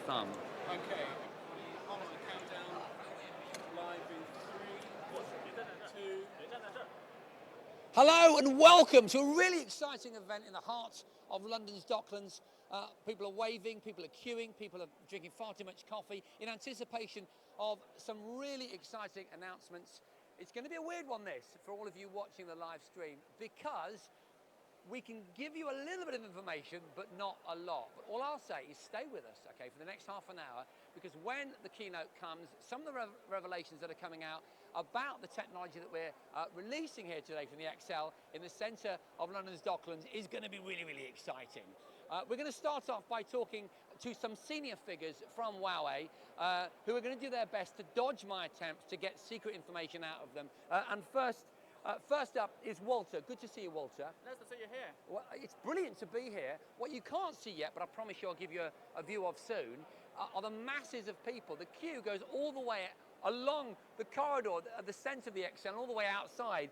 thumb. Okay, on the countdown, live in 3, 2. Hello and welcome to a really exciting event in the heart of London's Docklands. People are waving, people are queuing, people are drinking far too much coffee in anticipation of some really exciting announcements. It's going to be a weird one, this, for all of you watching the live stream, because we can give you a little bit of information, but not a lot. But all I'll say is stay with us, okay, for the next half an hour, because when the keynote comes, some of the revelations that are coming out about the technology that we're releasing here today from the XL in the centre of London's Docklands is going to be really, really exciting. We're going to start off by talking to some senior figures from Huawei who are going to do their best to dodge my attempts to get secret information out of them. And first up is Walter. Good to see you, Walter. Nice to see you here. Well, it's brilliant to be here. What you can't see yet, but I promise you I'll give you a view of soon, are the masses of people. The queue goes all the way along the corridor at the centre of the XL and all the way outside.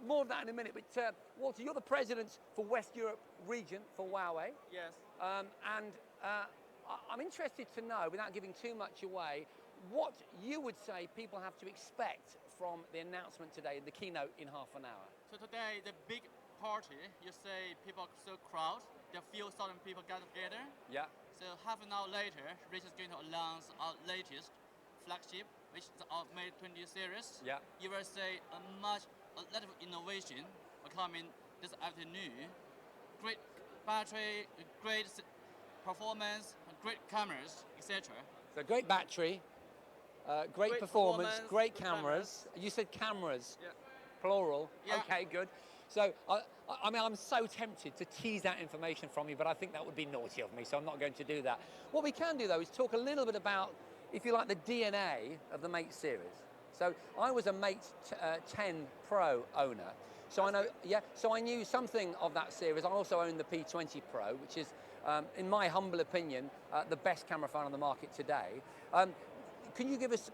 More of that in a minute. But Walter, you're the president for West Europe region for Huawei. Yes. I'm interested to know, without giving too much away, what you would say people have to expect from the announcement today, the keynote in half an hour. So today, the big party, you say people are so crowd, there are few thousand people gather together. Yeah. So half an hour later, Rich is going to announce our latest flagship, which is our Mate 20 series. Yeah. You will see a lot of innovation will come in this afternoon. Great battery, great performance, great cameras, etc. So great battery, great performance, great cameras. You said cameras, Yeah. plural. Yeah. Okay, good. So, I mean, I'm so tempted to tease that information from you, but I think that would be naughty of me, so I'm not going to do that. What we can do, though, is talk a little bit about, if you like, the DNA of the Mate series. So I was a Mate 10 Pro owner. So I know, yeah. So I knew something of that series. I also own the P20 Pro, which is, in my humble opinion, the best camera phone on the market today. Can you give us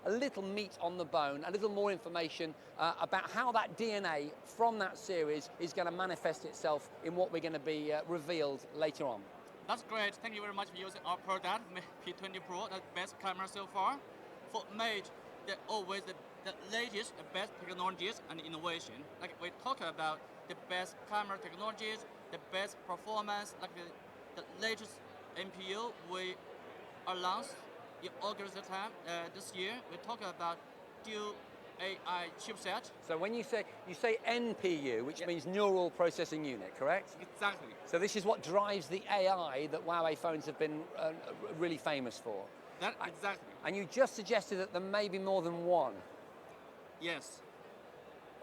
a little meat on the bone, a little more information about how that DNA from that series is going to manifest itself in what we're going to be revealed later on? That's great. Thank you very much for using our product, P20 Pro, the best camera so far. For Mate, they're always the latest, the best technologies and innovation. Like we talk about the best camera technologies, the best performance, like the latest NPU we announced in August this year. We talk about dual AI chipset. So when you say NPU, which means neural processing unit, correct? Exactly. So this is what drives the AI that Huawei phones have been really famous for. That exactly. And you just suggested that there may be more than one. Yes.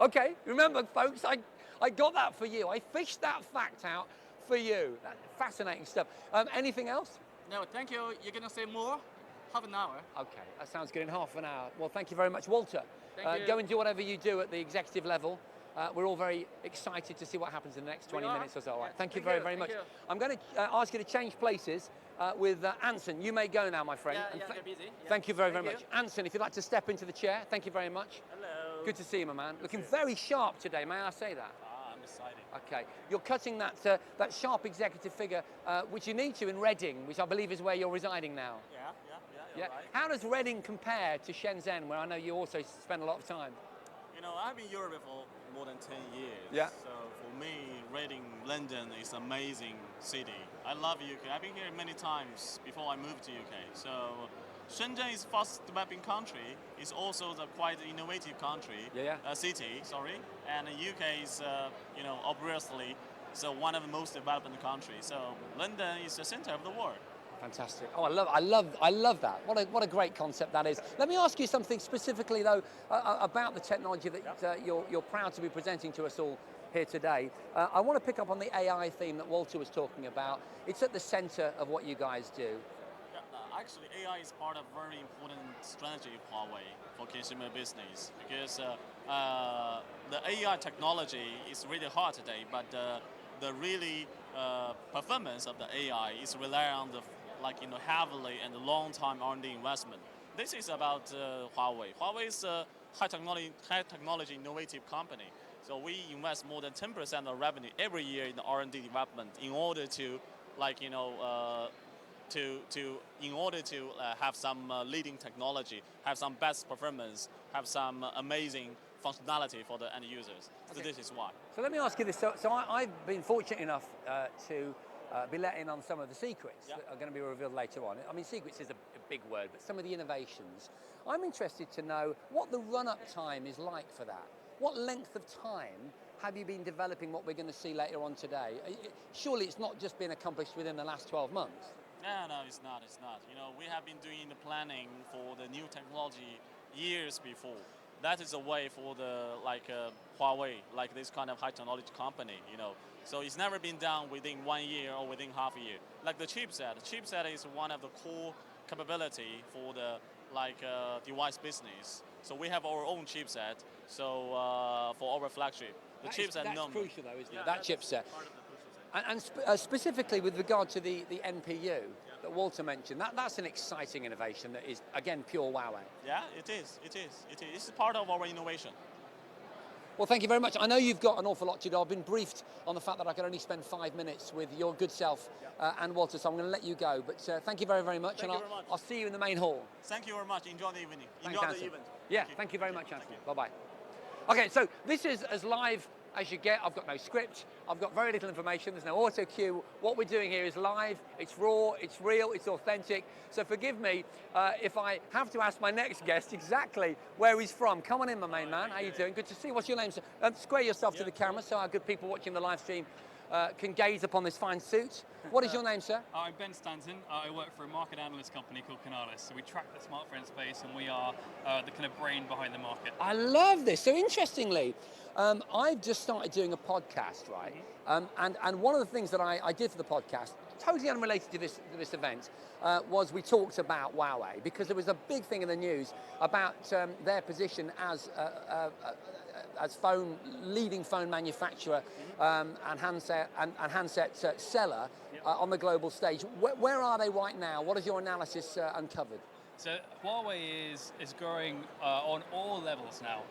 Okay, remember, folks, I got that for you. I fished that fact out for you. That's fascinating stuff. Anything else? No, thank you. You're gonna say more? Half an hour. Okay, that sounds good, in half an hour. Well, thank you very much, Walter. Thank you. Go and do whatever you do at the executive level. We're all very excited to see what happens in the next 20 minutes or so. All right. Thank you very, very much. I'm going to ask you to change places with Anson. You may go now, my friend. Yeah, they're busy. Yeah. Thank you very, very much. Anson, if you'd like to step into the chair, thank you very much. Hello. Good to see you, my man. Looking very sharp today, may I say that? I'm excited. Okay, you're cutting that sharp executive figure, which you need to in Reading, which I believe is where you're residing now. Yeah. Right. How does Reading compare to Shenzhen, where I know you also spend a lot of time? You know, I've been in Europe for more than 10 years. Yeah. So for me, Reading, London is an amazing city. I love UK. I've been here many times before I moved to UK. So Shenzhen is fast developing country. It's also the quite innovative country. City. Sorry. And the UK is, obviously, so one of the most developing countries. So London is the center of the world. Fantastic. Oh, I love that. What a great concept that is. Let me ask you something specifically, though, about the technology that you're proud to be presenting to us all here today. I want to pick up on the AI theme that Walter was talking about. It's at the center of what you guys do. Yeah, actually, AI is part of very important strategy of Huawei for consumer business, because the AI technology is really hard today, but the really performance of the AI is rely on the heavily and long-time R&D investment. This is about Huawei. Huawei is a high technology innovative company. So we invest more than 10% of revenue every year in the R&D development in order to in order to have some leading technology, have some best performance, have some amazing functionality for the end users. So this is why. So let me ask you this. So I've been fortunate enough to be let in on some of the secrets that are going to be revealed later on. I mean, secrets is a big word, but some of the innovations. I'm interested to know what the run-up time is like for that. What length of time have you been developing what we're going to see later on today? Surely it's not just been accomplished within the last 12 months. No, it's not. It's not. You know, we have been doing the planning for the new technology years before. That is a way for the Huawei, like this kind of high technology company. You know, so it's never been done within 1 year or within half a year. Like the chipset. The chipset is one of the core capability for the device business. So we have our own chipset. So for our flagship, the chipset. That's crucial though, isn't it? That chipset. And specifically with regard to the NPU that Walter mentioned, that's an exciting innovation that is, again, pure Huawei. Yeah, it is. It's part of our innovation. Well, thank you very much. I know you've got an awful lot to do. I've been briefed on the fact that I can only spend 5 minutes with your good self and Walter, so I'm going to let you go. But thank you very, very much. Thank you very much. I'll see you in the main hall. Thank you very much. Enjoy the evening. Thanks, Enjoy Anthony. the event. Yeah, thank you very much, Anthony. Bye-bye. Okay, so this is as live as you get. I've got no script. I've got very little information. There's no auto cue. What we're doing here is live. It's raw. It's real. It's authentic. So forgive me if I have to ask my next guest exactly where he's from. Come on in, my main man. How you doing? Good to see you. What's your name, sir? Square yourself to the camera so our good people watching the live stream can gaze upon this fine suit. What is your name, sir? I'm Ben Stanton. I work for a market analyst company called Canalys. So we track the smartphone space and we are the kind of brain behind the market. I love this. So interestingly, I've just started doing a podcast, right? And one of the things that I did for the podcast, totally unrelated to this event, was we talked about Huawei, because there was a big thing in the news about their position as leading phone manufacturer and handset seller on the global stage. Where are they right now? What has your analysis uncovered? So Huawei is growing on all levels now.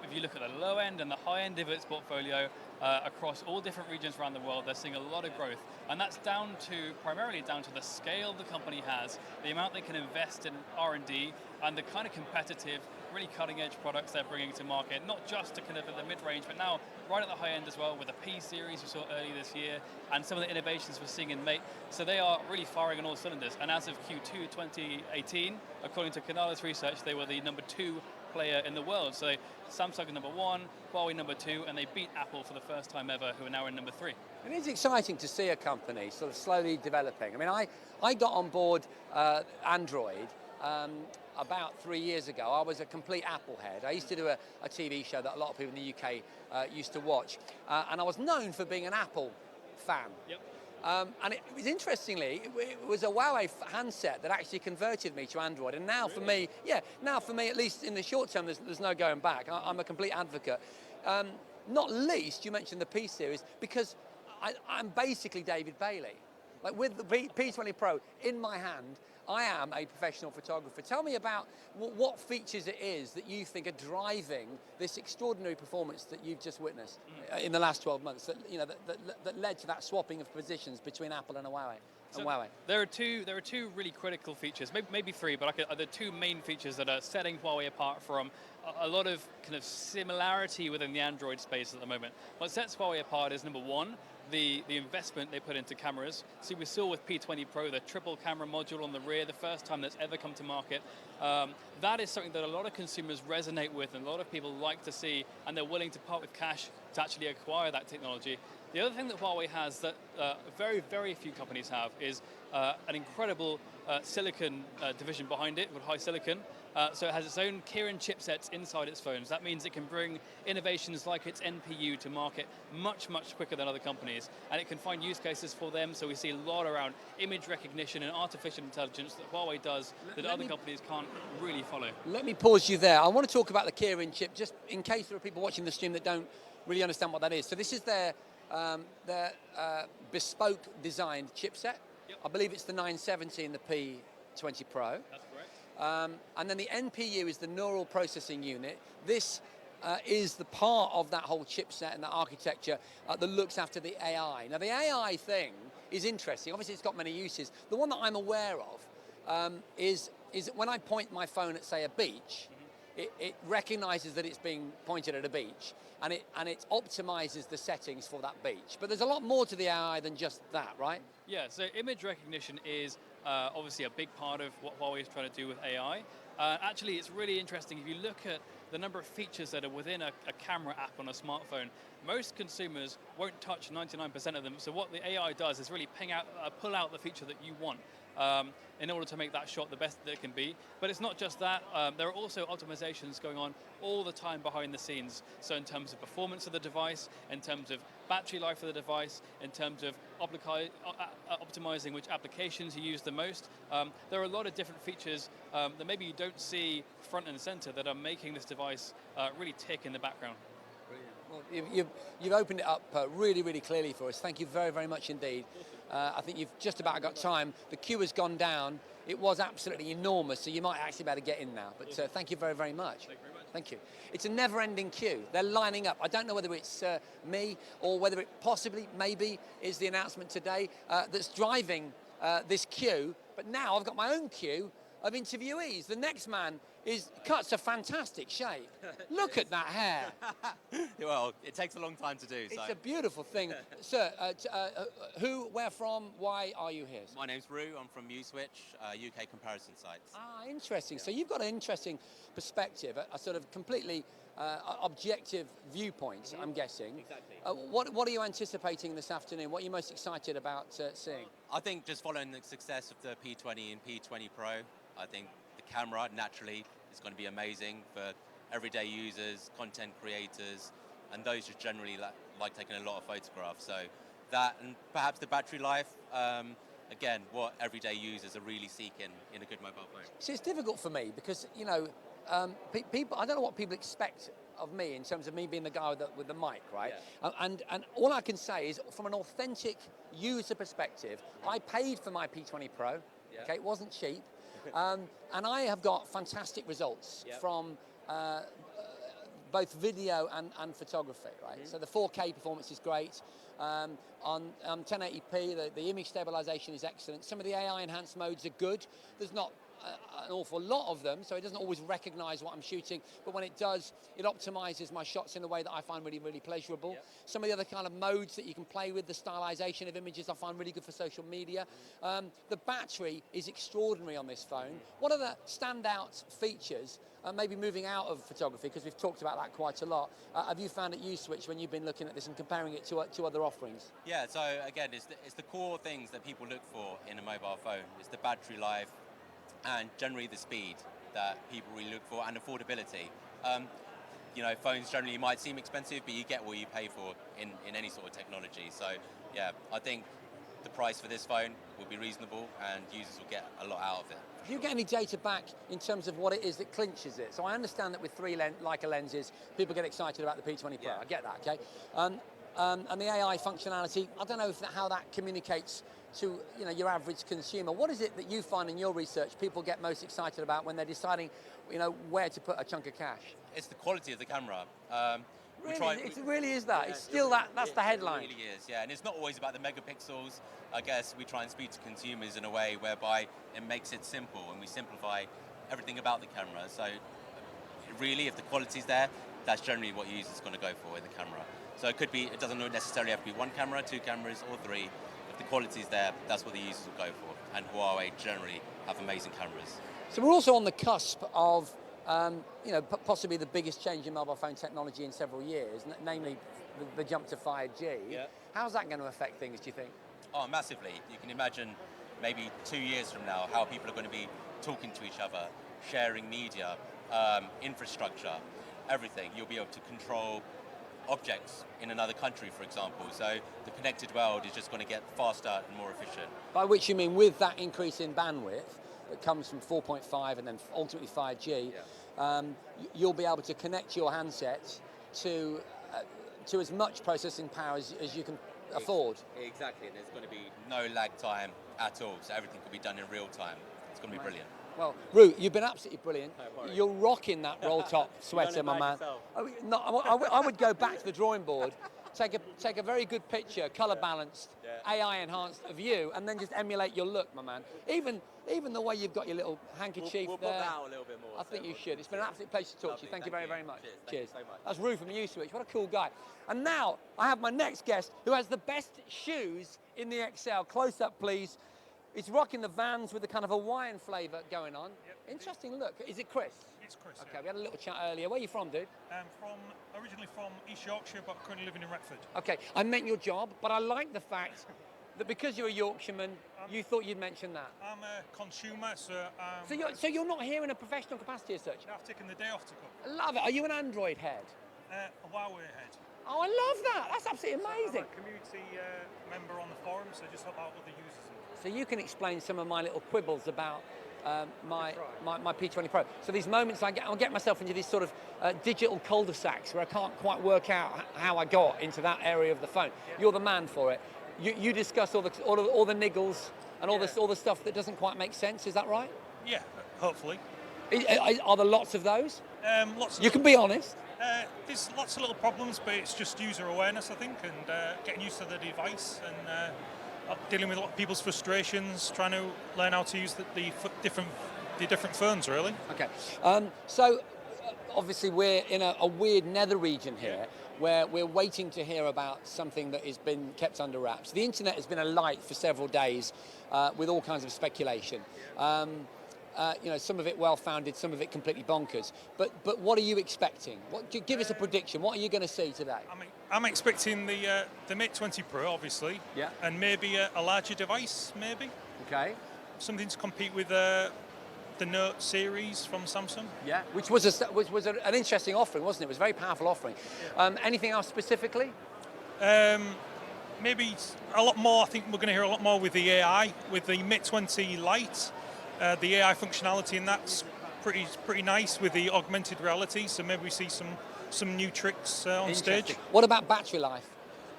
If you look at the low end and the high end of its portfolio across all different regions around the world, they're seeing a lot of growth. And that's primarily down to the scale the company has, the amount they can invest in R&D, and the kind of competitive, really cutting edge products they're bringing to market, not just to kind of at the mid-range, but now right at the high end as well, with the P series we saw earlier this year, and some of the innovations we're seeing in Mate. So they are really firing on all cylinders. And as of Q2 2018, according to Canalys research, they were the number 2 player in the world. So Samsung number 1, Huawei number 2, and they beat Apple for the first time ever, who are now in number 3. And it's exciting to see a company sort of slowly developing. I mean, I got on board Android about 3 years ago. I was a complete Apple head. I used to do a TV show that a lot of people in the UK used to watch, and I was known for being an Apple fan. Yep. And it was interestingly, it was a Huawei handset that actually converted me to Android. And now for me, at least in the short term, there's no going back. I'm a complete advocate. Not least, you mentioned the P series, because I'm basically David Bailey. Like with the P20 Pro in my hand, I am a professional photographer. Tell me about what features it is that you think are driving this extraordinary performance that you've just witnessed in the last 12 months, that led to that swapping of positions between Apple and Huawei. There are two really critical features, maybe 3, but the 2 main features that are setting Huawei apart from a lot of kind of similarity within the Android space at the moment. What sets Huawei apart is, number 1, the investment they put into cameras. See, we saw with P20 Pro the triple camera module on the rear, the first time that's ever come to market. That is something that a lot of consumers resonate with, and a lot of people like to see, and they're willing to part with cash to actually acquire that technology. The other thing that Huawei has that very, very few companies have is an incredible silicon division behind it, with high silicon. So it has its own Kirin chipsets inside its phones. That means it can bring innovations like its NPU to market much, much quicker than other companies. And it can find use cases for them. So we see a lot around image recognition and artificial intelligence that Huawei does that other companies can't really follow. Let me pause you there. I want to talk about the Kirin chip, just in case there are people watching the stream that don't really understand what that is. So this is their bespoke designed chipset. Yep. I believe it's the 970 and the P20 Pro. That's correct. And then the NPU is the neural processing unit. This is the part of that whole chipset and that architecture that looks after the AI. Now, the AI thing is interesting. Obviously, it's got many uses. The one that I'm aware of is when I point my phone at, say, a beach, it recognizes that it's being pointed at a beach, and it optimizes the settings for that beach. But there's a lot more to the AI than just that, right? Yeah, so image recognition is obviously a big part of what Huawei is trying to do with AI. Actually, it's really interesting. If you look at the number of features that are within a camera app on a smartphone, most consumers won't touch 99% of them. So what the AI does is really pull out the feature that you want in order to make that shot the best that it can be. But it's not just that. There are also optimizations going on all the time behind the scenes. So in terms of performance of the device, in terms of battery life of the device, in terms of optimizing which applications you use the most. There are a lot of different features that maybe you don't see front and center that are making this device really tick in the background. Well, you've opened it up really, really clearly for us. Thank you very, very much indeed. I think you've just about got time. The queue has gone down. It was absolutely enormous, so you might actually be able to get in now. But thank you very, very much. Thank you very much. Thank you. It's a never-ending queue. They're lining up. I don't know whether it's me or whether it possibly, maybe, is the announcement today that's driving this queue. But now I've got my own queue of interviewees. The next man cuts a fantastic shape. Look at that hair. Well, it takes a long time to do. It's a beautiful thing. Sir, who, where from, why are you here? My name's Rue. I'm from MuSwitch, UK comparison sites. Ah, interesting. Yeah. So you've got an interesting perspective, a sort of completely objective viewpoint, I'm guessing. Exactly. What are you anticipating this afternoon? What are you most excited about seeing? I think just following the success of the P20 and P20 Pro, I think the camera naturally is going to be amazing for everyday users, content creators, and those who generally like taking a lot of photographs. So that, and perhaps the battery life, again, what everyday users are really seeking in a good mobile phone. See, it's difficult for me because, you know, people, I don't know what people expect of me in terms of me being the guy with the mic, right? Yeah. And all I can say is, from an authentic user perspective, I paid for my P20 Pro, okay, it wasn't cheap, and I have got fantastic results from both video and photography, right? So the 4K performance is great. On 1080p, the image stabilization is excellent. Some of the AI enhanced modes are good. There's not an awful lot of them, so it doesn't always recognize what I'm shooting, but when it does, it optimizes my shots in a way that I find really, really pleasurable. Yep. Some of the other kind of modes that you can play with, the stylization of images, I find really good for social media. The battery is extraordinary on this phone. What are the standout features, maybe moving out of photography, because we've talked about that quite a lot, have you found at USwitch when you've been looking at this and comparing it to other offerings? Yeah, so again, it's the core things that people look for in a mobile phone. It's the battery life, and generally the speed that people really look for, and affordability. You know, phones generally might seem expensive, but you get what you pay for in any sort of technology. So yeah, I think the price for this phone will be reasonable and users will get a lot out of it. Do you get any data back in terms of what it is that clinches it? So I understand that with three Leica lenses, people get excited about the P20 Pro. Yeah. I get that, okay? And the AI functionality, I don't know how that communicates to, you know, your average consumer. What is it that you find in your research people get most excited about when they're deciding, you know, where to put a chunk of cash? It's the quality of the camera. Really? It really is that? Yeah, it's still that's the headline. It really is, yeah. And it's not always about the megapixels. I guess we try and speak to consumers in a way whereby it makes it simple, and we simplify everything about the camera. So really, if the quality's there, that's generally what users are going to go for in the camera. So it doesn't necessarily have to be one camera, two cameras, or three. If the quality's there, that's what the users will go for. And Huawei generally have amazing cameras. So we're also on the cusp of, you know, possibly the biggest change in mobile phone technology in several years, namely the jump to 5G. Yeah. How's that going to affect things, do you think? Oh, massively. You can imagine maybe 2 years from now how people are going to be talking to each other, sharing media, infrastructure, everything. You'll be able to control objects in another country, for example. So the connected world is just going to get faster and more efficient. By which you mean with that increase in bandwidth that comes from 4.5 and then ultimately 5G, you'll be able to connect your handset to as much processing power as you can afford. Exactly, and there's going to be no lag time at all, so everything can be done in real time. It's going to be brilliant. Well, Root, you've been absolutely brilliant. No worries. You're rocking that roll top sweater, my man. No, I would go back to the drawing board, take a very good picture, colour balanced, AI enhanced of you, and then just emulate your look, my man. Even the way you've got your little handkerchief we'll there. put that out a little bit more. I think you should. It's been an absolute pleasure to talk to you. Thank you very, very much. Cheers. Thank you so much. That's Roo from Uswitch. What a cool guy. And now I have my next guest who has the best shoes in the XL. Close up, please. He's rocking the Vans with a kind of Hawaiian flavour going on. Yep. Interesting look. Is it Chris? It's Chris. Okay, we had a little chat earlier. Where are you from, dude? Originally from East Yorkshire, but currently living in Retford. Okay, I meant your job, but I like the fact that because you're a Yorkshireman, you thought you'd mention that. I'm a consumer, So you're not here in a professional capacity as such? I've taken the day off to come. I love it. Are you an Android head? A Huawei head. Oh, I love that. That's absolutely amazing. I'm a community member on the forum, so I just help out other users. So you can explain some of my little quibbles about my P20 Pro. So these moments I'll get myself into these sort of digital cul-de-sacs where I can't quite work out how I got into that area of the phone. Yeah. You're the man for it. You discuss all the niggles and all the stuff that doesn't quite make sense. Is that right? Yeah, hopefully. Are there lots of those? Lots. You can be honest. There's lots of little problems, but it's just user awareness, I think, and getting used to the device and dealing with a lot of people's frustrations, trying to learn how to use the different phones, really. Okay. So obviously we're in a weird nether region here where we're waiting to hear about something that has been kept under wraps. The internet has been alight for several days with all kinds of speculation. Some of it well-founded, some of it completely bonkers. But what are you expecting? Give us a prediction. What are you going to see today? I'm expecting the Mate 20 Pro, obviously. Yeah. And maybe a larger device, maybe. Okay. Something to compete with the Note series from Samsung. Yeah. Which was an interesting offering, wasn't it? It was a very powerful offering. Yeah. Anything else specifically? Maybe a lot more. I think we're going to hear a lot more with the AI, with the Mate 20 Lite. The AI functionality in that's pretty nice with the augmented reality. So maybe we see some new tricks on stage. What about battery life?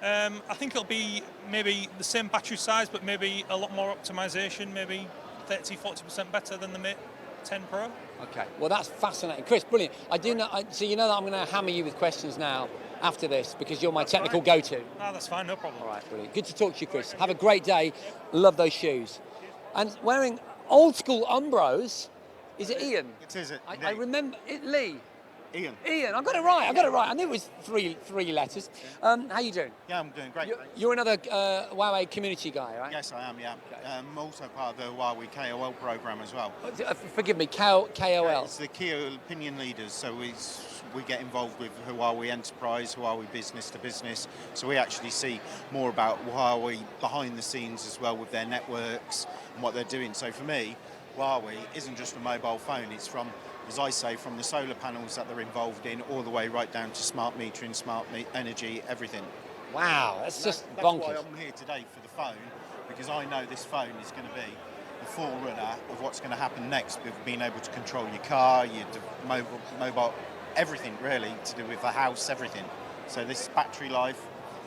I think it'll be maybe the same battery size, but maybe a lot more optimization. Maybe 30-40% better than the Mate 10 Pro. Okay. Well, that's fascinating, Chris. Brilliant. I do know. So you know that I'm going to hammer you with questions now after this because you're my technical go-to. No, that's fine. No problem. All right. Brilliant. Good to talk to you, Chris. Have a great day. Love those shoes. And wearing old school Umbros. Is it Ian? It is it. I remember it. Lee. Ian. I got it right. I knew it was three letters. How you doing? Yeah, I'm doing great. You're another Huawei community guy, right? Yes, I am. Yeah. Okay. I'm also part of the Huawei KOL program as well. Forgive me, KOL. Yeah, it's the key opinion leaders. So we get involved with Huawei Enterprise, Huawei Business to Business. So we actually see more about Huawei behind the scenes as well with their networks and what they're doing. So for me, Huawei isn't just a mobile phone. It's from, as I say, from the solar panels that they're involved in all the way right down to smart metering, energy, everything. Wow, that's bonkers. That's why I'm here today for the phone, because I know this phone is going to be the forerunner of what's going to happen next with being able to control your car, your mobile, everything really to do with the house, everything. So this battery life,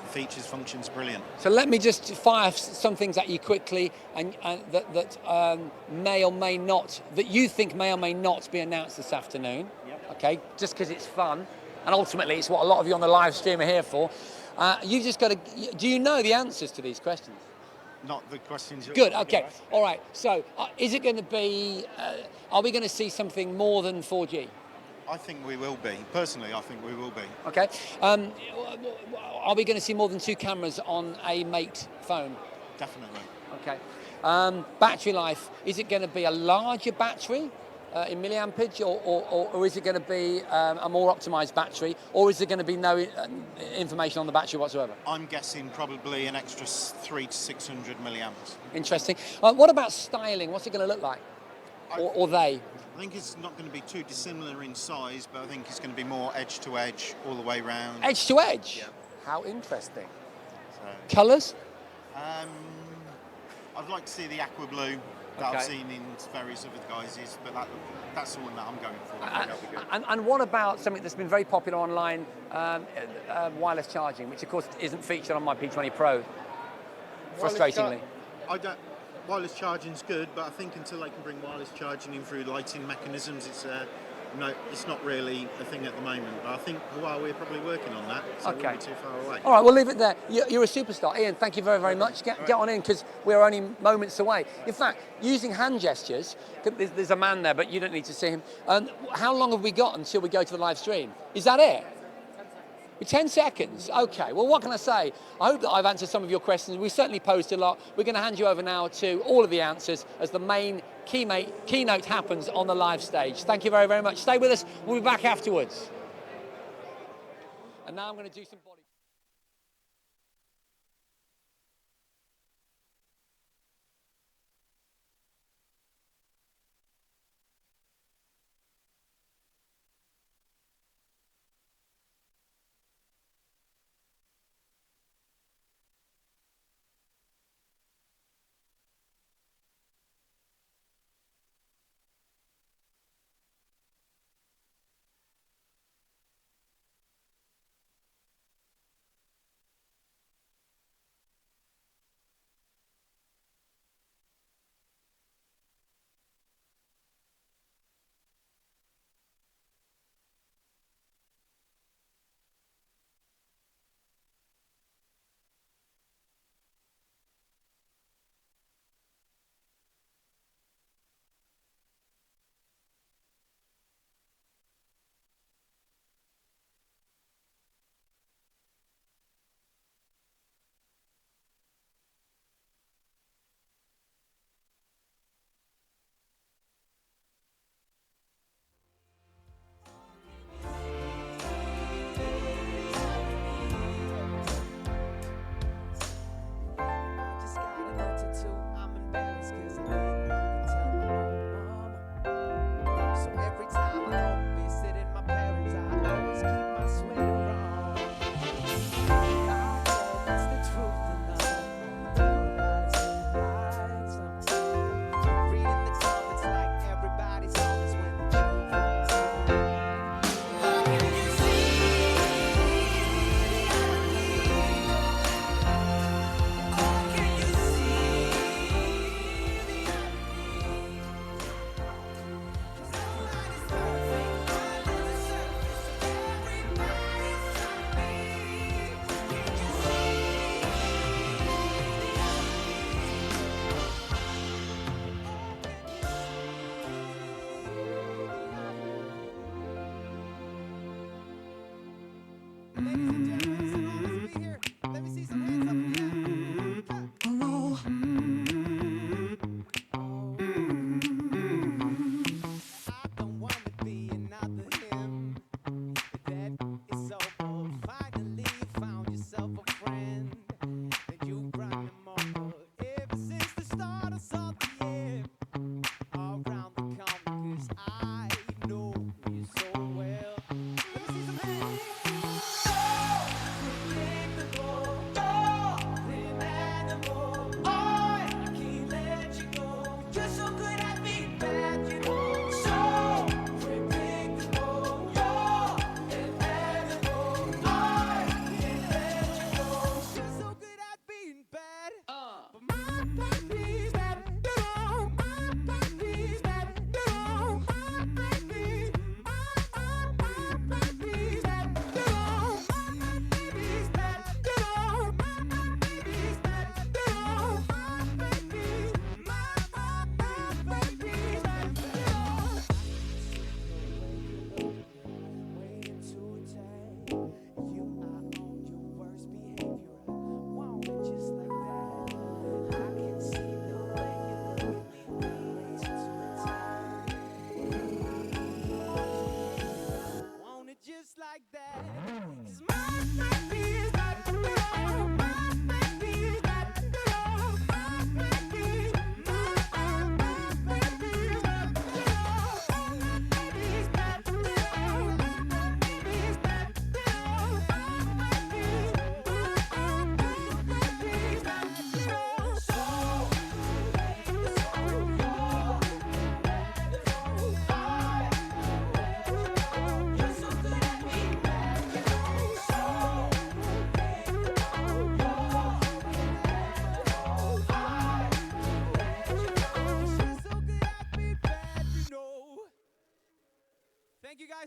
features, functions, brilliant. So let me just fire some things at you quickly, and that may or may not, that you think may or may not be announced this afternoon. Yep. Okay, just because it's fun, and ultimately it's what a lot of you on the live stream are here for. You just got to. Do you know the answers to these questions? Not the questions. Good. Okay. All right. So, is it going to be? Are we going to see something more than 4G? I think we will be. Personally, I think we will be. Okay. Are we going to see more than 2 cameras on a Mate phone? Definitely. Okay. Battery life, is it going to be a larger battery in milliampage, or is it going to be a more optimized battery, or is there going to be no information on the battery whatsoever? I'm guessing probably an extra 300 to 600 milliamps. Interesting. What about styling? What's it going to look like? Or they? I think it's not going to be too dissimilar in size, but I think it's going to be more edge to edge all the way round. Edge to edge? Yeah. How interesting. So, colours? I'd like to see the aqua blue that I've seen in various other guises, but that's the one that I'm going for. I think that'll be good. And what about something that's been very popular online, wireless charging, which of course isn't featured on my P20 Pro, frustratingly? wireless charging's good, but I think until they can bring wireless charging in through lighting mechanisms, it's not really a thing at the moment. But I think Huawei are probably working on that, so it won't be too far away. All right, we'll leave it there. You're a superstar. Ian, thank you very, very much. Get on in, because we're only moments away. In fact, using hand gestures, there's a man there, but you don't need to see him. How long have we got until we go to the live stream? Is that it? 10 seconds. Okay, well, what can I say? I hope that I've answered some of your questions. We certainly posed a lot. We're going to hand you over now to all of the answers as the main keynote happens on the live stage. Thank you very, very much. Stay with us. We'll be back afterwards. And now I'm going to do some body.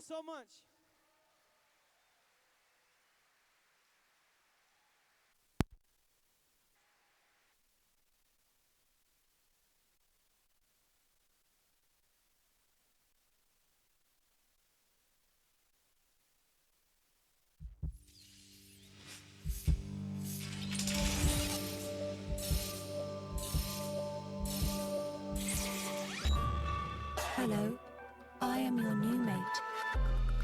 so much. Hello, I am your new mate.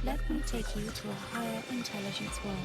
Let me take you to a higher intelligence world.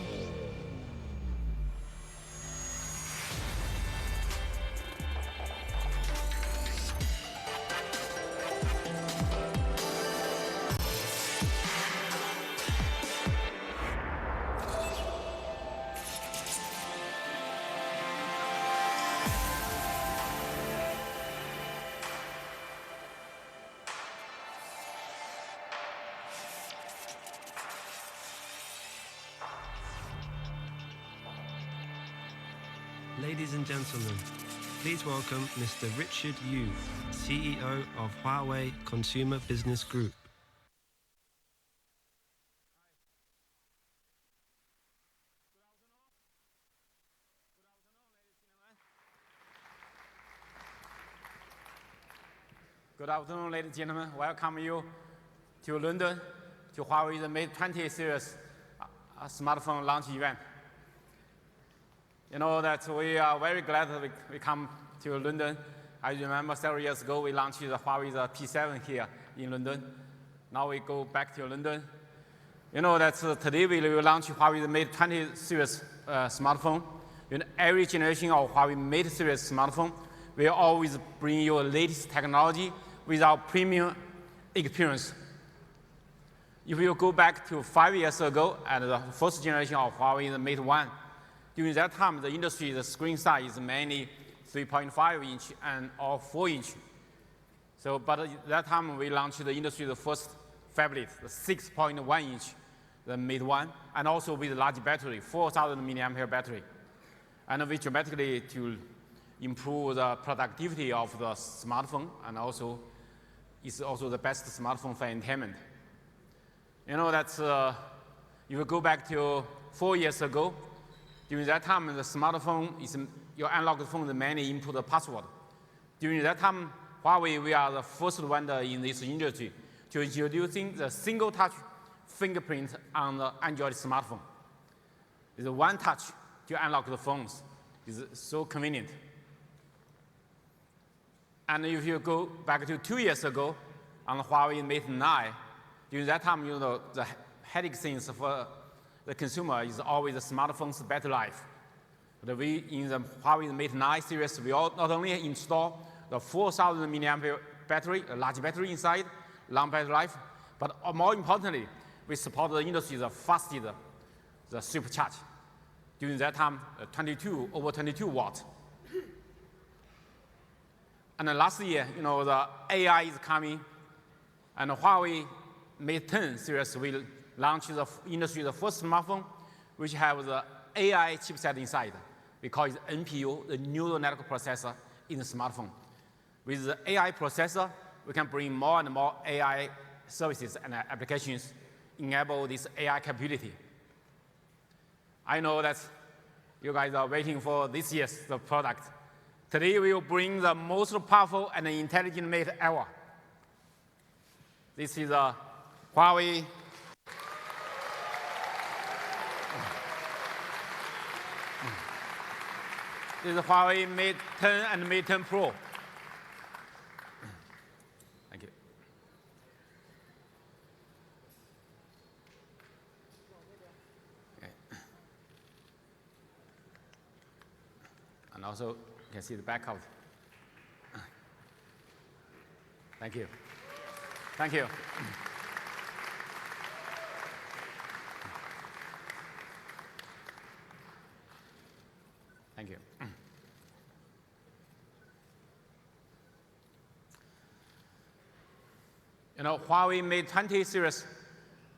Ladies and gentlemen, please welcome Mr. Richard Yu, CEO of Huawei Consumer Business Group. Good afternoon, ladies and gentlemen. Welcome you to London, to Huawei's Mate 20 series smartphone launch event. You know that we are very glad that we come to London. I remember several years ago we launched the Huawei's P7 here in London. Now we go back to London. You know that today we will launch Huawei's Mate 20 series smartphone. In every generation of Huawei Mate series smartphone, we always bring you latest technology with our premium experience. If you go back to 5 years ago at the first generation of Huawei's Mate 1, during that time, the industry, the screen size is mainly 3.5 inch and or 4 inch. So, but at that time, we launched the industry's first phablet, the 6.1 inch, the Mate 1, and also with large battery, 4,000 milliampere battery. And we dramatically to improve the productivity of the smartphone, and also it's also the best smartphone for entertainment. You know that if you go back to 4 years ago, during that time, the smartphone is your analog phone, the mainly input the password. During that time, Huawei, we are the first vendor in this industry to introducing the single touch fingerprint on the Android smartphone. It's one touch to unlock the phones. It's so convenient. And if you go back to 2 years ago on the Huawei Mate 9, during that time, you know, the headache things for the consumer is always the smartphone's battery life. But we, in the Huawei Mate 9 series, we not only install the 4,000 milliampere battery, a large battery inside, long battery life, but more importantly, we support the industry's fastest the supercharge. During that time, over 22 watts. And last year, you know, the AI is coming, and Huawei Mate 10 series will launch the industry's first smartphone, which have the AI chipset inside. We call it NPU, the neural network processor in the smartphone. With the AI processor, we can bring more and more AI services and applications, enable this AI capability. I know that you guys are waiting for this year's product. Today we will bring the most powerful and intelligent Mate ever. This is a Huawei This is Huawei Mate 10 and Mate 10 Pro. Thank you. Okay. And also, you can see the back of it. Thank you. Thank you. Thank you. You know, Huawei Mate 20 series,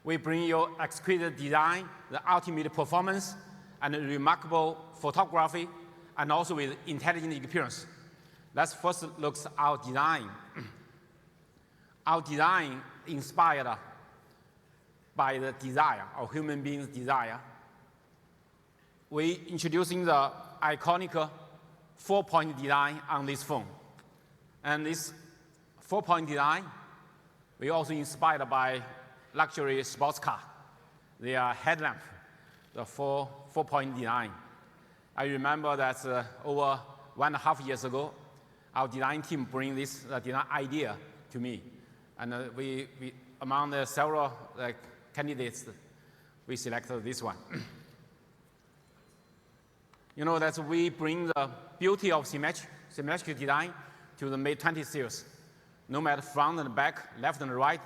we bring you exquisite design, the ultimate performance, and remarkable photography, and also with intelligent experience. Let's first look at our design. Our design inspired by the desire, or human beings' desire. We introducing the iconic 4-point design on this phone. And this 4-point design, we also inspired by luxury sports car. Their headlamp, the four-point design. I remember that over 1.5 years ago, our design team bring this design idea to me. And we among the several candidates, we selected this one. You know that we bring the beauty of symmetric design to the Mate 20 series. No matter front and back, left and right,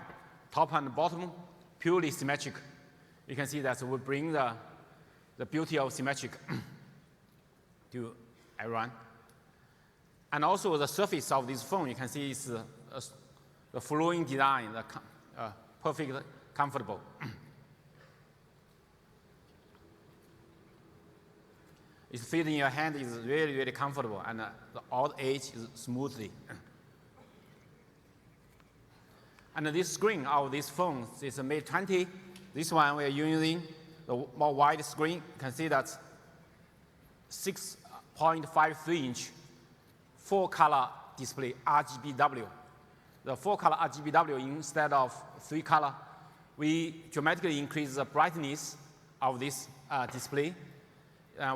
top and bottom, purely symmetric. You can see that we bring the beauty of symmetric to everyone. And also the surface of this phone, you can see is the flowing design, perfect, comfortable. It's fit in your hand, is really, really comfortable, and all the edge is smoothly. And this screen of this phone is a Mate 20. This one we are using the more wide screen. You can see that 6.53-inch 4-color display, RGBW. The 4-color RGBW instead of 3-color, we dramatically increase the brightness of this display.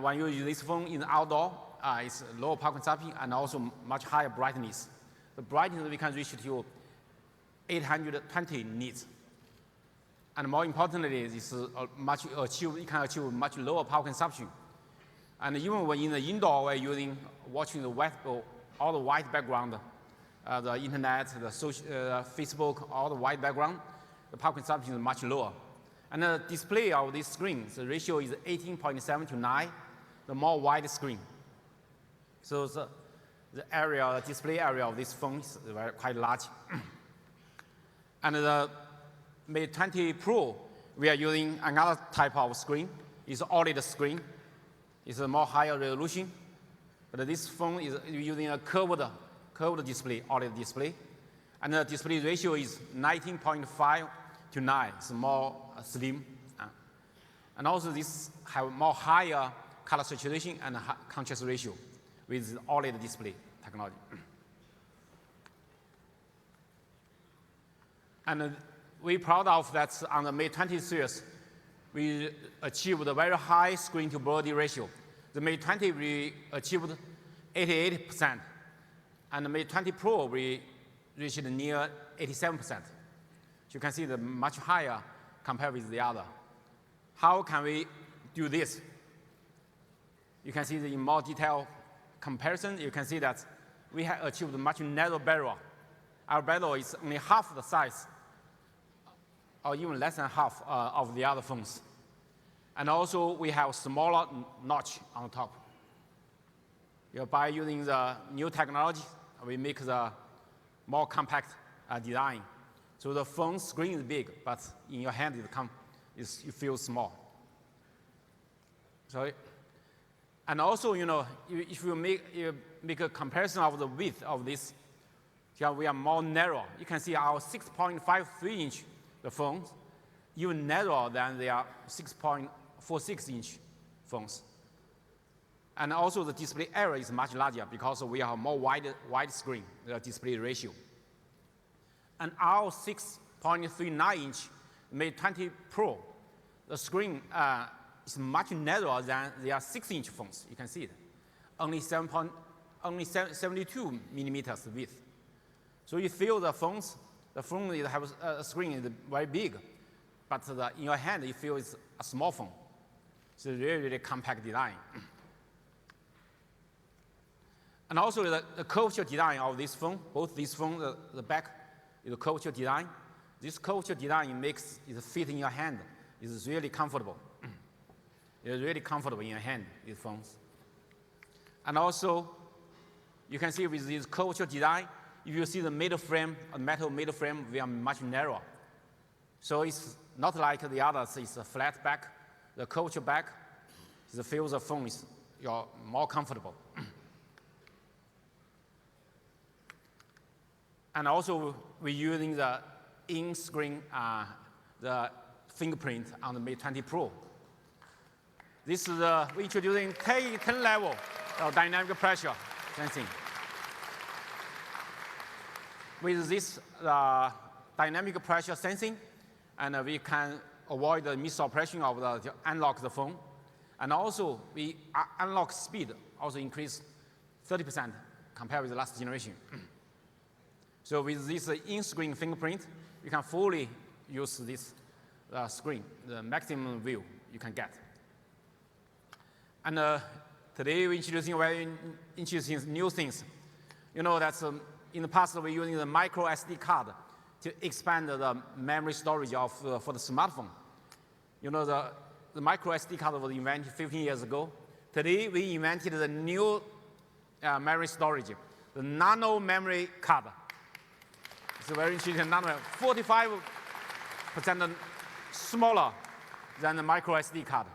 When you use this phone in outdoor, it's lower power consumption and also much higher brightness. The brightness we can reach to 820 nits. And more importantly, it's you can achieve much lower power consumption. And even when in the indoor, we're watching all the white background, the internet, the Facebook, all the white background, the power consumption is much lower. And the display of this screen, the ratio is 18.7 to 9, the more wide screen. So the display area of this phone is quite large. And the Mate 20 Pro, we are using another type of screen. It's OLED screen. It's a more higher resolution. But this phone is using a curved display, OLED display. And the display ratio is 19.5 to 9. It's more slim. And also this have more higher color saturation and contrast ratio with OLED display technology. And we're proud of that on the Mate 20 series, we achieved a very high screen-to-body ratio. The Mate 20, we achieved 88%. And the Mate 20 Pro, we reached near 87%. So you can see the much higher compared with the other. How can we do this? You can see in more detailed comparison, you can see that we have achieved a much narrower bezel. Our bezel is only half the size, or even less than half of the other phones. And also, we have smaller notch on top. By using the new technology, we make the more compact design. So the phone screen is big, but in your hand it feels small. Sorry. And also, if you make a comparison of the width of this, we are more narrow. You can see our 6.53-inch the phones, even narrower than their 6.46-inch phones. And also the display area is much larger because we have more wide screen, the display ratio. And our 6.39-inch Mate 20 Pro, the screen is much narrower than their 6-inch phones. You can see it. Only 72 millimeters width. So you feel the phone has a screen is very big, but in your hand you feel it's a small phone. It's a really, really compact design. And also the curvature design of this phone, both this phone, the back is a curvature design. This curvature design makes it fit in your hand. It's really comfortable. It's really comfortable in your hand, these phones. And also, you can see with this curvature design, if you see the metal middle frame, we are much narrower. So it's not like the others, it's a flat back. The curvature back, the feel of the phone is more comfortable. And also, we're using the in-screen, the fingerprint on the Mate 20 Pro. This is we're introducing 10 level of dynamic pressure sensing. With this dynamic pressure sensing, and we can avoid the misoperation of the unlock the phone. And also, we unlock speed also increased 30% compared with the last generation. So with this in-screen fingerprint, you can fully use this screen, the maximum view you can get. And today we're introducing very interesting new things. You know that in the past we're using the micro SD card to expand the memory storage for the smartphone. You know the micro SD card was invented 15 years ago. Today we invented the new memory storage, the nano memory card. It's a very interesting nano, 45% smaller than the micro SD card.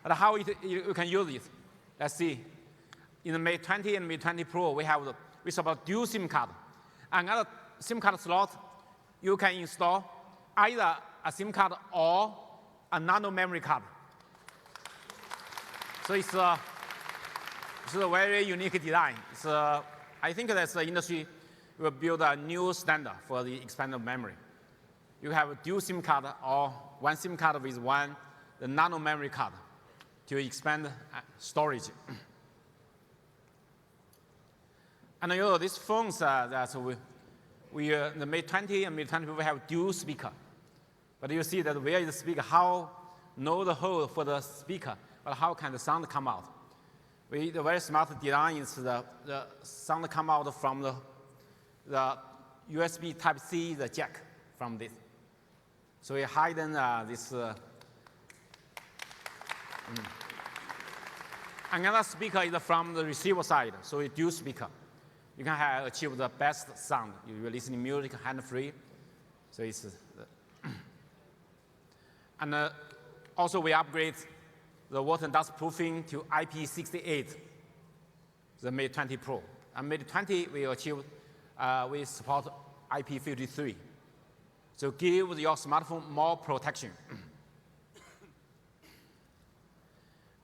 And how you can use it? Let's see. In the Mate 20 and Mate 20 Pro, we support dual SIM card. Another SIM card slot, you can install either a SIM card or a nano memory card. So it's a very unique design. I think that the industry will build a new standard for the expanded memory. You have a dual SIM card or one SIM card with the nano memory card to expand storage. And you know, these phones that the Mate 20 and Mate 20 we have dual speaker. But you see that where is the speaker? How know the hole for the speaker, but how can the sound come out? The very smart design is the sound come out from the USB Type-C, the jack from this. So we hidden this. Another speaker is from the receiver side, so it's dual speaker. You can achieve the best sound. You're listening music hand-free. So it's and also we upgrade the water and dust proofing to IP68, the Mate 20 Pro. And Mate 20 we support IP53. So give your smartphone more protection.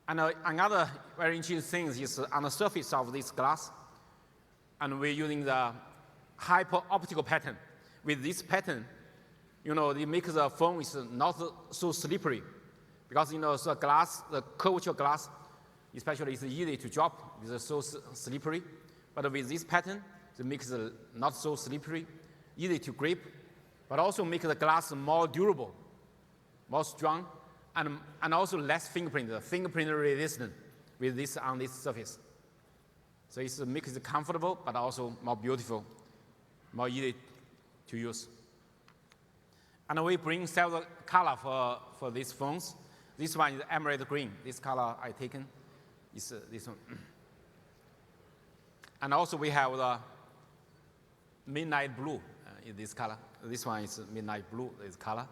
And another very interesting thing is on the surface of this glass, and we're using the hyper-optical pattern. With this pattern, you know, it makes the phone is not so slippery, because you know the glass, the curvature glass, especially is easy to drop. It's so slippery. But with this pattern, it makes it not so slippery, easy to grip, but also make the glass more durable, more strong, and also less fingerprint resistant with this on this surface. So it makes it comfortable, but also more beautiful, more easy to use. And we bring several color for these phones. This one is emerald green. This color I taken is this one. And also we have the midnight blue in this color. This one is midnight blue, this color.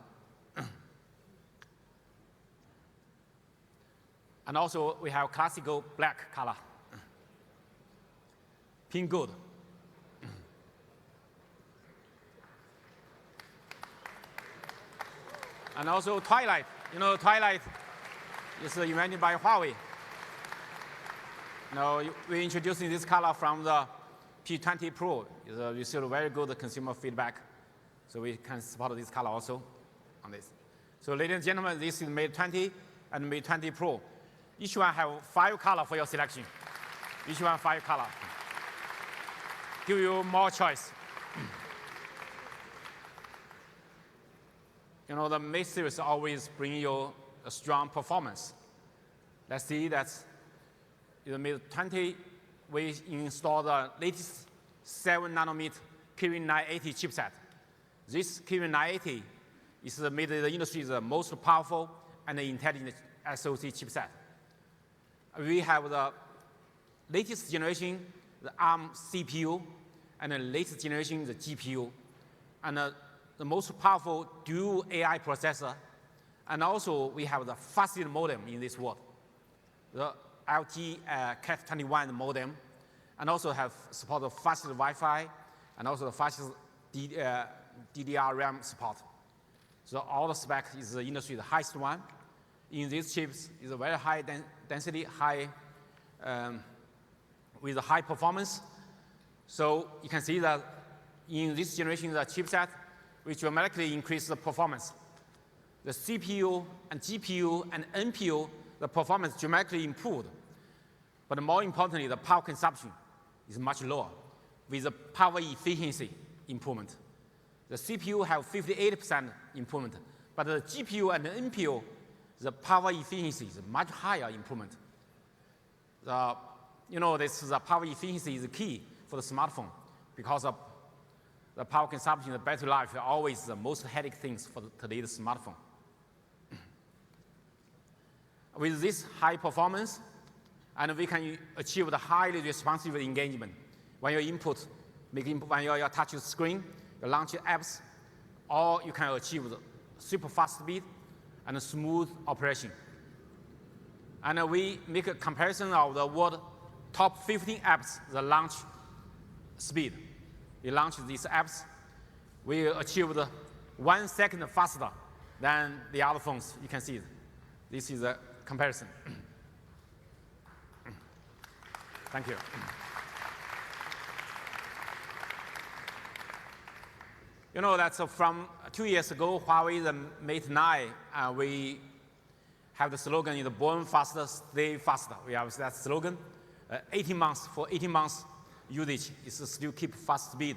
And also we have classical black color. Pink gold. And also twilight. You know, twilight is invented by Huawei. Now we're introducing this color from the P20 Pro. We received very good consumer feedback, so we can support this color also on this. So ladies and gentlemen, this is Mate 20 and Mate 20 Pro. Each one have 5 colors for your selection. Each one 5 colors. Give you more choice. You know, the Mate series always bring you a strong performance. Let's see that in the Mate 20, we install the latest 7 nanometer Kirin980 chipset. This Kirin980 is made the industry's most powerful and intelligent SoC chipset. We have the latest generation, the ARM CPU, and the latest generation, the GPU, and the most powerful dual AI processor. And also, we have the fastest modem in this world, the LTE Cat21 modem, and also have support the fastest Wi-Fi, and also the fastest DDR RAM support. So all the spec is the industry's highest one. In these chips is a very high density, with a high performance. So you can see that in this generation, the chipset, we dramatically increase the performance. The CPU and GPU and NPU, the performance dramatically improved. But more importantly, the power consumption is much lower with the power efficiency improvement. The CPU have 58% improvement, but the GPU and the NPU, the power efficiency is much higher improvement. The power efficiency is key for the smartphone because of the power consumption, the battery life are always the most headache things for today's smartphone. With this high performance, and we can achieve the highly responsive engagement. When you input, when you touch the screen, you launch apps, or you can achieve the super fast speed and smooth operation. And we make a comparison of the world top 15 apps, the launch speed. We launch these apps, we achieved 1 second faster than the other phones. You can see it. This is a comparison. Thank you. You know that from 2 years ago, Huawei, the Mate 9, we have the slogan, is born faster, stay faster. We have that slogan. 18 months, for 18 months usage, is still keep fast speed.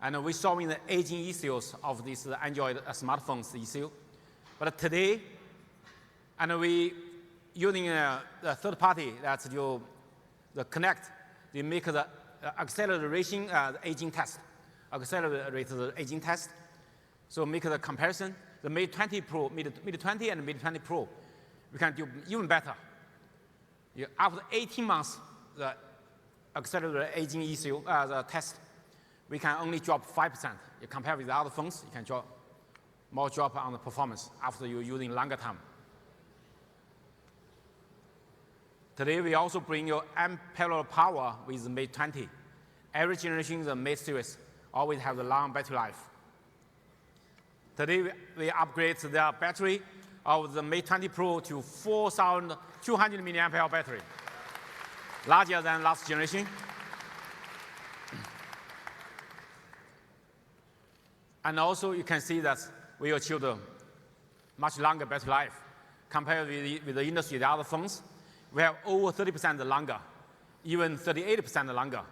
And we solving the aging issues of this Android smartphones issue. But today, and we using the third party that the Connect, they make the acceleration aging test, accelerate the aging test. So make the comparison. The Mate 20 Pro, Mate 20 and Mate 20 Pro, we can do even better. After 18 months, the accelerate aging issue, the test, we can only drop 5%. You compare with the other phones, you can drop more drop on the performance after you're using longer time. Today, we also bring you unparalleled power with the Mate 20. Every generation, the Mate series always have the long battery life. Today, we upgrade the battery of the Mate 20 Pro to 4,200 mAh battery, larger than last generation. And also, you can see that we achieved a much longer battery life compared with the industry, the other phones. We have over 30% longer, even 38% longer.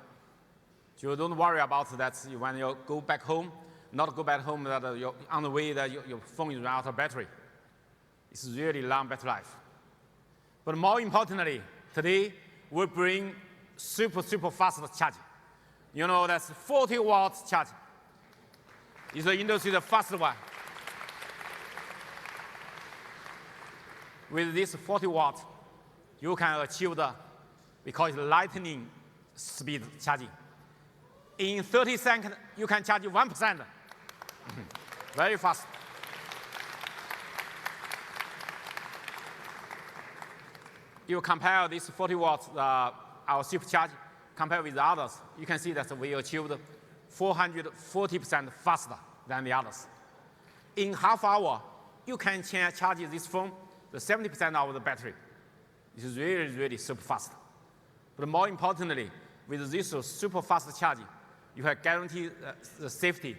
So don't worry about that when you go back home, not go back home that you're on the way that your phone is out of battery. It's really long battery life. But more importantly, today we bring super fast charging. You know, that's 40 watts charging. It's the industry's fastest one. With this 40 watts, you can achieve we call it lightning speed charging. In 30 seconds, you can charge 1%. Very fast. You compare this 40 watts, our supercharge, compared with the others, you can see that we achieved 440% faster than the others. In half hour, you can charge this phone the 70% of the battery. It is really super fast. But more importantly, with this super fast charging, you have guaranteed the safety.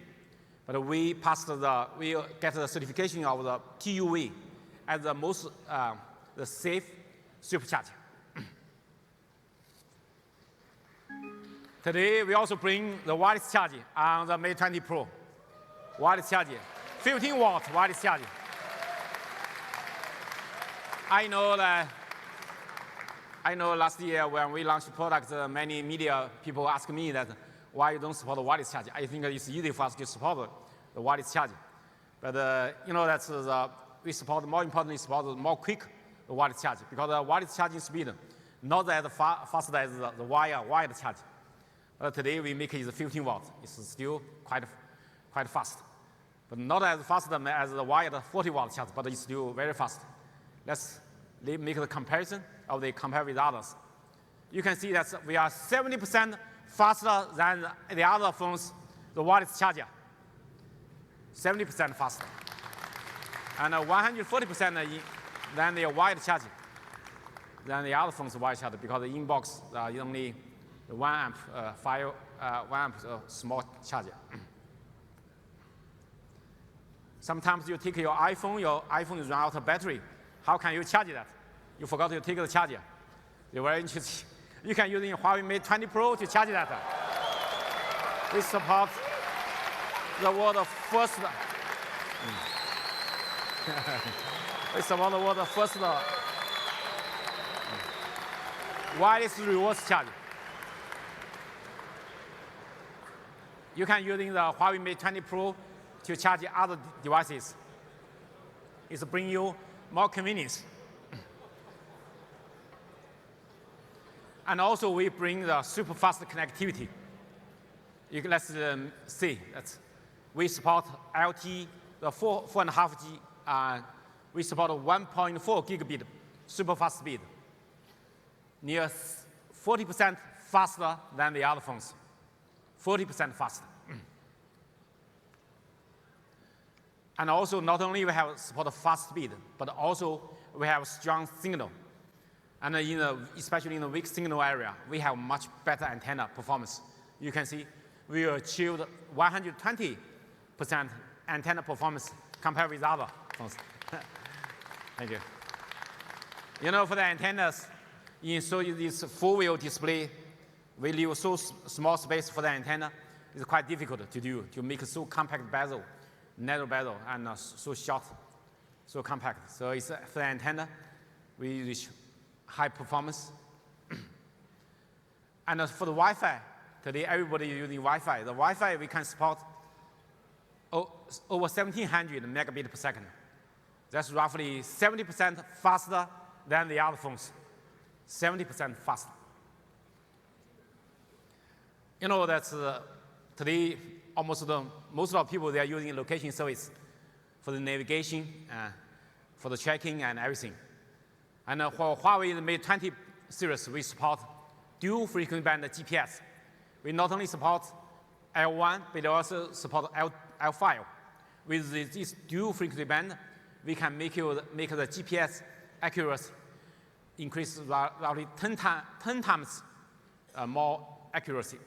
But we get the certification of the TUV as the most the safe supercharger. Today, we also bring the wireless charging on the Mate 20 Pro. Wireless charging, 15 watts wireless charging. I know last year when we launched the product, many media people ask me that why you don't support the wireless charging. I think it's easy for us to support the wireless charging. But we support, more importantly, support more quick the wireless charging because the wireless charging speed not as fast as the wired charging. But today we make it 15 watts. It's still quite fast. But not as fast as the wired 40 watt charge, but it's still very fast. Let's make the comparison of the compare with others. You can see that we are 70% faster than the other phones, the wireless charger. 70% faster. and 140% than the wide charging than the other phones wide charge, because the inbox is only 1 amp, 1 amp small charger. Sometimes you take your iPhone is run out of battery. How can you charge that? You forgot to take the charger. You're very interesting. You can use the Huawei Mate 20 Pro to charge that. We support the world's first. We support the world's first wireless reverse charge. You can use the Huawei Mate 20 Pro to charge other devices. It's bring you more convenience. And also we bring the super fast connectivity. Let's see that we support LTE, the 4.5G. We support 1.4 gigabit super fast speed, near 40% faster than the other phones. 40% faster. And also, not only we have support fast speed, but also we have strong signal. And especially in the weak signal area, we have much better antenna performance. You can see we achieved 120% antenna performance compared with other phones. Thank you. For the antennas, in this full-wheel display, we leave so small space for the antenna. It's quite difficult to do, to make so compact bezel, narrow bezel, and so short, so compact. So it's for the antenna, we reach high performance. And for the Wi-Fi, today everybody is using Wi-Fi. The Wi-Fi we can support over 1,700 megabit per second. That's roughly 70% faster than the other phones. 70% faster. That's today almost most of the people, they are using location service for the navigation, for the tracking and everything. And for Huawei Mate 20 series, we support dual frequency band GPS. We not only support L1, but also support L5. With this dual frequency band, we can make the GPS accuracy increase roughly 10 times more accuracy.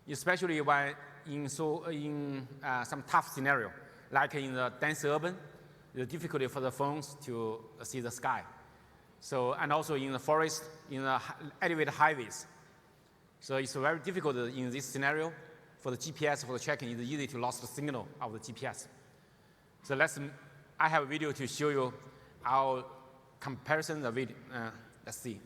Especially when in some tough scenario, like in the dense urban, the difficulty for the phones to see the sky. So, and also in the forest, in the elevated highways. So it's very difficult in this scenario for the GPS, for the tracking. It's easy to lose the signal of the GPS. So I have a video to show you our comparison. The video. Let's see.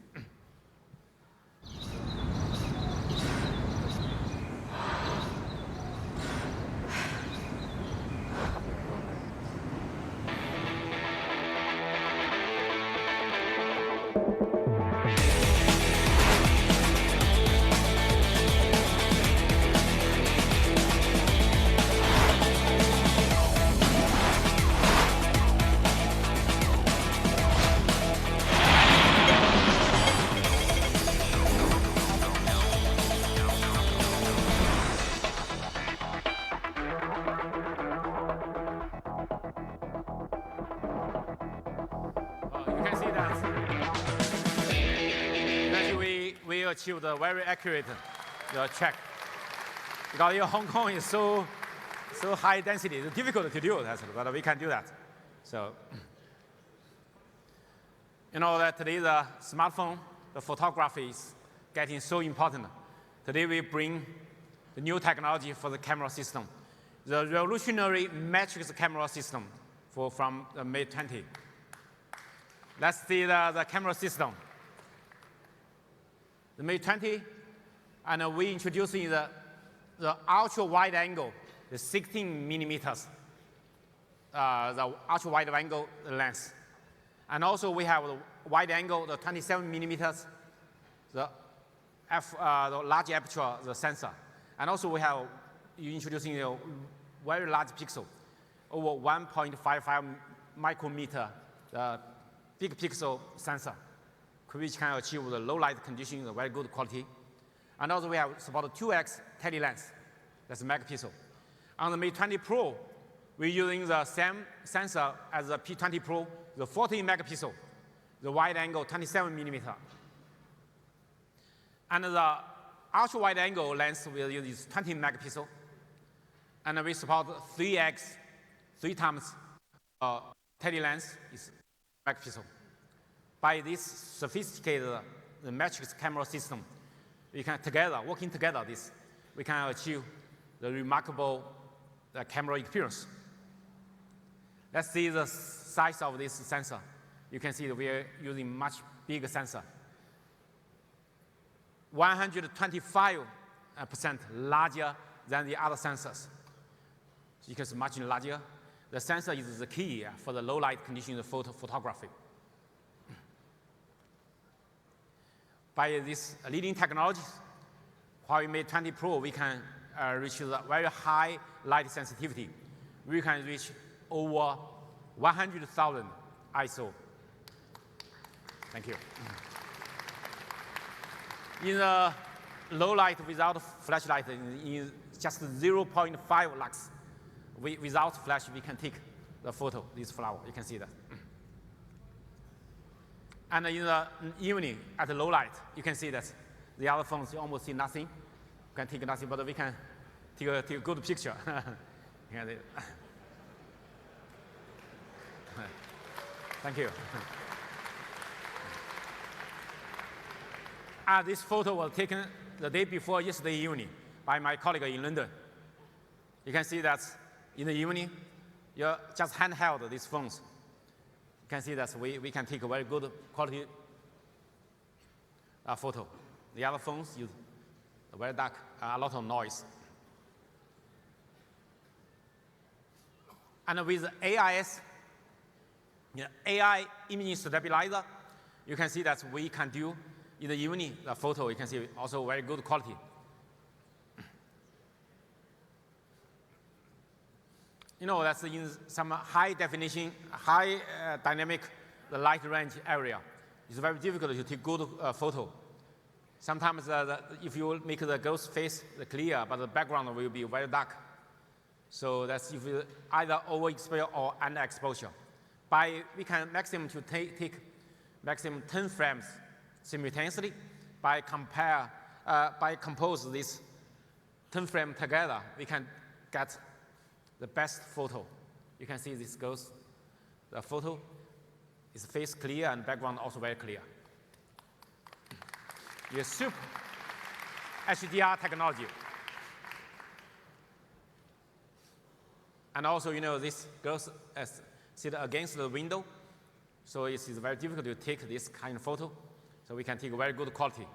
Achieve the very accurate track. Because in Hong Kong is so high density, it's difficult to do that, but we can do that. So, that today the smartphone, the photography is getting so important. Today we bring the new technology for the camera system, the revolutionary matrix camera system from the Mate 20. Let's see the camera system. The Mate 20, and we introducing the ultra wide angle, the 16 millimeters, the ultra wide angle lens. And also we have the wide angle, the 27 millimeters, the large aperture, the sensor. And also we have introducing a very large pixel, over 1.55 micrometer, the big pixel sensor, which can achieve the low light conditions, very good quality. And also we have support 2x tele lens, that's a megapixel. On the Mate 20 Pro, We're using the same sensor as the P20 Pro, the 14 megapixel, the wide angle 27 millimeter. And the ultra wide angle lens will use 20 megapixel. And we support 3x, 3 times tele lens is megapixel. By this sophisticated the matrix camera system, we can working together, we can achieve the remarkable camera experience. Let's see the size of this sensor. You can see that we are using much bigger sensor. 125% larger than the other sensors. Because much larger, the sensor is the key for the low light condition photography. By this leading technology, Huawei Mate 20 Pro, we can reach the very high light sensitivity. We can reach over 100,000 ISO. Thank you. In the low light without flashlight, in just 0.5 lux, without flash, we can take the photo, this flower. You can see that. And in the evening, at the low light, you can see that the other phones, you almost see nothing. You can take nothing, but we can take a good picture. Thank you. This photo was taken the day before yesterday evening by my colleague in London. You can see that in the evening, you just handheld these phones. You can see that we can take a very good quality photo. The other phones use very dark, a lot of noise. And with AIS, AI image stabilizer, you can see that we can do in the evening the photo. You can see also very good quality. That's in some high definition, high dynamic the light range area. It's very difficult to take good photo. Sometimes if you make the ghost face clear, but the background will be very dark. So that's if you either overexposure or underexposure. We can maximum to take maximum 10 frames simultaneously. By compose this 10 frames together, we can get the best photo. You can see this goes. The photo is face clear and background also very clear. It's super HDR technology. And also, this goes sit against the window, so it is very difficult to take this kind of photo. So we can take very good quality.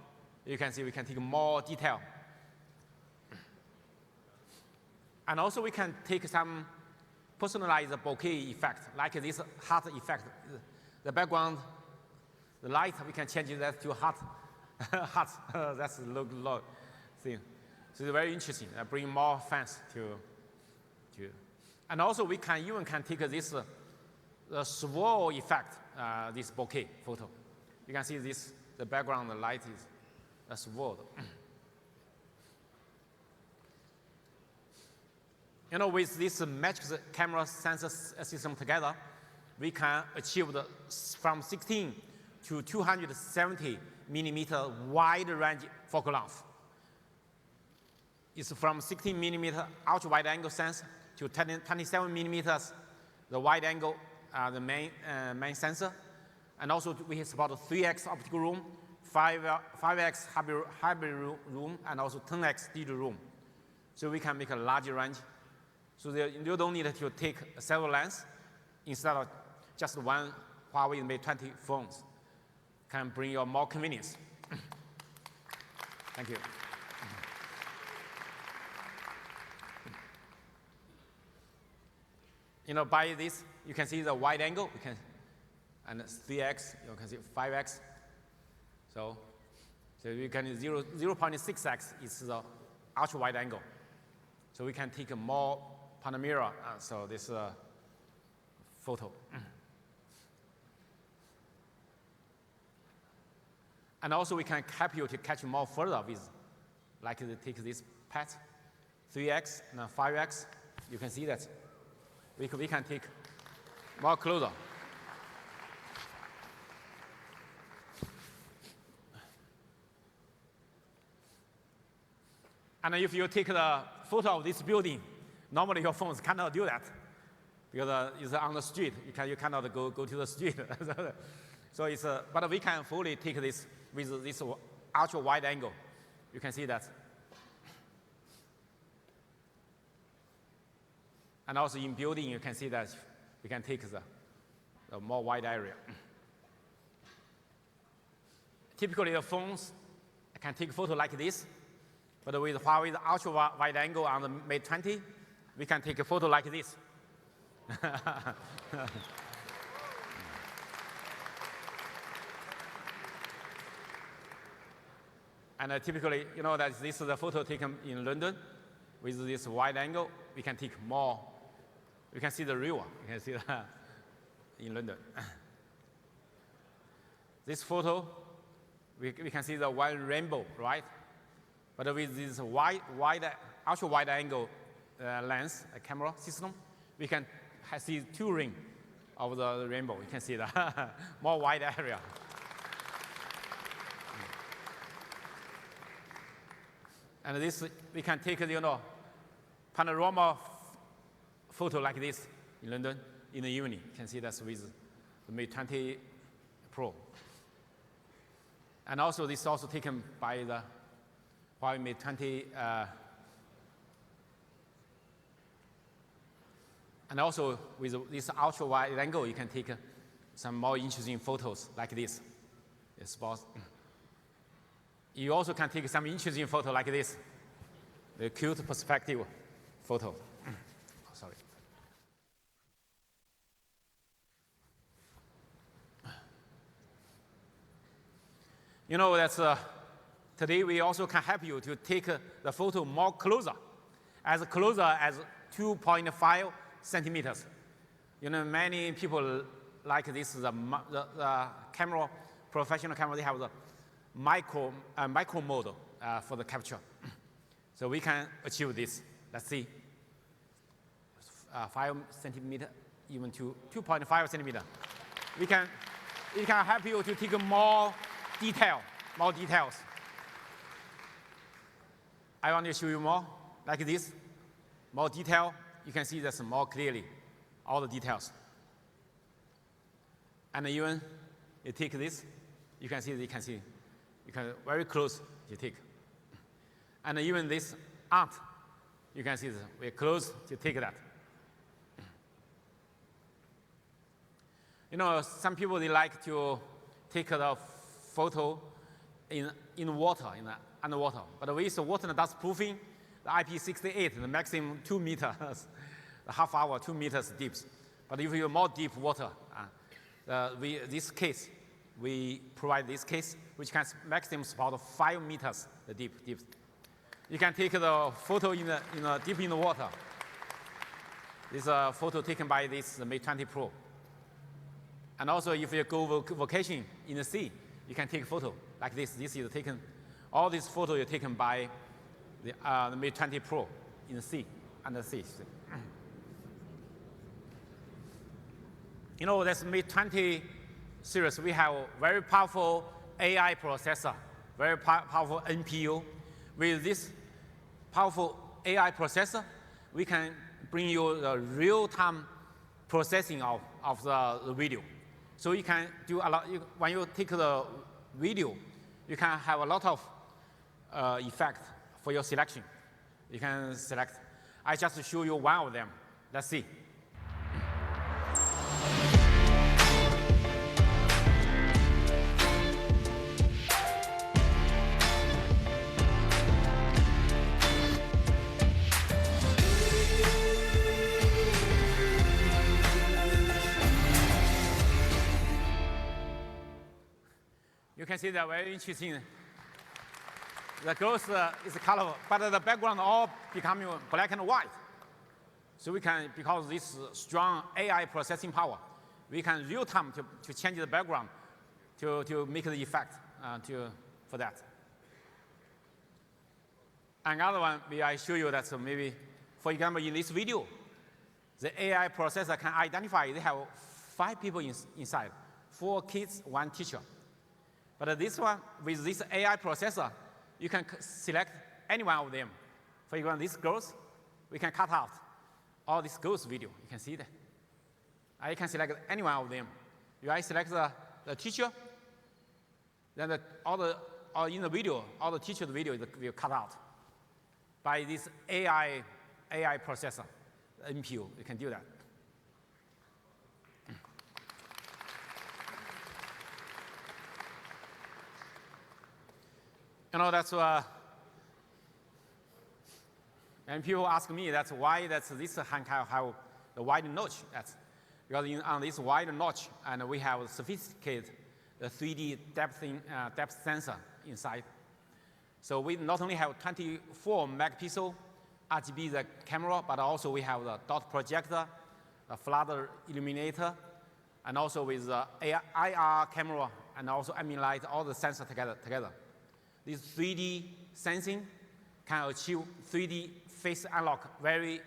You can see we can take more detail. And also we can take some personalized bokeh effect, like this heart effect. The background, the light, we can change that to heart. Heart, that's look thing. So it's very interesting. Bring more fans to. And also we can even take this the swirl effect, this bokeh photo. You can see this, the background, the light is a swirl. With this matrix camera sensor system together, we can achieve from 16 to 270 millimeter wide range focal length. It's from 16 millimeter ultra wide angle sensor to 27 millimeters the wide angle, the main sensor. And also we support 3x optical room, 5x hybrid room, and also 10x digital room. So we can make a larger range. So you don't need to take several lenses instead of just one Huawei Mate 20 phones. Can bring you more convenience. Thank you. By this, you can see the wide angle, and 3x, you can see 5x. So you can 0.6x is the ultra wide angle. So we can take a more panorama, so this photo. And also we can help you to catch more further with, like take this PET, 3x and 5x. You can see that we can take more closer. And if you take the photo of this building, normally your phones cannot do that because it's on the street. You cannot go to the street. So it's but we can fully take this with this ultra wide angle. You can see that. And also in building, you can see that we can take the more wide area. Typically, the phones can take photo like this. But with Huawei's ultra-wide angle on the Mate 20, we can take a photo like this. And typically, you know that this is a photo taken in London. With this wide angle, we can take more. You can see the river. You can see that in London. This photo, we can see the one rainbow, right? But with this ultra-wide angle lens, camera system, we can see two rings of the rainbow. You can see the more wide area. And this, we can take, panorama photo like this in London in the evening. You can see that's with the Mate 20 Pro. And also, this is also taken by the Huawei Mate 20. And also, with this ultra-wide angle, you can take some more interesting photos like this. You also can take some interesting photo like this, the cute perspective photo. Sorry. You know, that's today we also can help you to take the photo more closer as 2.5 centimeters. You know, many people like this, the camera, professional camera, they have the micro mode for the capture. So we can achieve this. Let's see. 5 centimeter, even to 2.5 centimeter. It can help you to take more details. I want to show you more, like this. More detail, you can see this more clearly, all the details. And even you take this, you can very close, you take. And even this ant, you can see this, we're close to take that. You know, some people, they like to take the photo in water, underwater. But with water dust proofing, the IP68, the maximum 2 meters, the half hour, 2 meters deep. But if you have more deep water, we provide this case, which can maximum about 5 meters deep. You can take the photo deep in the water. This is a photo taken by the Mate 20 Pro. And also, if you go vacation in the sea, you can take a photo like this. This is taken. All these photos are taken by the Mate 20 Pro in the sea, under the sea. You know, this Mate 20 series, we have a very powerful AI processor, very powerful NPU. With this powerful AI processor, we can bring you the real-time processing of the video. So you can do a lot. When you take the video, you can have a lot of effect for your selection. You can select. I just show you one of them. Let's see. You can see that very interesting. The girls is colorful, but the background all becoming black and white. So we can, because this strong AI processing power, we can real time to change the background to make the effect for that. Another one, I show you that maybe, for example, in this video, The AI processor can identify they have 5 people inside, 4 kids, 1 teacher. But this one, with this AI processor, you can select any one of them. For example, these girls, we can cut out all these girls' video. You can see that. I can select any one of them. If I select the teacher, then in the video, all the teacher's video will cut out by this AI processor, NPU. You can do that. That's and people ask me that's why this hand have the wide notch. That's because on this wide notch, and we have a sophisticated 3D depth sensor inside. So we not only have 24 megapixel RGB the camera, but also we have the dot projector, the flood illuminator, and also with the IR camera and also ambient light, all the sensors together. This 3D sensing can achieve 3D face unlock very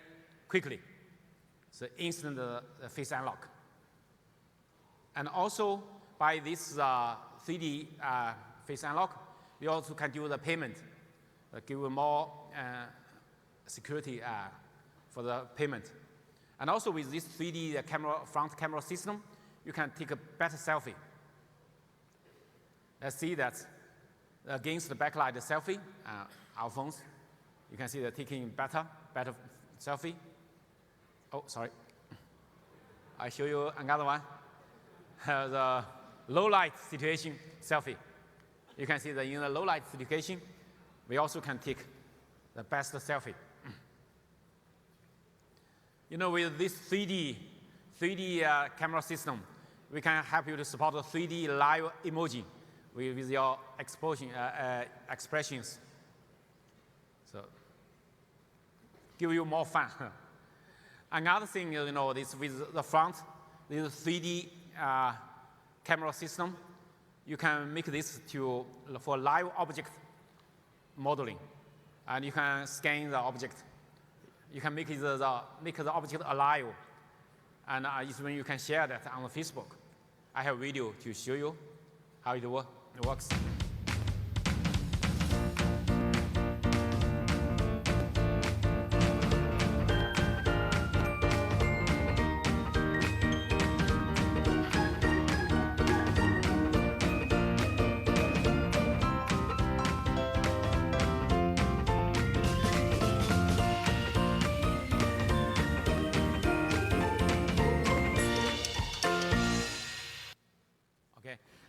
quickly. So instant face unlock. And also by this 3D face unlock, we also can do the payment, give more security for the payment. And also with this 3D front camera system, you can take a better selfie. Let's see that against the backlight selfie, our phones, you can see they're taking better selfie. Oh, sorry. I show you another one. The low light situation selfie. You can see that in the low light situation, we also can take the best selfie. With this 3D camera system, we can help you to support the 3D live emoji with your expressions. So, give you more fun. Another thing, this with the front, this 3D camera system, you can make this for live object modeling, and you can scan the object. You can make the object alive, and when you can share that on Facebook. I have a video to show you how it works.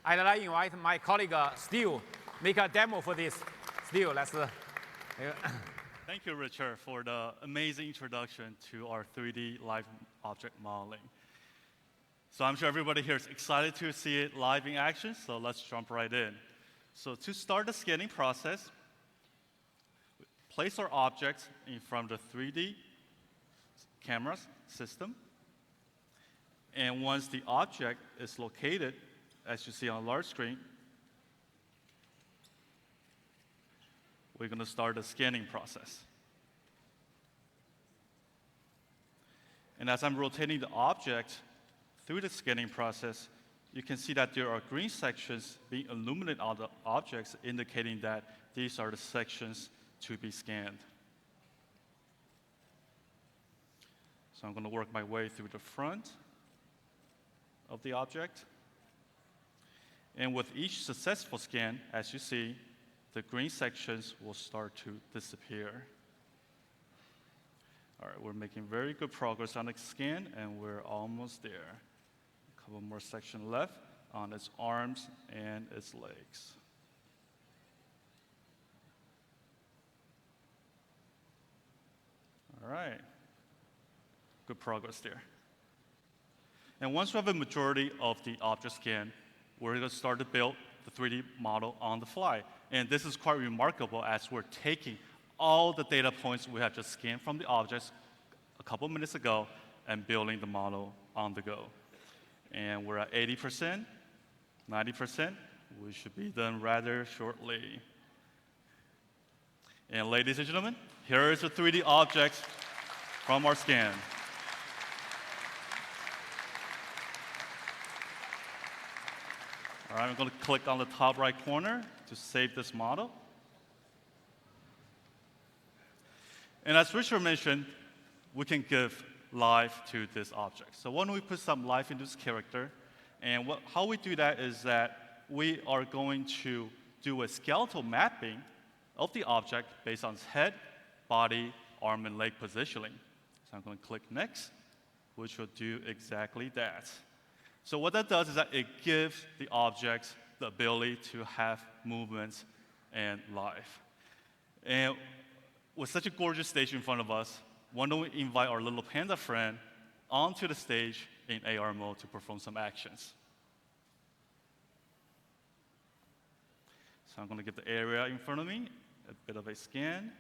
I'd like to invite my colleague, Steve, make a demo for this. Steve, let's... Thank you, Richard, for the amazing introduction to our 3D live object modeling. So I'm sure everybody here is excited to see it live in action, so let's jump right in. So to start the scanning process, place our object in front of the 3D camera system. And once the object is located, as you see on a large screen, we're going to start the scanning process. And as I'm rotating the object through the scanning process, you can see that there are green sections being illuminated on the objects, indicating that these are the sections to be scanned. So I'm going to work my way through the front of the object. And with each successful scan, as you see, the green sections will start to disappear. All right, we're making very good progress on the scan, and we're almost there. A couple more sections left on its arms and its legs. All right, good progress there. And once we have a majority of the object scan, we're going to start to build the 3D model on the fly. And this is quite remarkable as we're taking all the data points we have just scanned from the objects a couple minutes ago and building the model on the go. And we're at 80%, 90%. We should be done rather shortly. And ladies and gentlemen, here is the 3D object from our scan. All right, I'm going to click on the top right corner to save this model. And as Richard mentioned, we can give life to this object. So why don't we put some life into this character? And how we do that is that we are going to do a skeletal mapping of the object based on its head, body, arm, and leg positioning. So I'm going to click Next, which will do exactly that. So what that does is that it gives the object the ability to have movements and life. And with such a gorgeous stage in front of us, why don't we invite our little panda friend onto the stage in AR mode to perform some actions. So I'm going to get the area in front of me, a bit of a scan.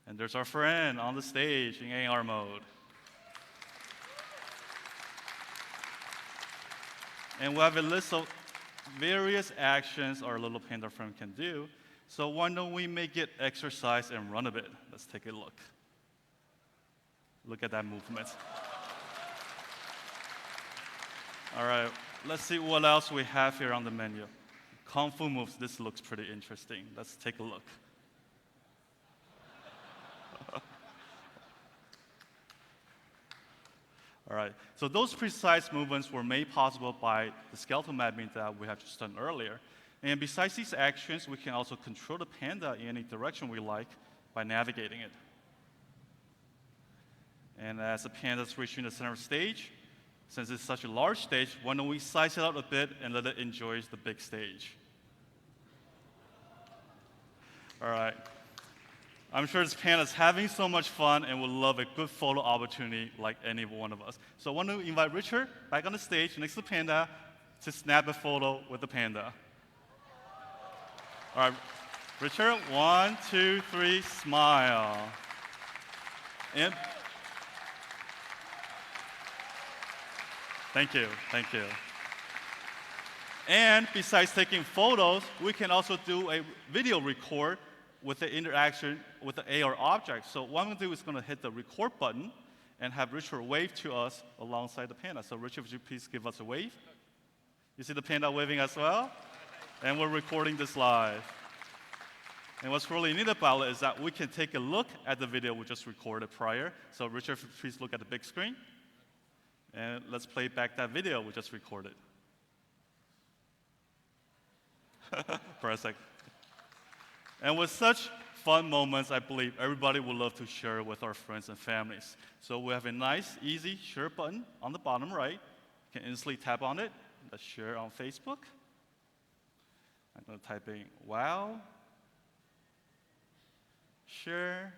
And there's our friend on the stage in AR mode. And we have a list of various actions our little panda friend can do. So why don't we make it exercise and run a bit? Let's take a look. Look at that movement. All right, let's see what else we have here on the menu. Kung Fu moves, this looks pretty interesting. Let's take a look. All right, so those precise movements were made possible by the skeletal mapping that we have just done earlier. And besides these actions, we can also control the panda in any direction we like by navigating it. And as the panda is reaching the center of the stage, since it's such a large stage, why don't we size it out a bit and let it enjoy the big stage? All right. I'm sure this panda is having so much fun and will love a good photo opportunity like any one of us. So I want to invite Richard back on the stage next to the panda to snap a photo with the panda. All right, Richard, 1, 2, 3, smile. And thank you, thank you. And besides taking photos, we can also do a video record with the interaction with the AR object. So what I'm going to do is going to hit the record button and have Richard wave to us alongside the panda. So Richard, would you please give us a wave? You see the panda waving as well? And we're recording this live. And what's really neat about it is that we can take a look at the video we just recorded prior. So Richard, please look at the big screen. And let's play back that video we just recorded. For a sec. And with such fun moments, I believe everybody would love to share with our friends and families. So we have a nice, easy share button on the bottom right. You can instantly tap on it. Let's share on Facebook. I'm going to type in wow. Share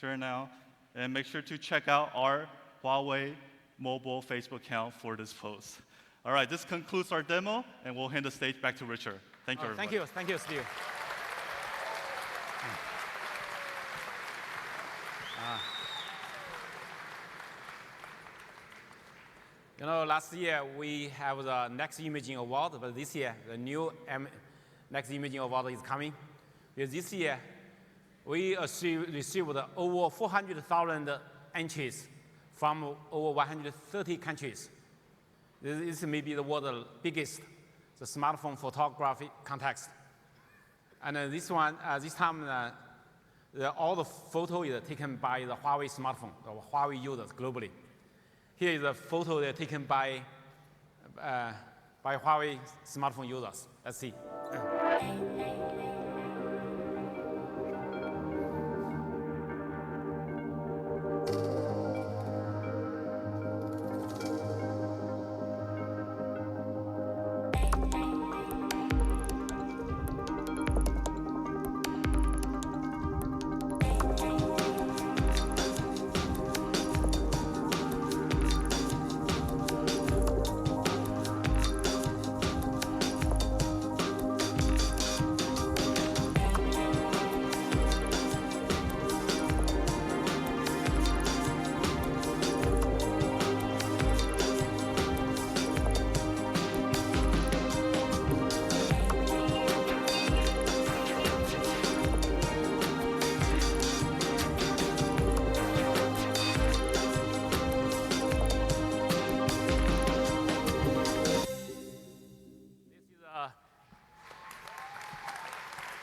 now. And make sure to check out our Huawei mobile Facebook account for this post. All right, this concludes our demo, and we'll hand the stage back to Richard. Thank you, everybody. Thank you, Steve. You know, last year we have the Next Imaging Award, but this year the new Next Imaging Award is coming. Because this year we received over 400,000 entries from over 130 countries. This may be the world's biggest the smartphone photography contest. And this time, all the photo is taken by the Huawei smartphone, the Huawei users globally. Here is a photo taken by Huawei smartphone users. Let's see.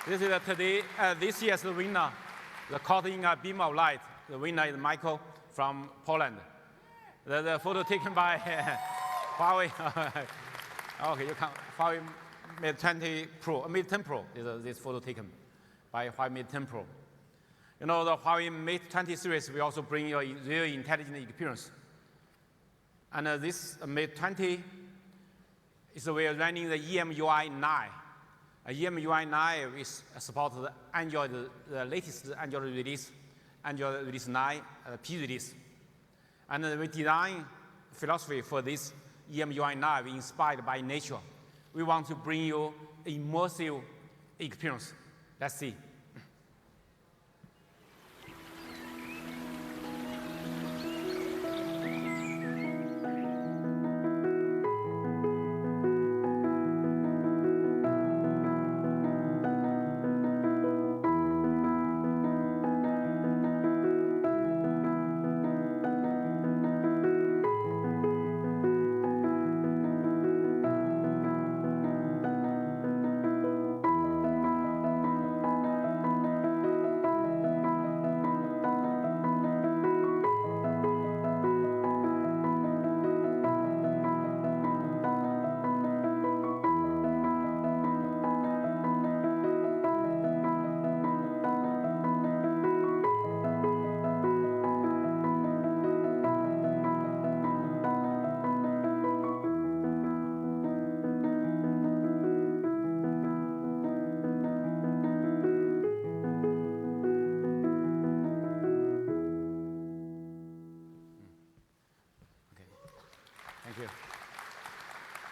This is today, this year's winner, the caught in a beam of light. The winner is Michael from Poland. The photo taken by Huawei. Okay, you can Huawei Mate 20 Pro, Mate 10 Pro. This photo taken by Huawei Mate 10 Pro. You know, the Huawei Mate 20 series will also bring you a real intelligent experience. And this Mate 20 is we are running the EMUI 9. EMUI 9 is supports the Android, the latest Android release, Android release 9, P release. And we design philosophy for this EMUI 9 inspired by nature. We want to bring you immersive experience. Let's see.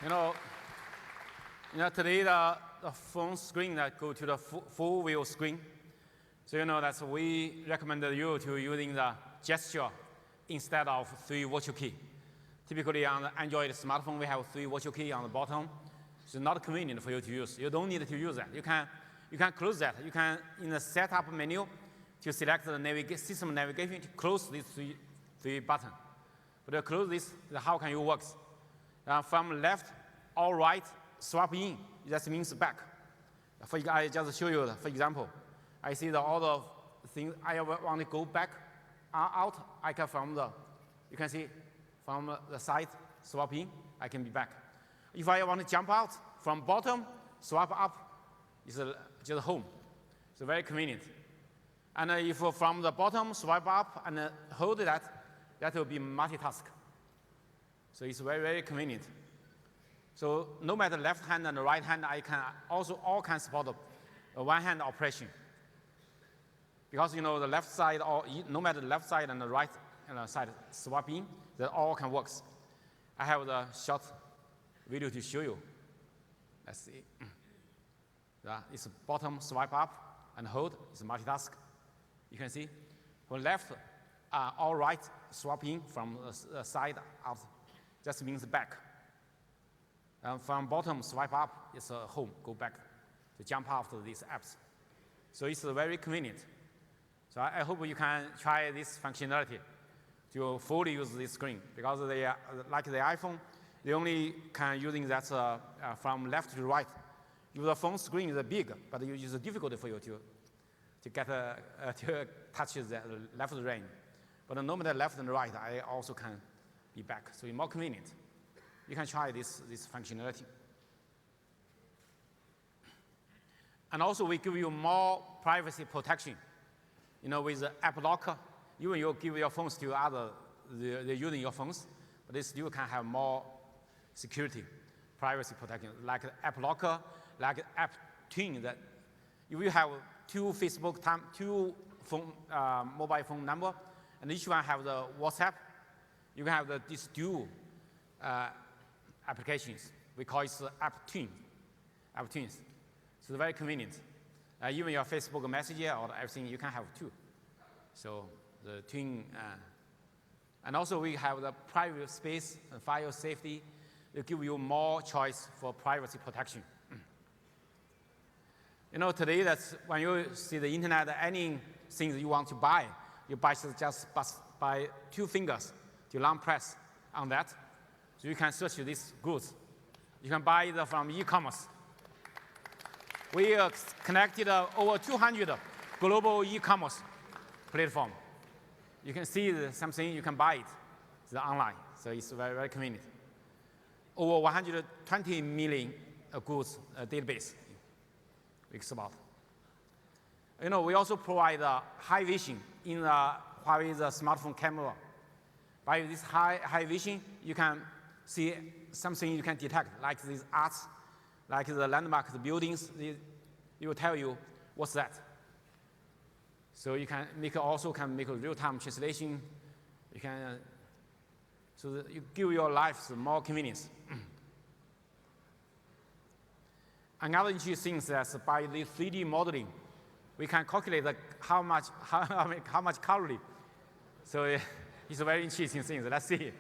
You know, today the phone screen that go to the full view screen. So you know that we recommend you to using the gesture instead of 3 virtual key. Typically on the Android smartphone, we have 3 virtual key on the bottom. It's not convenient for you to use. You don't need to use that. You can close that. You can, in the setup menu, to select the system navigation to close these three buttons. But to close this, how can you work? From left or right, swap in, that means back. I just show you, for example, I see all the things I want to go back, out, I can you can see from the side, swap in, I can be back. If I want to jump out from bottom, swap up, it's just home. It's very convenient. And if from the bottom, swipe up and hold that will be multitask. So it's very, very convenient. So no matter left hand and right hand, I can also all can support one hand operation. Because you know the left side, or no matter the left side and the right side swap in, that all can work. I have the short video to show you. Let's see. It's bottom swipe up and hold. It's multitask. You can see from left or right swap in from the side out. That means back. From bottom swipe up, it's home, go back to jump after these apps. So it's very convenient. So I hope you can try this functionality to fully use this screen, because they are, like the iPhone, they only can using that from left to right. If the phone screen is big, but it's difficult for you to get to touch the left range. But no matter left and right, I also can be back. So it's more convenient. You can try this functionality. And also we give you more privacy protection. You know, with the app locker, even you give your phones to other, they're using your phones, but they still can have more security, privacy protection, like app locker, like app twin. That if you have two mobile phone number, and each one have the WhatsApp, you can have these dual applications. We call it app twins. So it's very convenient. Even your Facebook Messenger or everything, you can have two. So the twin, and also we have the private space and file safety. They give you more choice for privacy protection. You know, today that's when you see the internet, anything you want to buy, you buy just by 2 fingers to long press on that. So you can search these goods. You can buy it from e-commerce. We connected over 200 global e-commerce platform. You can see something, you can buy it. It's online, so it's very, very convenient. Over 120 million goods database we support. We also provide high vision in Huawei's smartphone camera. By this high vision, you can see something you can detect, like these arts, like the landmarks, the buildings. It will tell you what's that. So you can also make a real-time translation. You can so that you give your life more convenience. Another interesting thing is that by the 3D modeling, we can calculate how much calorie. So it's a very interesting thing. Let's see.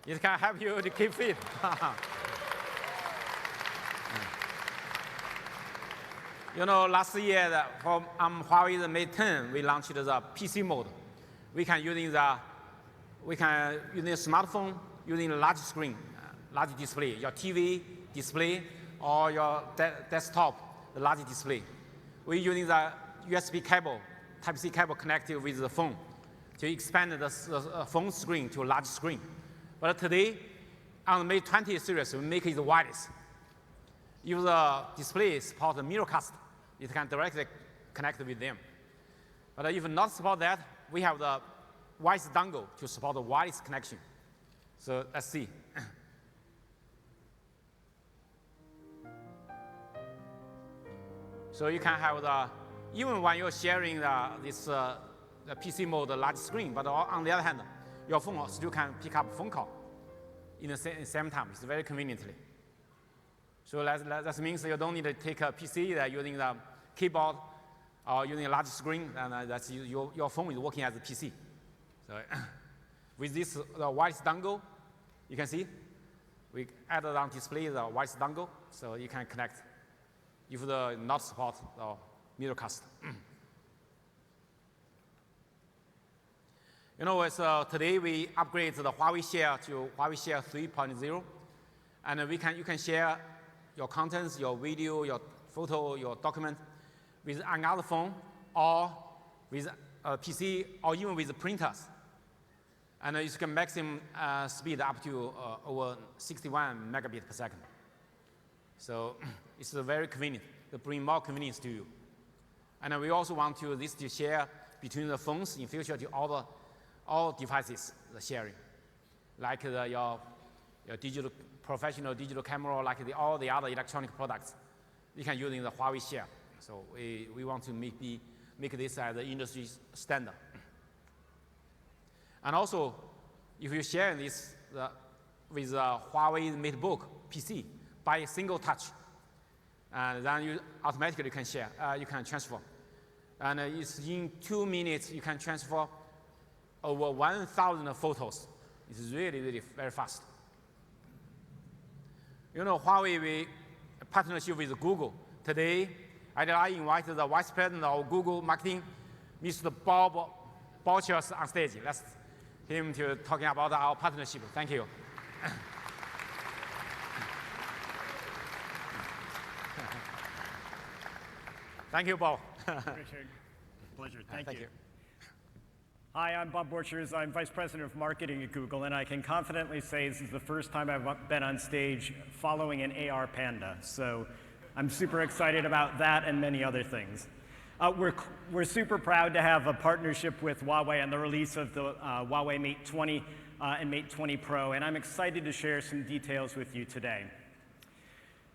It can help you to keep fit. Last year from Huawei Mate 10, we launched the PC mode. We can using the smartphone, using a large screen, large display, your TV display or your desktop, the large display. We're using the USB cable, Type-C cable connected with the phone to expand the phone screen to a large screen. But today, on the Mate 20 series, we make it wireless. If the display supports mirrorcast, it can directly connect with them. But if not support that, we have the wireless dongle to support the wireless connection. So let's see. So you can have even when you're sharing this the PC mode, the large screen, but on the other hand, your phone still can pick up phone call in the same time. It's very conveniently. So that means you don't need to take a PC using the keyboard or using a large screen, and that's your phone is working as a PC. So with this wireless dongle, you can see we added on display the wireless dongle, so you can connect if the not support mirrorcast. Today we upgrade the Huawei Share to Huawei Share 3.0, and you can share your contents, your video, your photo, your document with another phone or with a PC or even with printers. And you can maximum speed up to over 61 megabits per second. So it's very convenient to bring more convenience to you. And we also want this to share between the phones in future to all devices, the sharing, like your professional digital camera, like all the other electronic products. You can use in the Huawei Share. So we want to make this as the industry standard. And also, if you share this with Huawei MateBook PC by a single touch, then you automatically can share, you can transfer. And it's in 2 minutes you can transfer over 1,000 photos. It's really, really very fast. Huawei, we partnership with Google. Today, I invited the Vice President of Google Marketing, Mr. Bob Bouchers, on stage. Let's him to talking about our partnership. Thank you. Thank you, Bob. Richard, pleasure. Thank you. Hi, I'm Bob Borchers. I'm Vice President of Marketing at Google, and I can confidently say this is the first time I've been on stage following an AR panda. So I'm super excited about that and many other things. We're super proud to have a partnership with Huawei on the release of the Huawei Mate 20 and Mate 20 Pro, and I'm excited to share some details with you today.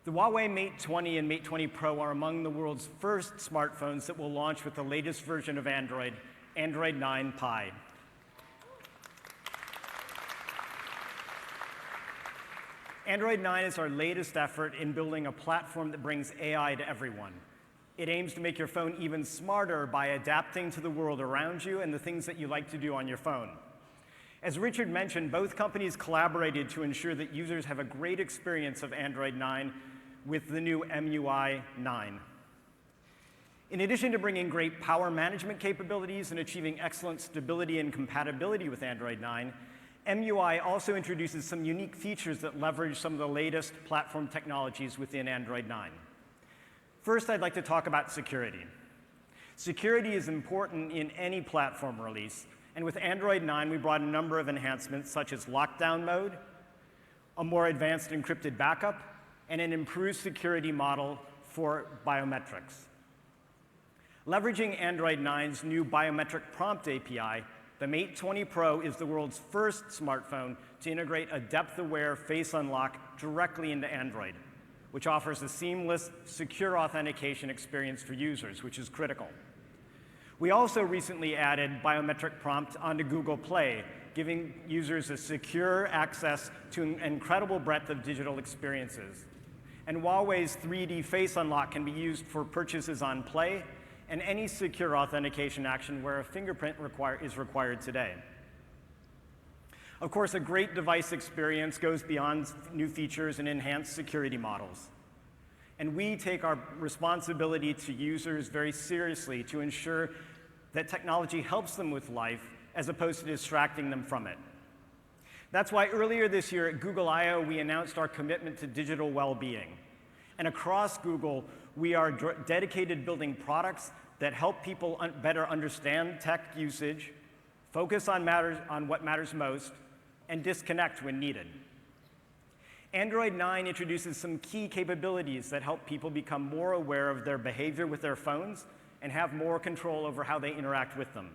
The Huawei Mate 20 and Mate 20 Pro are among the world's first smartphones that will launch with the latest version of Android 9 Pie. Android 9 is our latest effort in building a platform that brings AI to everyone. It aims to make your phone even smarter by adapting to the world around you and the things that you like to do on your phone. As Richard mentioned, both companies collaborated to ensure that users have a great experience of Android 9 with the new MUI 9. In addition to bringing great power management capabilities and achieving excellent stability and compatibility with Android 9, MUI also introduces some unique features that leverage some of the latest platform technologies within Android 9. First, I'd like to talk about security. Security is important in any platform release, and with Android 9, we brought a number of enhancements such as lockdown mode, a more advanced encrypted backup, and an improved security model for biometrics. Leveraging Android 9's new biometric prompt API, the Mate 20 Pro is the world's first smartphone to integrate a depth-aware face unlock directly into Android, which offers a seamless, secure authentication experience for users, which is critical. We also recently added biometric prompt onto Google Play, giving users a secure access to an incredible breadth of digital experiences. And Huawei's 3D face unlock can be used for purchases on Play and any secure authentication action where a fingerprint is required today. Of course, a great device experience goes beyond new features and enhanced security models. And we take our responsibility to users very seriously to ensure that technology helps them with life as opposed to distracting them from it. That's why earlier this year at Google I/O, we announced our commitment to digital well-being. And across Google, we are dedicated to building products that help people better understand tech usage, focus on what matters most, and disconnect when needed. Android 9 introduces some key capabilities that help people become more aware of their behavior with their phones and have more control over how they interact with them.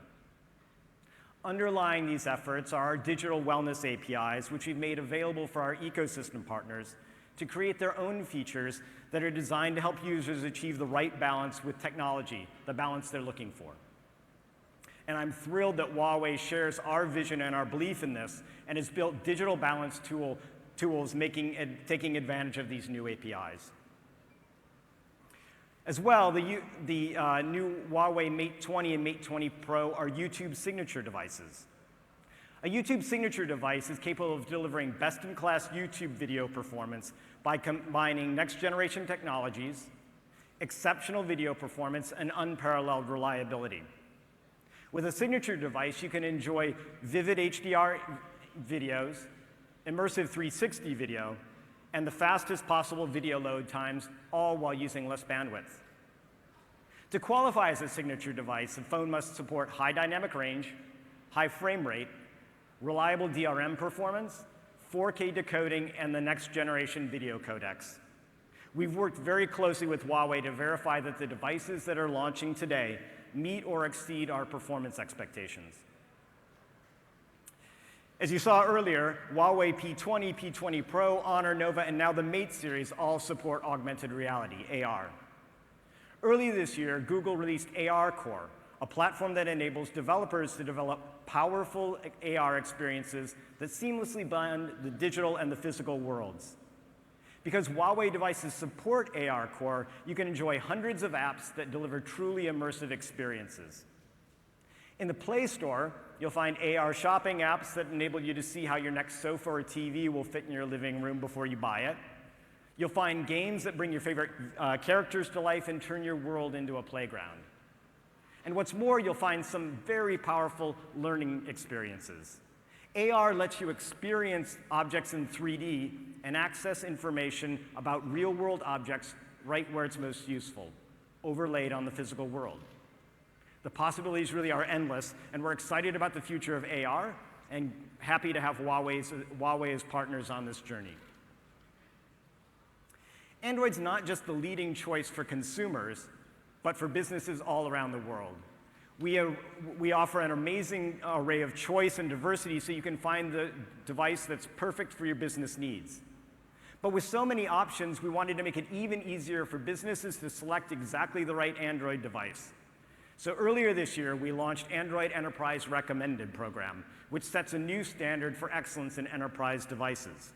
Underlying these efforts are our digital wellness APIs, which we've made available for our ecosystem partners to create their own features that are designed to help users achieve the right balance with technology, the balance they're looking for. And I'm thrilled that Huawei shares our vision and our belief in this and has built digital balance tools taking advantage of these new APIs. As well, the new Huawei Mate 20 and Mate 20 Pro are YouTube signature devices. A YouTube signature device is capable of delivering best-in-class YouTube video performance by combining next-generation technologies, exceptional video performance, and unparalleled reliability. With a signature device, you can enjoy vivid HDR videos, immersive 360 video, and the fastest possible video load times, all while using less bandwidth. To qualify as a signature device, the phone must support high dynamic range, high frame rate, reliable DRM performance, 4K decoding, and the next generation video codecs. We've worked very closely with Huawei to verify that the devices that are launching today meet or exceed our performance expectations. As you saw earlier, Huawei P20, P20 Pro, Honor, Nova, and now the Mate series all support augmented reality, AR. Early this year, Google released AR Core, a platform that enables developers to develop powerful AR experiences that seamlessly blend the digital and the physical worlds. Because Huawei devices support AR Core, you can enjoy hundreds of apps that deliver truly immersive experiences. In the Play Store, you'll find AR shopping apps that enable you to see how your next sofa or TV will fit in your living room before you buy it. You'll find games that bring your favorite characters to life and turn your world into a playground. And what's more, you'll find some very powerful learning experiences. AR lets you experience objects in 3D and access information about real-world objects right where it's most useful, overlaid on the physical world. The possibilities really are endless, and we're excited about the future of AR and happy to have Huawei as partners on this journey. Android's not just the leading choice for consumers, but for businesses all around the world. We offer an amazing array of choice and diversity so you can find the device that's perfect for your business needs. But with so many options, we wanted to make it even easier for businesses to select exactly the right Android device. So earlier this year, we launched Android Enterprise Recommended program, which sets a new standard for excellence in enterprise devices.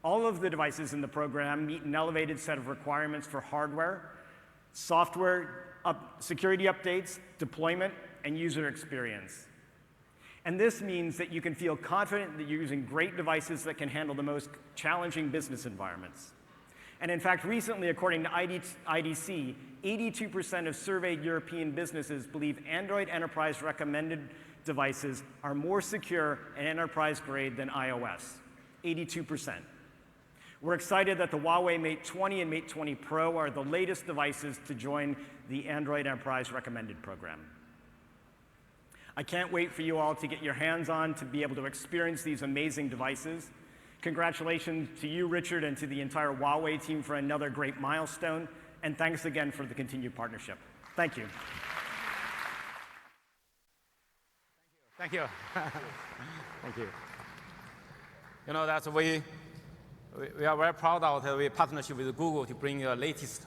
All of the devices in the program meet an elevated set of requirements for hardware, software, security updates, deployment, and user experience. And this means that you can feel confident that you're using great devices that can handle the most challenging business environments. And in fact, recently, according to IDC, 82% of surveyed European businesses believe Android Enterprise recommended devices are more secure and enterprise grade than iOS. 82%. We're excited that the Huawei Mate 20 and Mate 20 Pro are the latest devices to join the Android Enterprise Recommended program. I can't wait for you all to get your hands on to be able to experience these amazing devices. Congratulations to you, Richard, and to the entire Huawei team for another great milestone, and thanks again for the continued partnership. Thank you. Thank you. Thank you. You know, that's we are very proud of the partnership with Google to bring the latest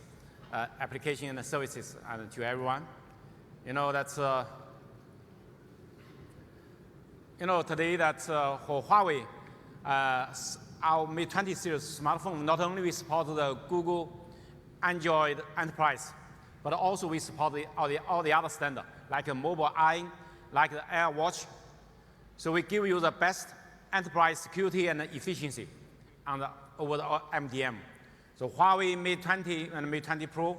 application and services to everyone. You know, that's today that's for Huawei, our Mate 20 series smartphone, not only we support the Google Android Enterprise, but also we support all the other standards, like a mobile eye, like the AirWatch. So we give you the best enterprise security and efficiency over the MDM. So Huawei Mate 20 and Mate 20 Pro,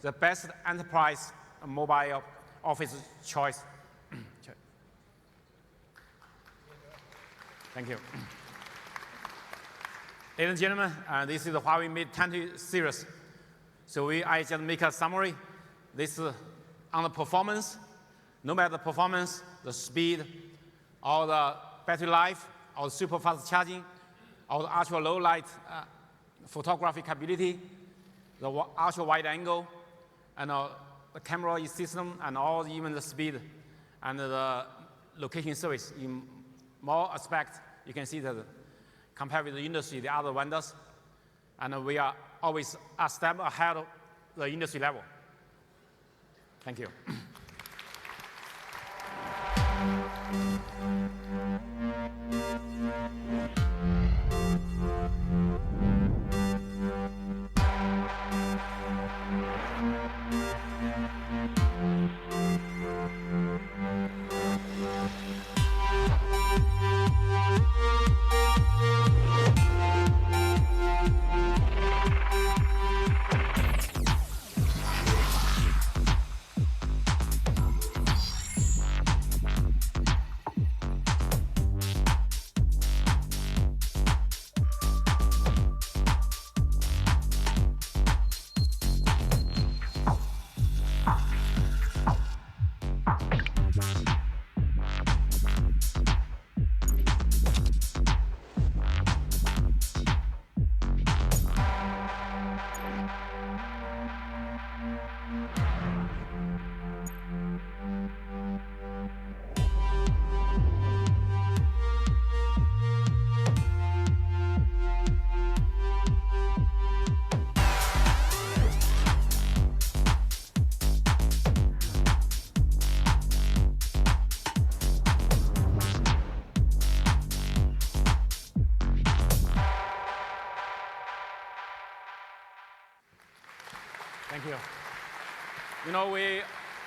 the best enterprise mobile office choice. Thank you. Ladies and gentlemen, this is the Huawei Mate 20 series. So I just make a summary. This is on the performance. No matter the performance, the speed, or the battery life, or super fast charging, or the ultra low light photography capability, the ultra wide angle, and the camera system, and even the speed and the location service in more aspects. You can see that compared with the industry, the other vendors, and we are always a step ahead of the industry level. Thank you. Thank you. You know, we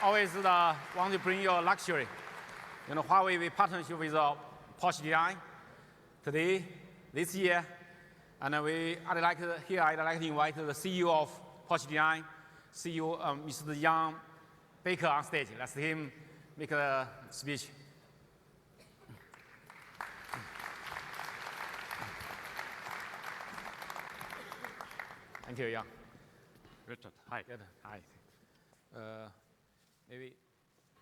always want to bring you luxury. You know, Huawei, we partnership with Porsche Design today, this year, and I'd like to invite the CEO of Porsche Design, CEO Mr. Jan Baker on stage. Let's let him make a speech. Thank you, Jan. Richard, hi. Good. Hi. Maybe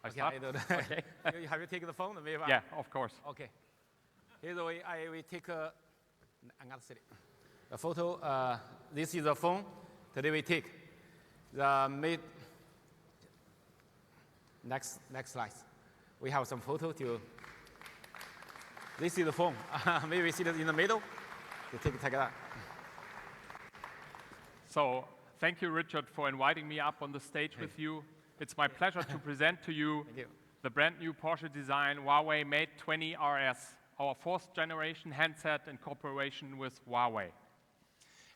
I start? Okay. Have you taken the phone? Maybe yeah, of course. Okay. Here's the way we take a photo. This is the phone. Today we take the next slide. We have some photo to. This is the phone. Maybe we see it in the middle. To take that. So thank you, Richard, for inviting me up on the stage with you. It's my pleasure to present to you the brand new Porsche design Huawei Mate 20 RS, our fourth generation handset in cooperation with Huawei.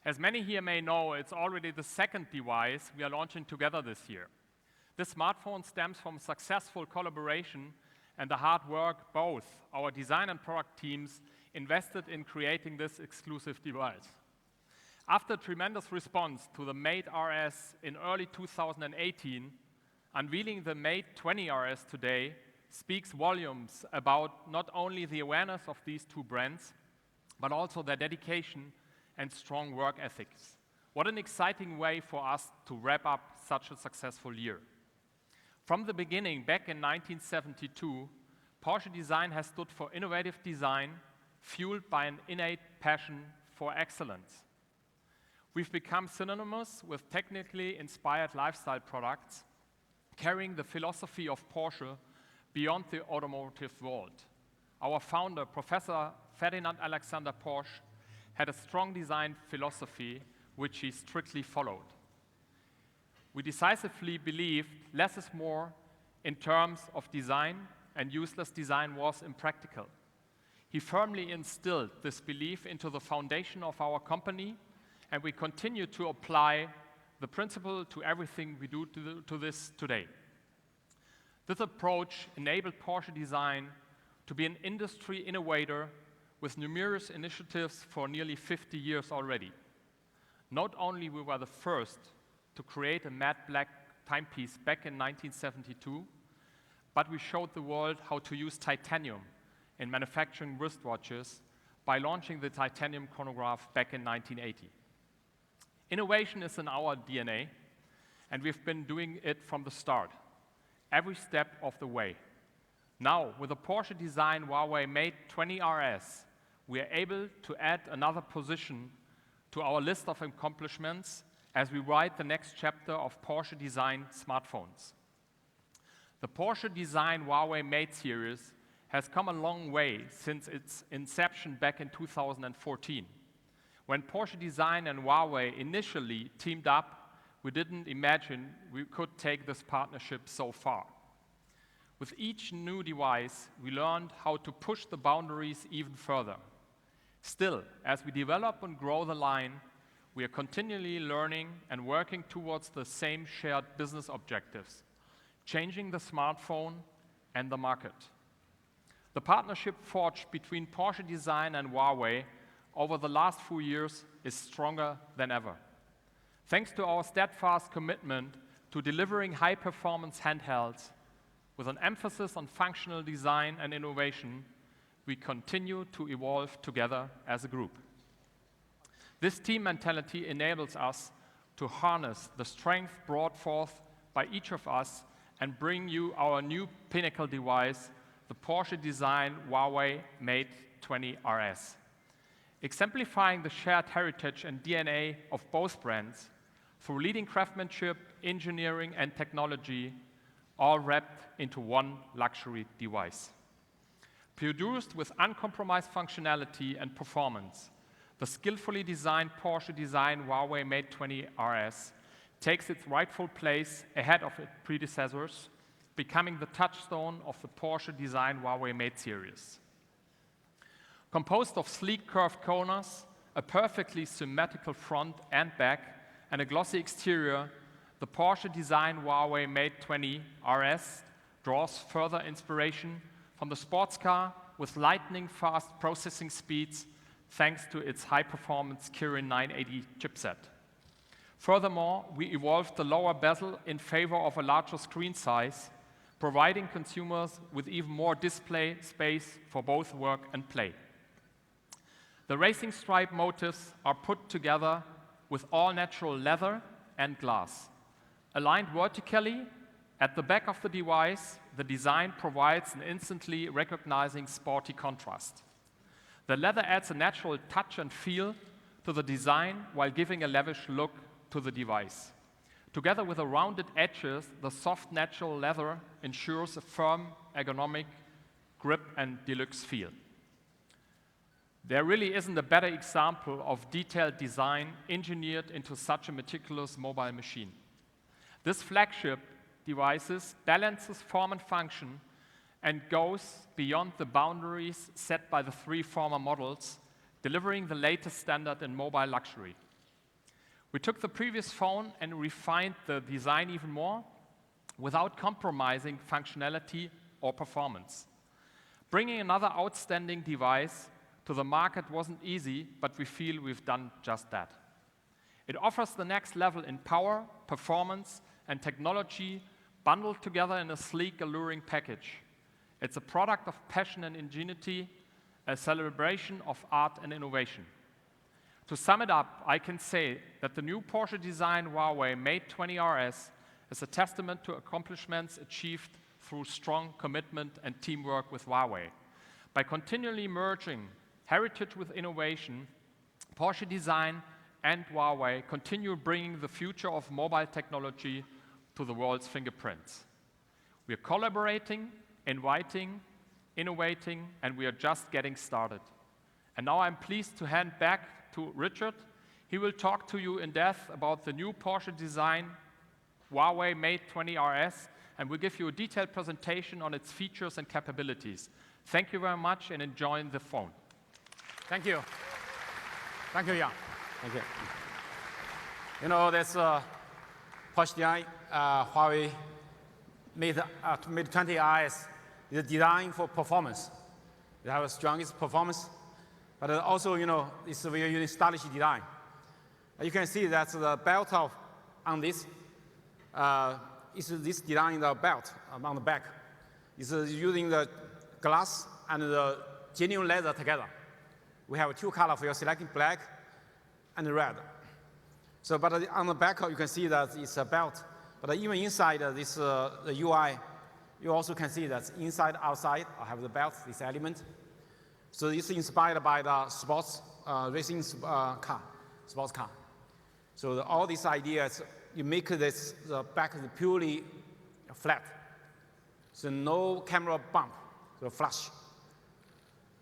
As many here may know, it's already the second device we are launching together this year. This smartphone stems from successful collaboration and the hard work both our design and product teams invested in creating this exclusive device. After a tremendous response to the Mate RS in early 2018, unveiling the Mate 20 RS today speaks volumes about not only the awareness of these two brands, but also their dedication and strong work ethics. What an exciting way for us to wrap up such a successful year. From the beginning, back in 1972, Porsche Design has stood for innovative design, fueled by an innate passion for excellence. We've become synonymous with technically inspired lifestyle products, carrying the philosophy of Porsche beyond the automotive world. Our founder, Professor Ferdinand Alexander Porsche, had a strong design philosophy which he strictly followed. We decisively believed less is more in terms of design, and useless design was impractical. He firmly instilled this belief into the foundation of our company, and we continue to apply the principle to everything we do to this today. This approach enabled Porsche Design to be an industry innovator with numerous initiatives for nearly 50 years already. Not only we were the first to create a matte black timepiece back in 1972, but we showed the world how to use titanium in manufacturing wristwatches by launching the titanium chronograph back in 1980. Innovation is in our DNA, and we've been doing it from the start, every step of the way. Now, with the Porsche Design Huawei Mate 20 RS, we are able to add another position to our list of accomplishments as we write the next chapter of Porsche Design smartphones. The Porsche Design Huawei Mate series has come a long way since its inception back in 2014. When Porsche Design and Huawei initially teamed up, we didn't imagine we could take this partnership so far. With each new device, we learned how to push the boundaries even further. Still, as we develop and grow the line, we are continually learning and working towards the same shared business objectives, changing the smartphone and the market. The partnership forged between Porsche Design and Huawei over the last few years is stronger than ever. Thanks to our steadfast commitment to delivering high-performance handhelds with an emphasis on functional design and innovation, we continue to evolve together as a group. This team mentality enables us to harness the strength brought forth by each of us and bring you our new pinnacle device, the Porsche Design Huawei Mate 20 RS. Exemplifying the shared heritage and DNA of both brands through leading craftsmanship, engineering, and technology, all wrapped into one luxury device. Produced with uncompromised functionality and performance, the skillfully designed Porsche Design Huawei Mate 20 RS takes its rightful place ahead of its predecessors, becoming the touchstone of the Porsche Design Huawei Mate series. Composed of sleek curved corners, a perfectly symmetrical front and back, and a glossy exterior, the Porsche Design Huawei Mate 20 RS draws further inspiration from the sports car with lightning-fast processing speeds thanks to its high-performance Kirin 980 chipset. Furthermore, we evolved the lower bezel in favor of a larger screen size, providing consumers with even more display space for both work and play. The racing stripe motifs are put together with all-natural leather and glass. Aligned vertically at the back of the device, the design provides an instantly recognizing sporty contrast. The leather adds a natural touch and feel to the design while giving a lavish look to the device. Together with the rounded edges, the soft natural leather ensures a firm, ergonomic grip and deluxe feel. There really isn't a better example of detailed design engineered into such a meticulous mobile machine. This flagship device balances form and function and goes beyond the boundaries set by the three former models, delivering the latest standard in mobile luxury. We took the previous phone and refined the design even more without compromising functionality or performance. Bringing another outstanding device to the market wasn't easy, but we feel we've done just that. It offers the next level in power, performance, and technology bundled together in a sleek, alluring package. It's a product of passion and ingenuity, a celebration of art and innovation. To sum it up, I can say that the new Porsche design Huawei Mate 20 RS is a testament to accomplishments achieved through strong commitment and teamwork with Huawei. By continually merging heritage with innovation, Porsche design and Huawei continue bringing the future of mobile technology to the world's fingerprints. We are collaborating, inviting, innovating, and we are just getting started. And now I'm pleased to hand back to Richard. He will talk to you in depth about the new Porsche design Huawei Mate 20 RS, and will give you a detailed presentation on its features and capabilities. Thank you very much, and enjoy the phone. Thank you. Thank you, Jan. Thank you. You know, this Porsche design, Huawei Mate 20 RS is designed for performance. It has the strongest performance, but also, you know, it's a very stylish design. You can see that the belt on this is this design in the belt on the back. It's using the glass and the genuine leather together. We have two colors for your selecting, black and red. So, but on the back you can see that it's a belt. But even inside this the UI, you also can see that inside, outside, I have the belt, this element. So this is inspired by the sports racing car, sports car. So all these ideas, you make this the back is purely flat. So no camera bump, so flush.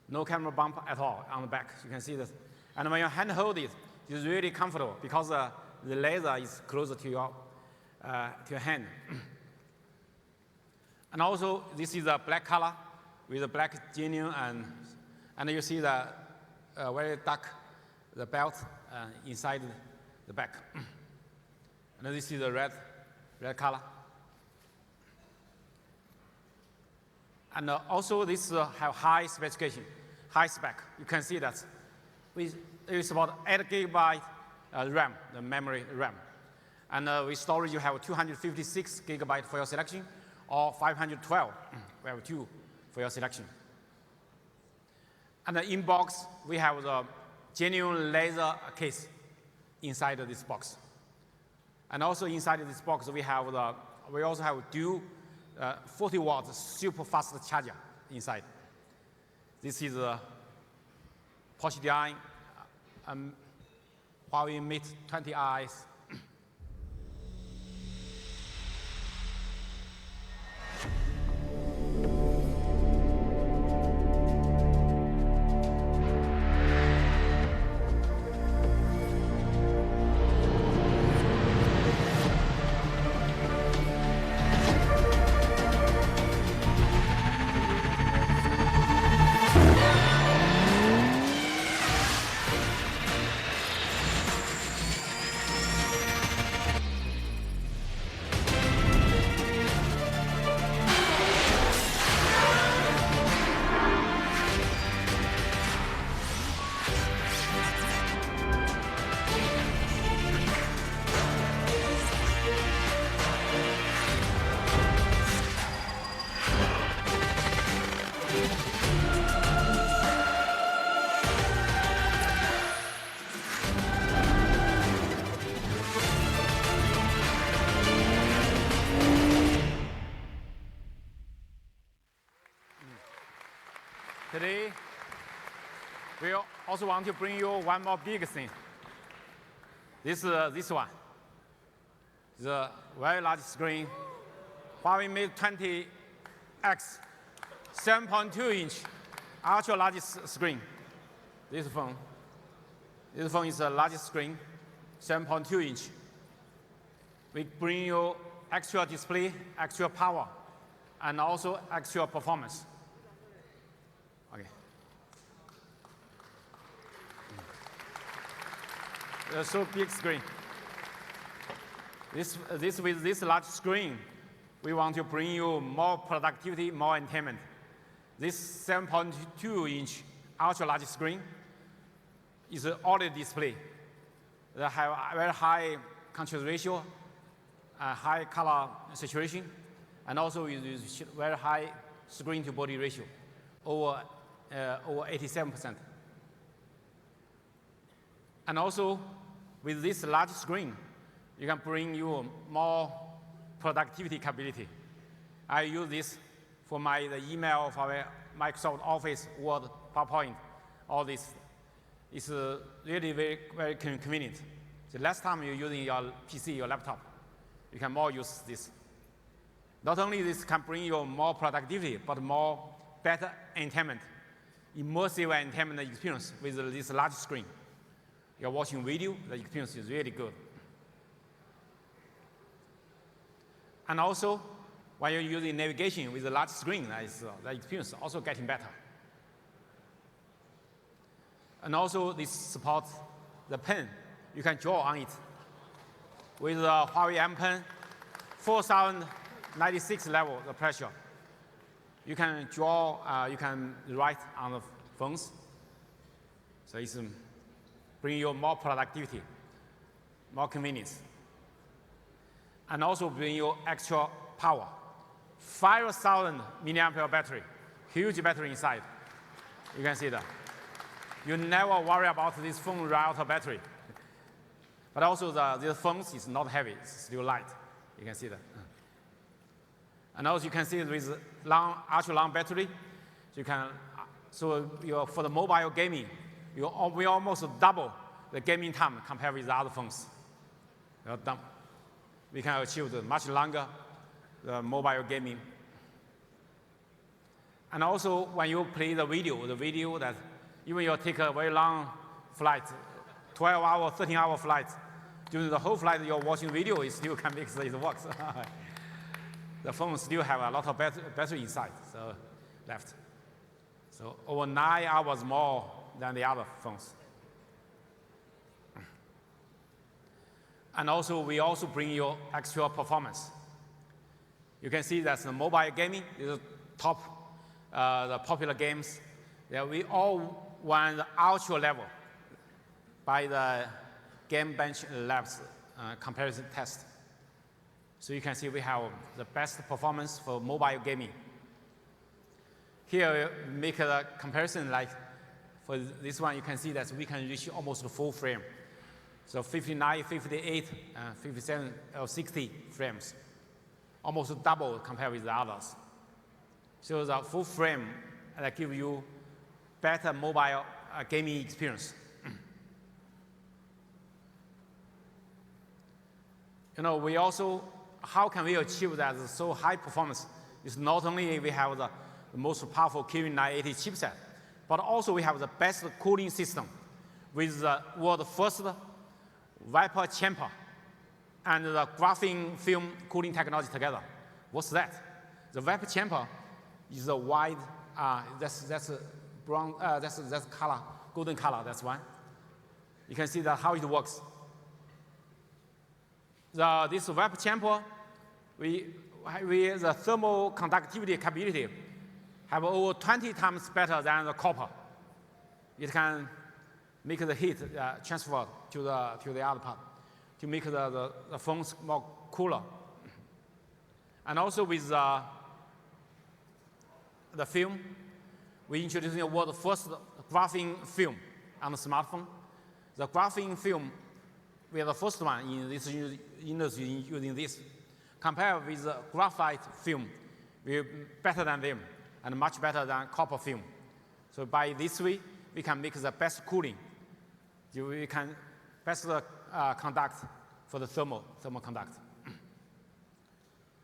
No camera bump at all on the back. You can see this. And when you hand hold it, it's really comfortable because the laser is closer to your hand. And also, this is a black color with a black genuine, and you see the very dark the belt inside the back. And this is the red color. And also, this have high specification, high spec. You can see that it's about 8 GB RAM, the memory RAM. And with storage, you have 256 GB for your selection, or 512. We have 2 for your selection. And in box, we have the genuine laser case inside of this box. And also inside of this box, we also have dual 40 watt super fast charger inside. This is a Porsche design Huawei Mate 20 RS. Today, we also want to bring you one more big thing. This one. The very large screen, Huawei Mate 20X, 7.2-inch, ultra large screen. This phone is the largest screen, 7.2-inch. We bring you extra display, extra power, and also extra performance. Okay. So big screen. With this large screen, we want to bring you more productivity, more entertainment. This 7.2-inch ultra-large screen is an OLED display that have a very high contrast ratio, high color saturation, and also is very high screen-to-body ratio, over 87%. And also, with this large screen, you can bring you more productivity capability. I use this for the email, for Microsoft Office, Word, PowerPoint, all this. It's really very, very convenient. The last time you're using your PC, your laptop, you can more use this. Not only this can bring you more productivity, but better entertainment, immersive entertainment experience with this large screen. You're watching video, the experience is really good. And also, when you're using navigation with a large screen, the experience is also getting better. And also, this supports the pen. You can draw on it. With the Huawei M Pen, 4096 level, the pressure. You can draw, you can write on the phones. So it's bring you more productivity, more convenience. And also bring you extra power. 5,000 milliampere battery, huge battery inside. You can see that. You never worry about this phone run out of battery. But also the phone is not heavy, it's still light. You can see that. And also you can see with ultra long battery, for the mobile gaming, we almost double the gaming time compared with the other phones. We can achieve the much longer mobile gaming. And also, when you play the video that even you take a very long flight, 12-hour, 13-hour flight, during the whole flight you're watching video, it still can make it work. The phone still have a lot of battery inside, so left. So over 9 hours more than the other phones. And also, we also bring you extra performance. You can see that the mobile gaming is top, the popular games. We all won the ultra level by the Game Bench Labs comparison test. So you can see we have the best performance for mobile gaming. Here we make a comparison like for this one, you can see that we can reach almost full frame. So 59, 58, 57, or 60 frames. Almost double compared with the others. So the full frame that gives you better mobile gaming experience. We also, how can we achieve that so high performance? It's not only we have the most powerful Kirin 980 chipset, but also we have the best cooling system with the world's first vapor chamber and the graphene film cooling technology together. What's that? The vapor chamber is a wide, that's brown, that's color, golden color, that's one. You can see that how it works. This vapor chamber, the thermal conductivity capability have over 20 times better than the copper. It can make the heat transfer to the other part to make the phones more cooler. And also with the film, we introduced the world's first graphene film on the smartphone. The graphene film, we are the first one in this industry using this. Compared with the graphite film, we're better than them and much better than copper film. So by this way, we can make the best cooling. We can best conduct for the thermal conduct.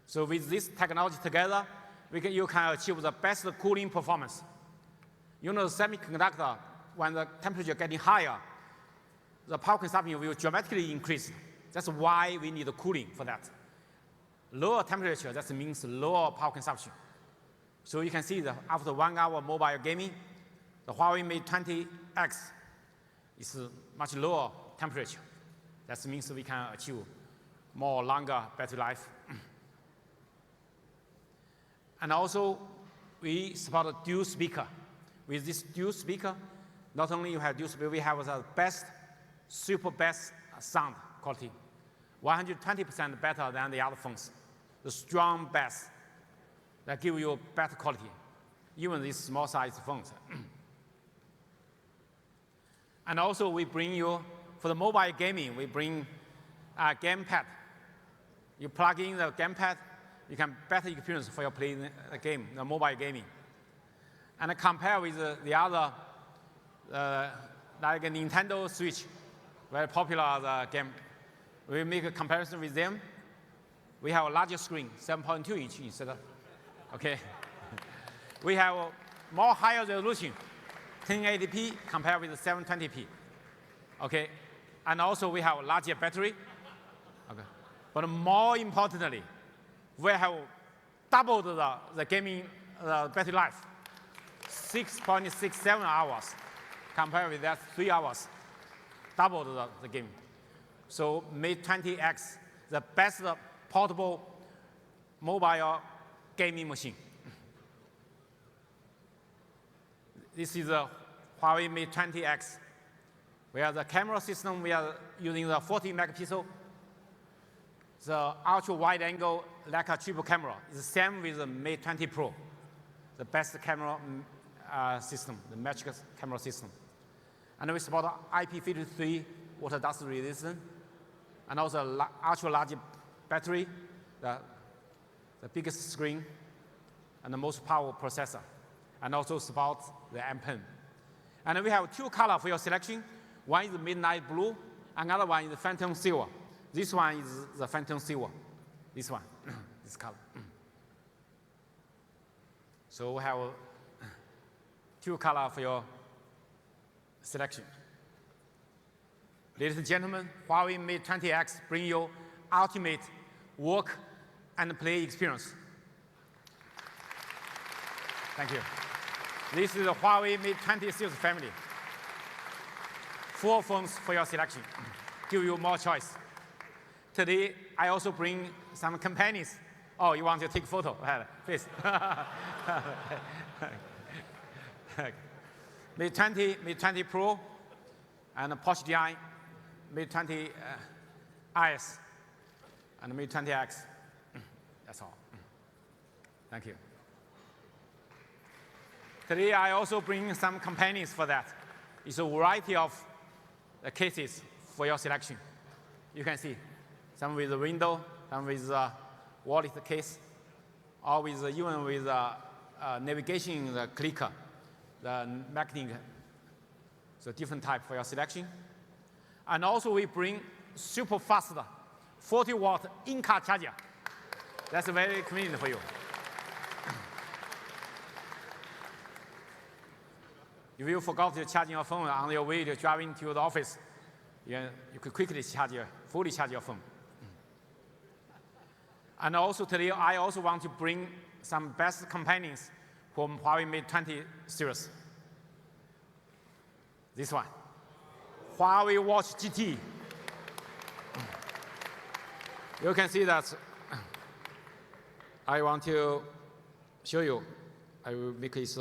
So with this technology together, you can achieve the best cooling performance. The semiconductor, when the temperature getting higher, the power consumption will dramatically increase. That's why we need cooling for that. Lower temperature, that means lower power consumption. So you can see that after 1 hour mobile gaming, the Huawei Mate 20X is much lower temperature. That means we can achieve more longer battery life. And also, we support a dual speaker. With this dual speaker, not only you have dual speaker, we have the best, super best sound quality, 120% better than the other phones. The strong bass that give you better quality, even these small size phones. And also, we bring you, for the mobile gaming, we bring a gamepad. You plug in the gamepad, you can better experience for your playing the game, the mobile gaming. And compare with the other, like a Nintendo Switch, very popular game. We make a comparison with them. We have a larger screen, 7.2 inch instead of, okay. We have more higher resolution, 1080p compared with 720p, okay. And also we have a larger battery, okay. But more importantly, we have doubled the gaming battery life, 6.67 hours, compared with that 3 hours, doubled the game. So Mate 20X, the best portable mobile gaming machine. This is the Huawei Mate 20X. We have the camera system, we are using the 40 megapixel. The ultra wide angle Leica triple camera is the same with the Mate 20 Pro, the best camera system, the magic camera system. And we support IP53 water dust resistant, and also ultra large battery, the biggest screen, and the most powerful processor, and also support the M Pen. And we have 2 colors for your selection. One is midnight blue, another one is phantom silver. This one is the phantom silver. This one, this color. So we have 2 colors for your selection. Ladies and gentlemen, Huawei Mate 20X bring you ultimate work and play experience. Thank you. This is the Huawei Mate 20 series family. 4 phones for your selection. Give you more choice. Today, I also bring some companions. Oh, you want to take a photo? Please. Mate 20, Mate 20 Pro, and Porsche DI, Mate 20 IS, and Mate 20X. That's all. Thank you. Today, I also bring some companions for that. It's a variety of cases for your selection. You can see some with a window, some with a wallet case, or with even with a navigation clicker, the magnetic. So different type for your selection. And also we bring super fast 40-watt in-car charger. That's very convenient for you. If you forgot to charge your phone on your way to driving to the office, you could quickly fully charge your phone. And also today, I also want to bring some best companions from Huawei Mate 20 series. This one, Huawei Watch GT. You can see that I want to show you. I will make it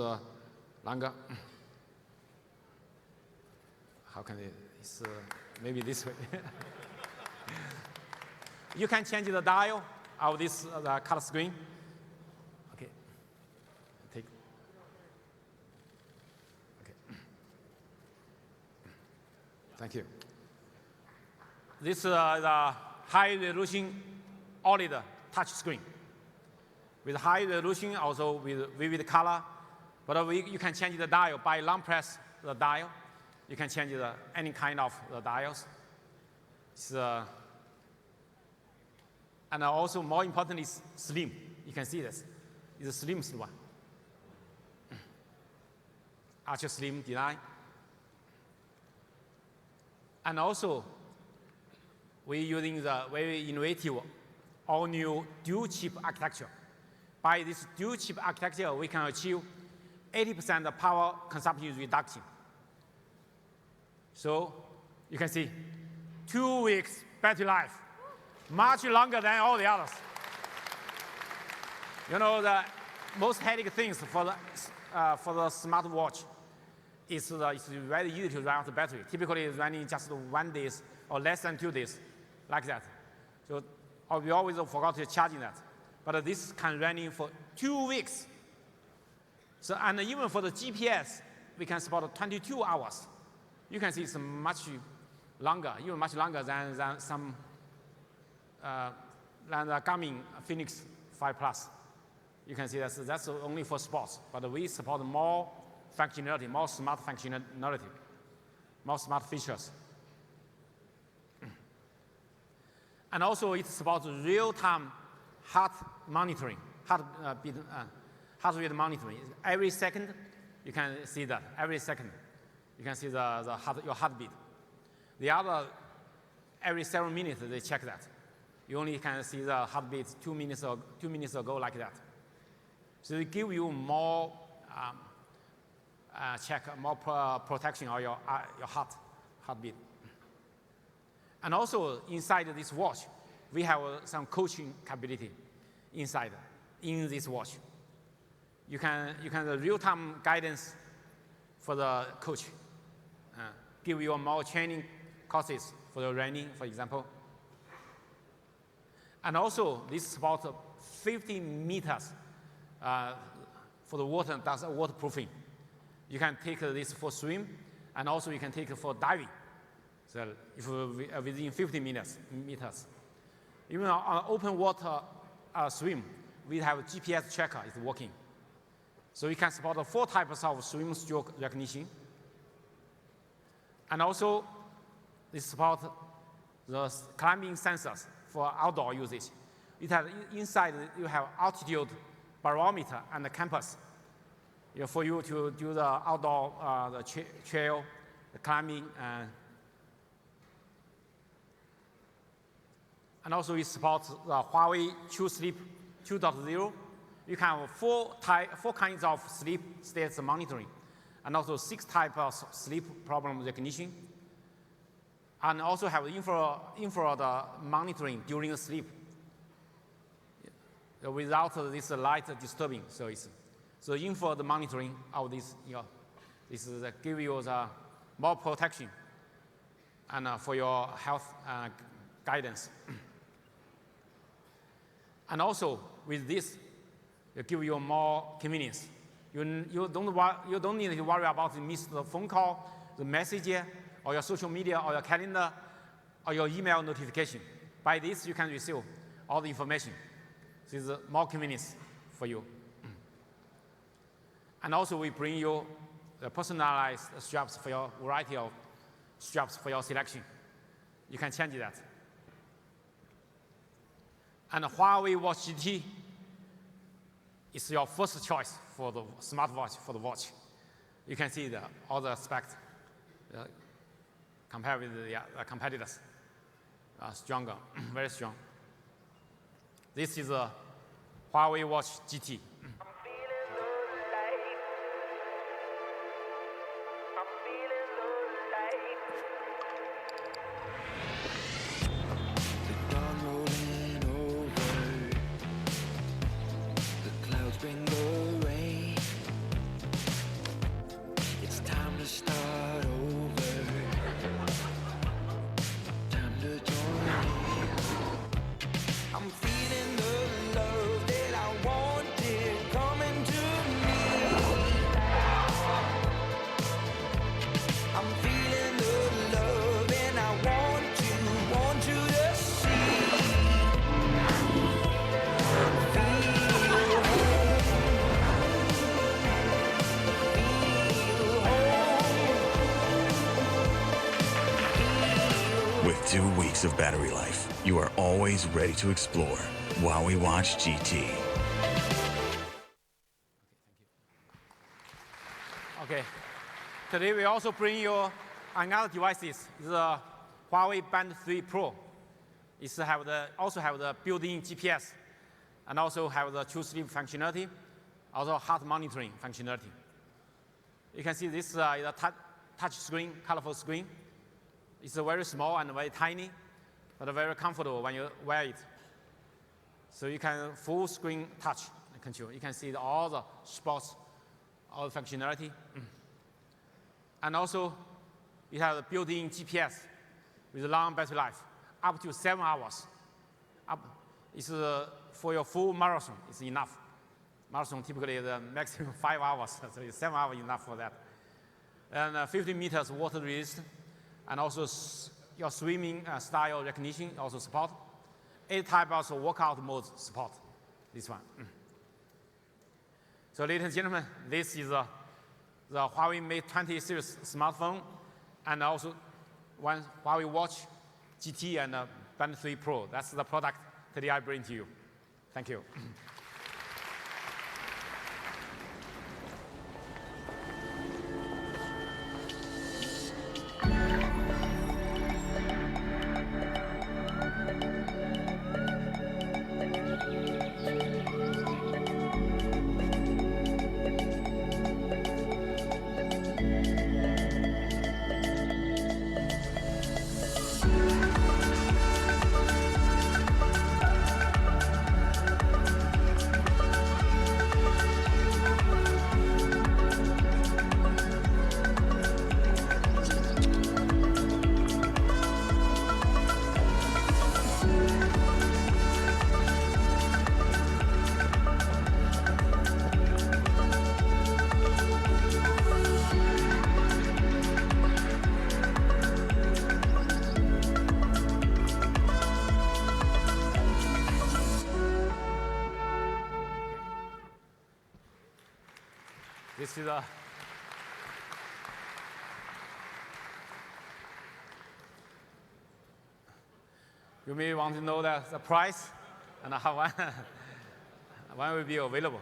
longer. How can it's maybe this way. You can change the dial of this color screen. Okay. Okay. Thank you. This is the high resolution OLED touch screen. With high resolution, also with vivid color, but you can change the dial by long press the dial. You can change any kind of the dials. And also more importantly, slim. You can see this. It's a slim one. Ultra slim design. And also, we're using the very innovative all-new dual-chip architecture. By this dual-chip architecture, we can achieve 80% power consumption reduction. So you can see 2 weeks battery life, much longer than all the others. You know, the most headache things for the smartwatch is it's very easy to run out the battery. Typically, it's running just 1 day or less than 2 days, like that. So we always forgot to charge that. But this can run for 2 weeks. So, and even for the GPS, we can support 22 hours. You can see it's much longer, even much longer than some than the Garmin Phoenix 5 Plus. You can see that's only for sports, but we support more functionality, more smart functionality, more smart features. And also it supports real-time heart monitoring, heart rate monitoring. Every second, you can see that. Every second, you can see your heartbeat. The other, every 7 minutes, they check that. You only can see the heartbeat 2 minutes ago, like that. So they give you more more protection of your heartbeat. And also inside this watch, we have some coaching capability in this watch. You can real-time guidance for the coach, give you more training courses for the running, for example. And also this supports 50 meters for the water, that's waterproofing. You can take this for swim, and also you can take it for diving. So if within 50 meters. Even on open water swim, we have a GPS tracker, it's working. So we can support 4 types of swim stroke recognition. And also, this supports the climbing sensors for outdoor usage. It has inside, you have altitude barometer and the compass, for you to do the outdoor the trail, the climbing, and also it supports the Huawei True Sleep 2.0. You can have 4 kinds of sleep states monitoring, and also 6 types of sleep problem recognition, and also have infrared monitoring during the sleep without this light disturbing. So infrared monitoring of this, this is give you the more protection and for your health guidance. And also with this, it give you more convenience. You don't need to worry about miss the phone call, the message, or your social media, or your calendar, or your email notification. By this, you can receive all the information. This is more convenience for you. And also, we bring you the personalized straps for your variety of straps for your selection. You can change that. And Huawei Watch GT is your first choice for the smartwatch, for the watch. You can see all the specs compared with the competitors. Stronger, very strong. This is a Huawei Watch GT. With 2 weeks of battery life, you are always ready to explore. Huawei Watch GT. Okay. Today we also bring you another devices. The Huawei Band 3 Pro. It also have the built-in GPS, and also have the True Sleep functionality, also heart monitoring functionality. You can see this is a touch screen, colorful screen. It's very small and very tiny, but very comfortable when you wear it. So you can full screen touch control. You can see all the sports, all the functionality. And also, it has a built-in GPS with long battery life, up to 7 hours. It's for your full marathon, it's enough. Marathon typically is maximum 5 hours, so it's 7 hours enough for that. And 50 meters water resistant, and also your swimming style recognition also support. 8 types of workout modes support this one. So ladies and gentlemen, this is the Huawei Mate 20 series smartphone, and also one Huawei Watch GT and Band 3 Pro. That's the product today I bring to you. Thank you. This is you may want to know the price and how when will be available.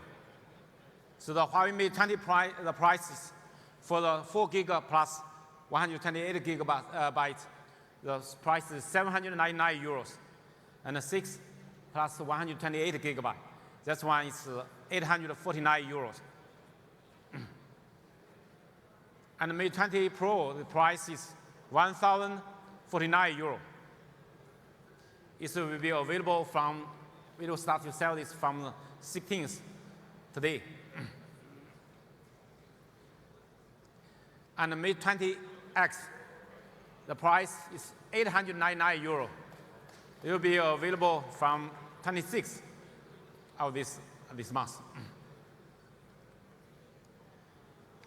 So the Huawei Mate 20 price, the price is for the 4 gig plus 128 gigabytes. The price is 799 euros, and the 6 plus 128 gigabytes. That one is 849 euros. And the Mate 20 Pro, the price is 1,049 euro. It will be available from, we will start to sell this from the 16th today. And the Mate 20X, the price is 899 euro. It will be available from 26th of this month.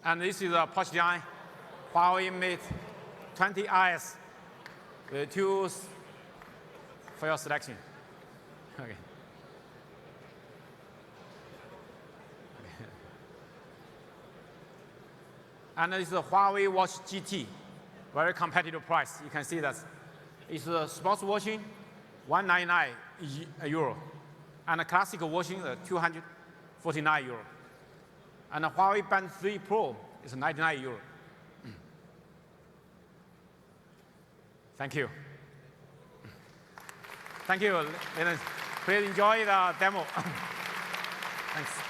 And this is a push line Huawei Mate 20IS with tools for your selection. Okay. And this is a Huawei Watch GT, very competitive price. You can see that it's a sports watching, 199 euro, and a classic watching, 249 euro. And the Huawei Band 3 Pro is 99 euro. Thank you. Thank you. Please enjoy the demo. Thanks.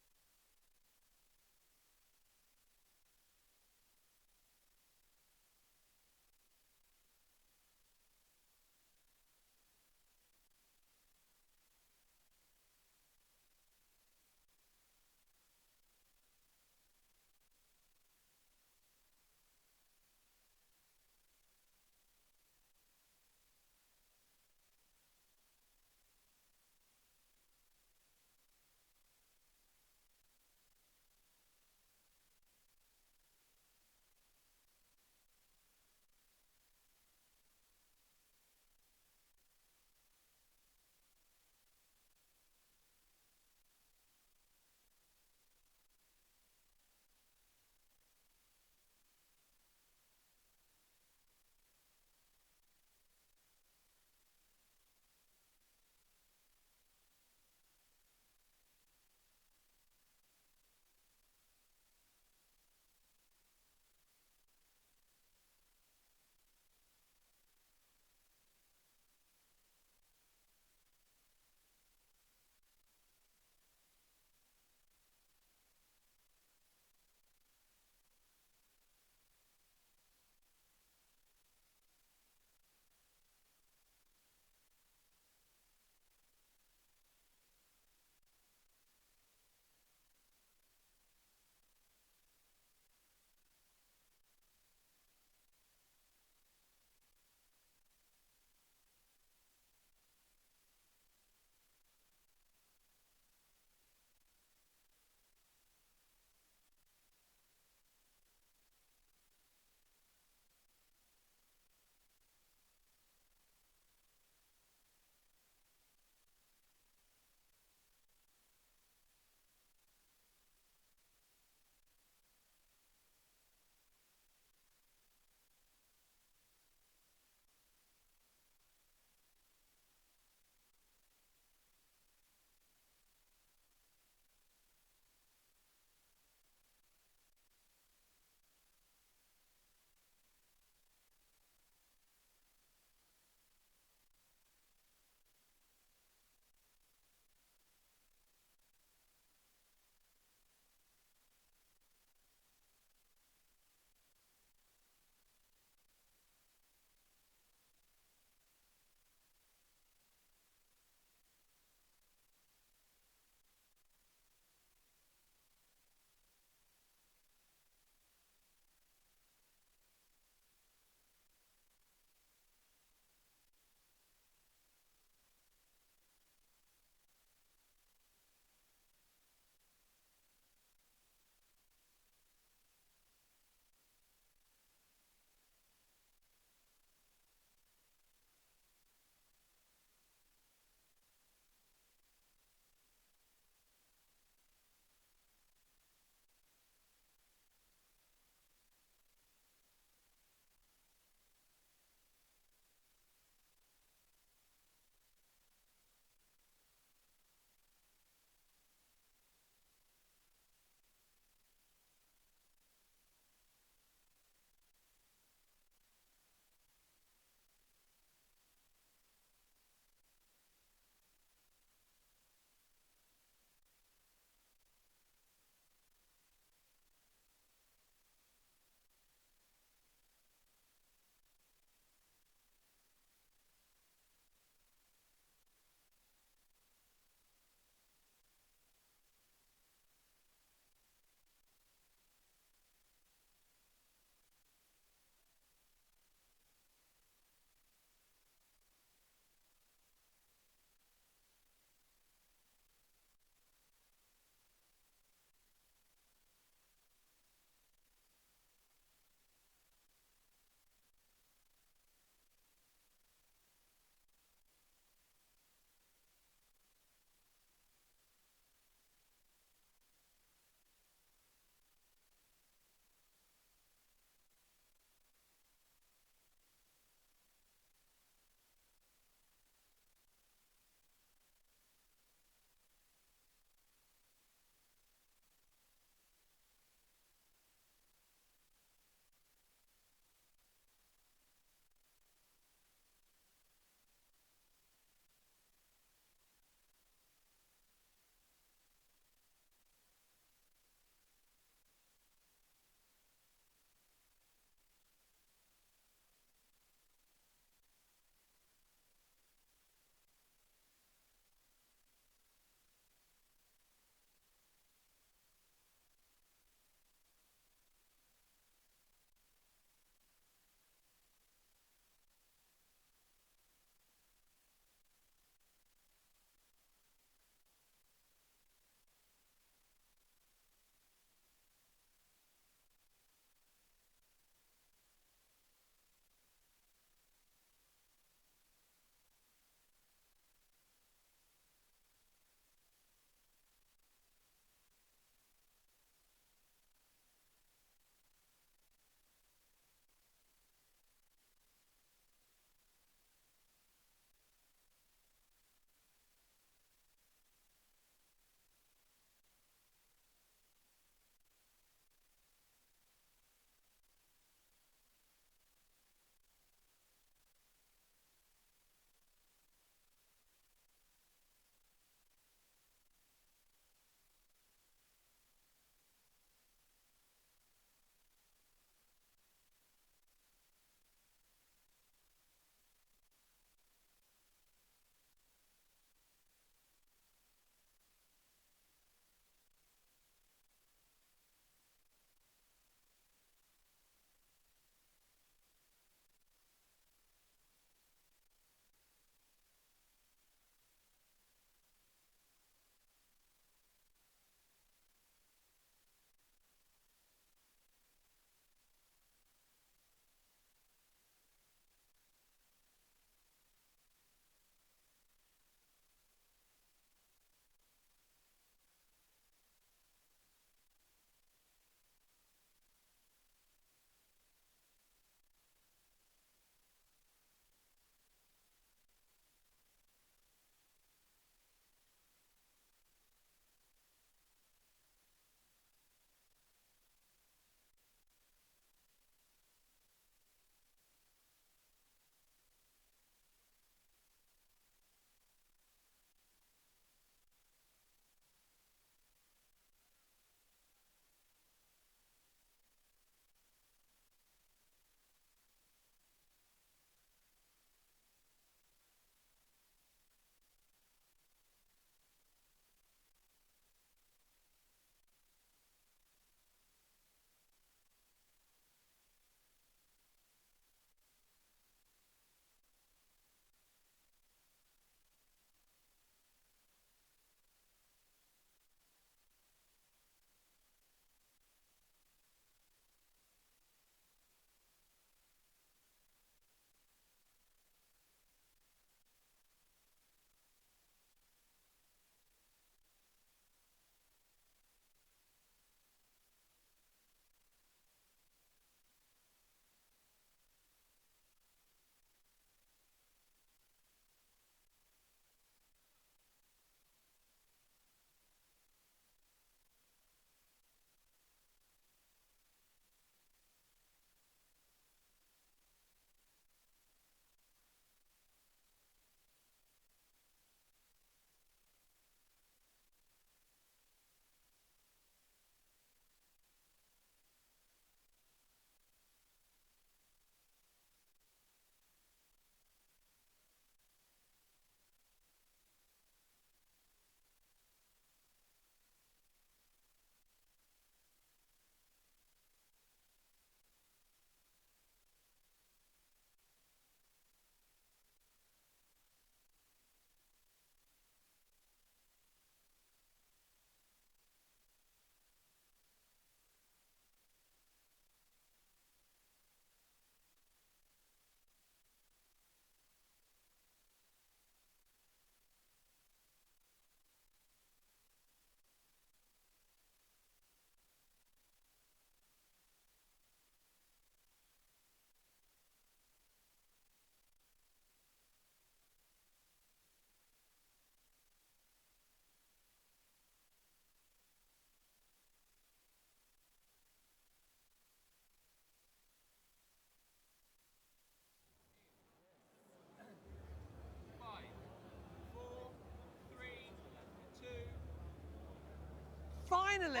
finally,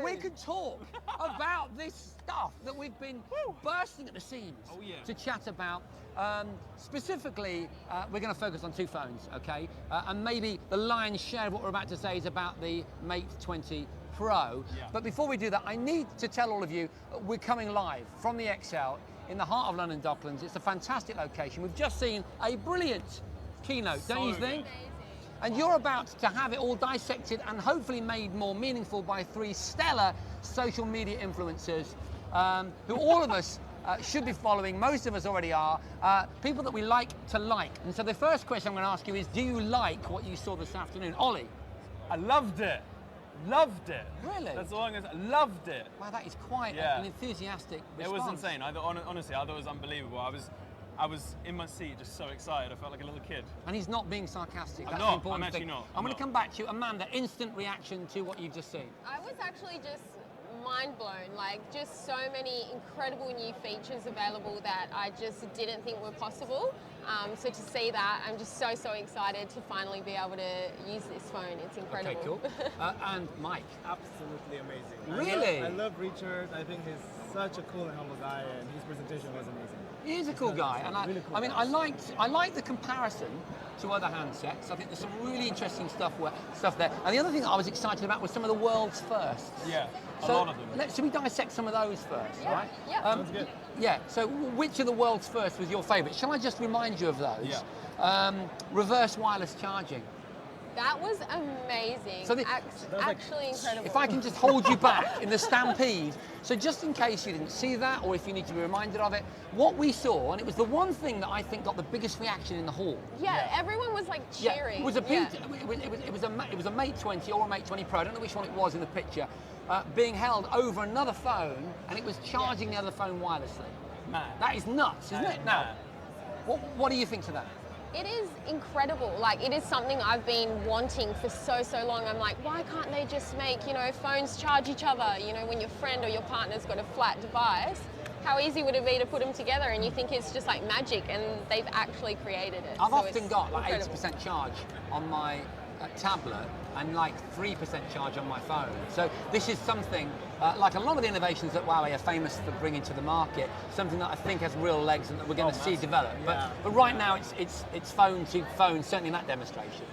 we can talk about this stuff that we've been bursting at the seams to chat about. Specifically, we're going to focus on two phones, okay? And maybe the lion's share of what we're about to say is about the Mate 20 Pro. But before we do that, I need to tell all of you we're coming live from the XL in the heart of London Docklands. It's a fantastic location. We've just seen a brilliant keynote, don't you think? And you're about to have it all dissected and hopefully made more meaningful by three stellar social media influencers who all of us should be following. Most of us already are. People that we like to like. And so the first question I'm going to ask you is, do you like what you saw this afternoon? Ollie? I loved it. Loved it. Really? That's all I'm going to say. Loved it. Wow, that is quite an enthusiastic response. It was insane. Honestly, I thought it was unbelievable. I was in my seat, just so excited. I felt like a little kid. And he's not being sarcastic. I'm That's not. the important I'm actually thing. not. I'm going to come back to you. Amanda, instant reaction to what you've just seen. I was actually just mind blown. Like, just so many incredible new features available that I just didn't think were possible. So to see that, I'm just so excited to finally be able to use this phone. It's incredible. Okay, cool. And Mike? Absolutely amazing. Really? I love Richard. I think he's such a cool and humble guy, and his presentation was amazing. He is a cool guy, and really cool I like the comparison to other handsets. I think there's some really interesting stuff there. And the other thing that I was excited about was some of the world's firsts. Yeah, a So lot of them. should we dissect some of those first, right? Yeah. Sounds good. Yeah, so which of the world's first was your favourite? Shall I just remind you of those? Yeah. Reverse wireless charging. That was amazing. So actually incredible. If I can just hold you back in the stampede, so just in case you didn't see that, or if you need to be reminded of it, what we saw, and it was the one thing that I think got the biggest reaction in the hall. Yeah, everyone was like cheering. It was a Mate 20 or a Mate 20 Pro. I don't know which one it was in the picture, being held over another phone, and it was charging the other phone wirelessly. Mad. That is nuts, isn't it? Now, what do you think to that? It is incredible. Like, it is something I've been wanting for so long. I'm like, why can't they just make, phones charge each other? When your friend or your partner's got a flat device, how easy would it be to put them together? And you think it's just like magic, and they've actually created it. I've So often it's got like incredible. 80% charge on my tablet and like 3% charge on my phone. So this is something, like a lot of the innovations that Huawei are famous for bringing to the market, something that I think has real legs and that we're going to see develop. But right now it's phone to phone, certainly in that demonstration.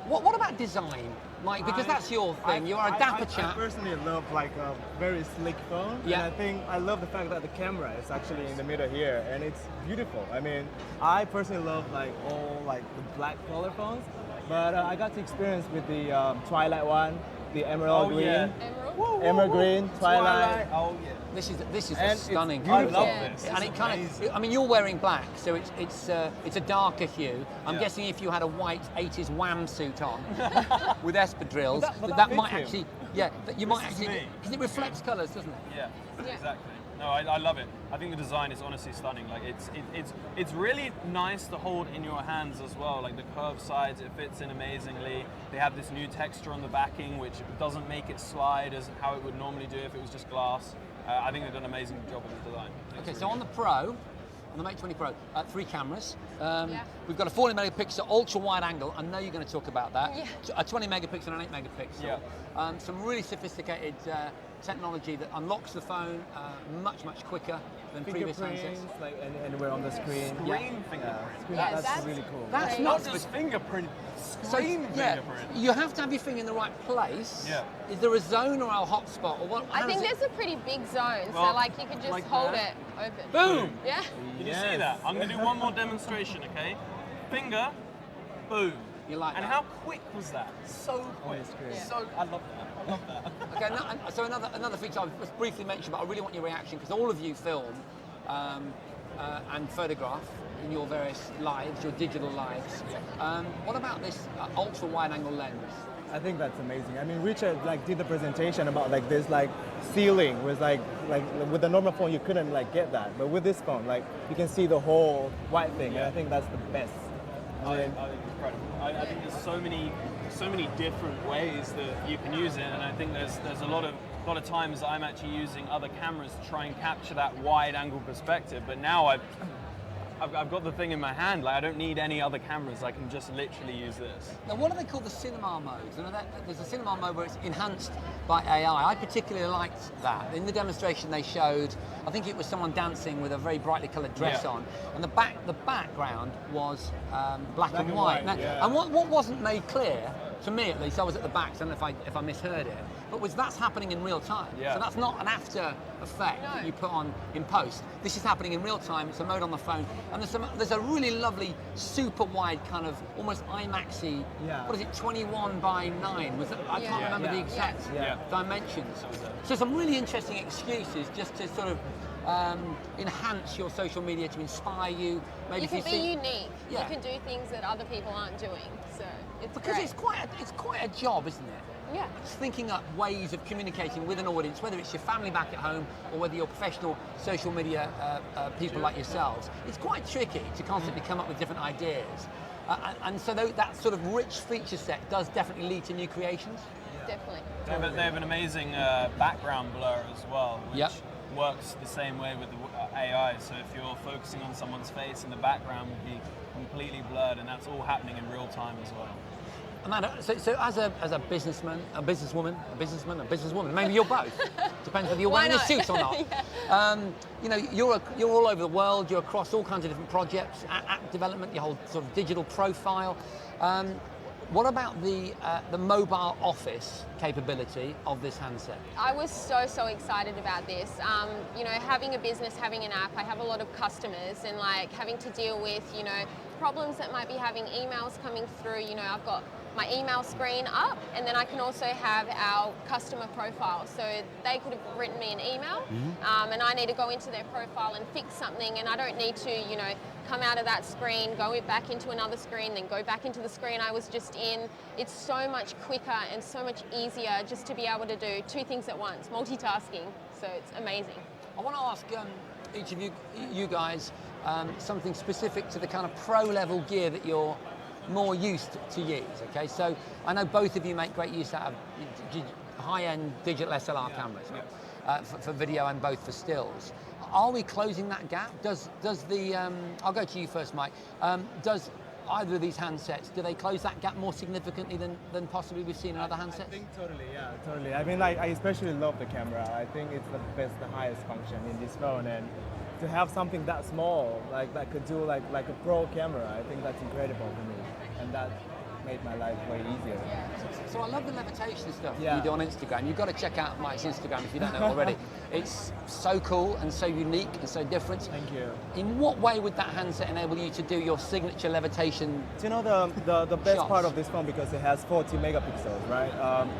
What about design, Mike? Because that's your thing. You are a dapper chap. I personally love like a very slick phone. Yeah. And I love the fact that the camera is actually in the middle here, and it's beautiful. I mean, I personally love like all like the black color phones, but I got to experience with the Twilight one, the Emerald green. Yeah. Emerald green, Twilight. Oh yeah. This is And stunning. I love this. And it kind of, I mean, you're wearing black, so it's a darker hue. I'm guessing if you had a white 80s Wham suit on with espadrilles, But that that might fits actually, that you might This is actually, me. because it reflects colours, doesn't it? Yeah, exactly. No, I love it. I think the design is honestly stunning. Like it's really nice to hold in your hands as well. Like the curved sides, it fits in amazingly. They have this new texture on the backing, which doesn't make it slide as how it would normally do if it was just glass. I think they've done an amazing job with the design. Okay, so on the Pro, on the Mate 20 Pro, 3 cameras. We've got a 40 megapixel ultra wide angle. I know you're going to talk about that. A 20 megapixel and an 8 megapixel. Yeah. Some really sophisticated technology that unlocks the phone much quicker than previous handsets. Fingerprints, like anywhere on the screen. Screen fingerprint. That's really cool. That's Not not just fingerprint. so, Screen fingerprint. you have to have your finger in the right place. Yeah. Is there a zone or a hotspot or what? I think there's a pretty big zone, so Well, like you could just like hold that. it open. Boom! Yeah. Can you see that? I'm going to do one more demonstration, okay? Finger, boom. You like And that? how quick was that? So quick. it's great. Yeah. So I love that. I love that. Okay, so another feature I was briefly mentioned, but I really want your reaction because all of you film and photograph in your various lives, your digital lives. What about this ultra wide angle lens? I think that's amazing. I mean, Richard did the presentation about this ceiling with like with a normal phone you couldn't get that, but with this phone you can see the whole white thing, and I think that's the best. I think it's incredible. I think there's so many different ways that you can use it, and I think there's a lot of times I'm actually using other cameras to try and capture that wide angle perspective. But now I've got the thing in my hand. Like I don't need any other cameras. I can just literally use this. Now, what are they called? The cinema modes. You know, there's a cinema mode where it's enhanced by AI. I particularly liked that. In the demonstration they showed, I think it was someone dancing with a very brightly coloured dress on, and the background was black and white. Now, and what wasn't made clear, to me at least, I was at the back, so I don't know if I misheard it, but that's happening in real time. So that's not an after effect that you put on in post. This is happening in real time. It's a mode on the phone, and there's a really lovely super wide kind of almost IMAX-y. What is it? 21 by 9. I can't remember the exact dimensions. So some really interesting excuses just to sort of enhance your social media, to inspire you. Maybe you can be unique. Yeah. You can do things that other people aren't doing. So it's because great. it's quite a job, isn't it? Yeah. It's thinking up ways of communicating with an audience, whether it's your family back at home or whether you're professional social media people like yourselves. It's quite tricky to constantly come up with different ideas. And so that sort of rich feature set does definitely lead to new creations. Definitely. They have an amazing background blur as well, which works the same way with the AI. So if you're focusing on someone's face, and the background will be completely blurred, and that's all happening in real time as well. Amanda, so as a businessman, a businesswoman, maybe you're both. Depends whether you're wearing a suit or not. You know, you're all over the world. You're across all kinds of different projects, app development, your whole sort of digital profile. What about the mobile office capability of this handset? I was so excited about this. You know, having a business, having an app, I have a lot of customers, and like having to deal with, you know, problems that might be having emails coming through. You know, I've got my email screen up, and then I can also have our customer profile. So they could have written me an email, and I need to go into their profile and fix something, and I don't need to, you know, come out of that screen, go back into another screen, then go back into the screen I was just in. It's so much quicker and so much easier just to be able to do two things at once, multitasking. So it's amazing. I want to ask each of you guys something specific to the kind of pro-level gear that you're more used to use. Okay, so I know both of you make great use out of high-end digital SLR cameras for video and both for stills. Are we closing that gap? Does the I'll go to you first, Mike. Does either of these handsets, do they close that gap more significantly than possibly we've seen in other handsets? I think totally, yeah, totally. I mean, like, I especially love the camera. I think it's the highest function in this phone, and to have something that small, like that could do like a pro camera, I think that's incredible for me, and that made my life way easier. So I love the levitation stuff that you do on Instagram. You've got to check out Mike's Instagram if you don't know already. It's so cool and so unique and so different. Thank you. In what way would that handset enable you to do your signature levitation? Do you know the best part of this phone, because it has 40 megapixels, right?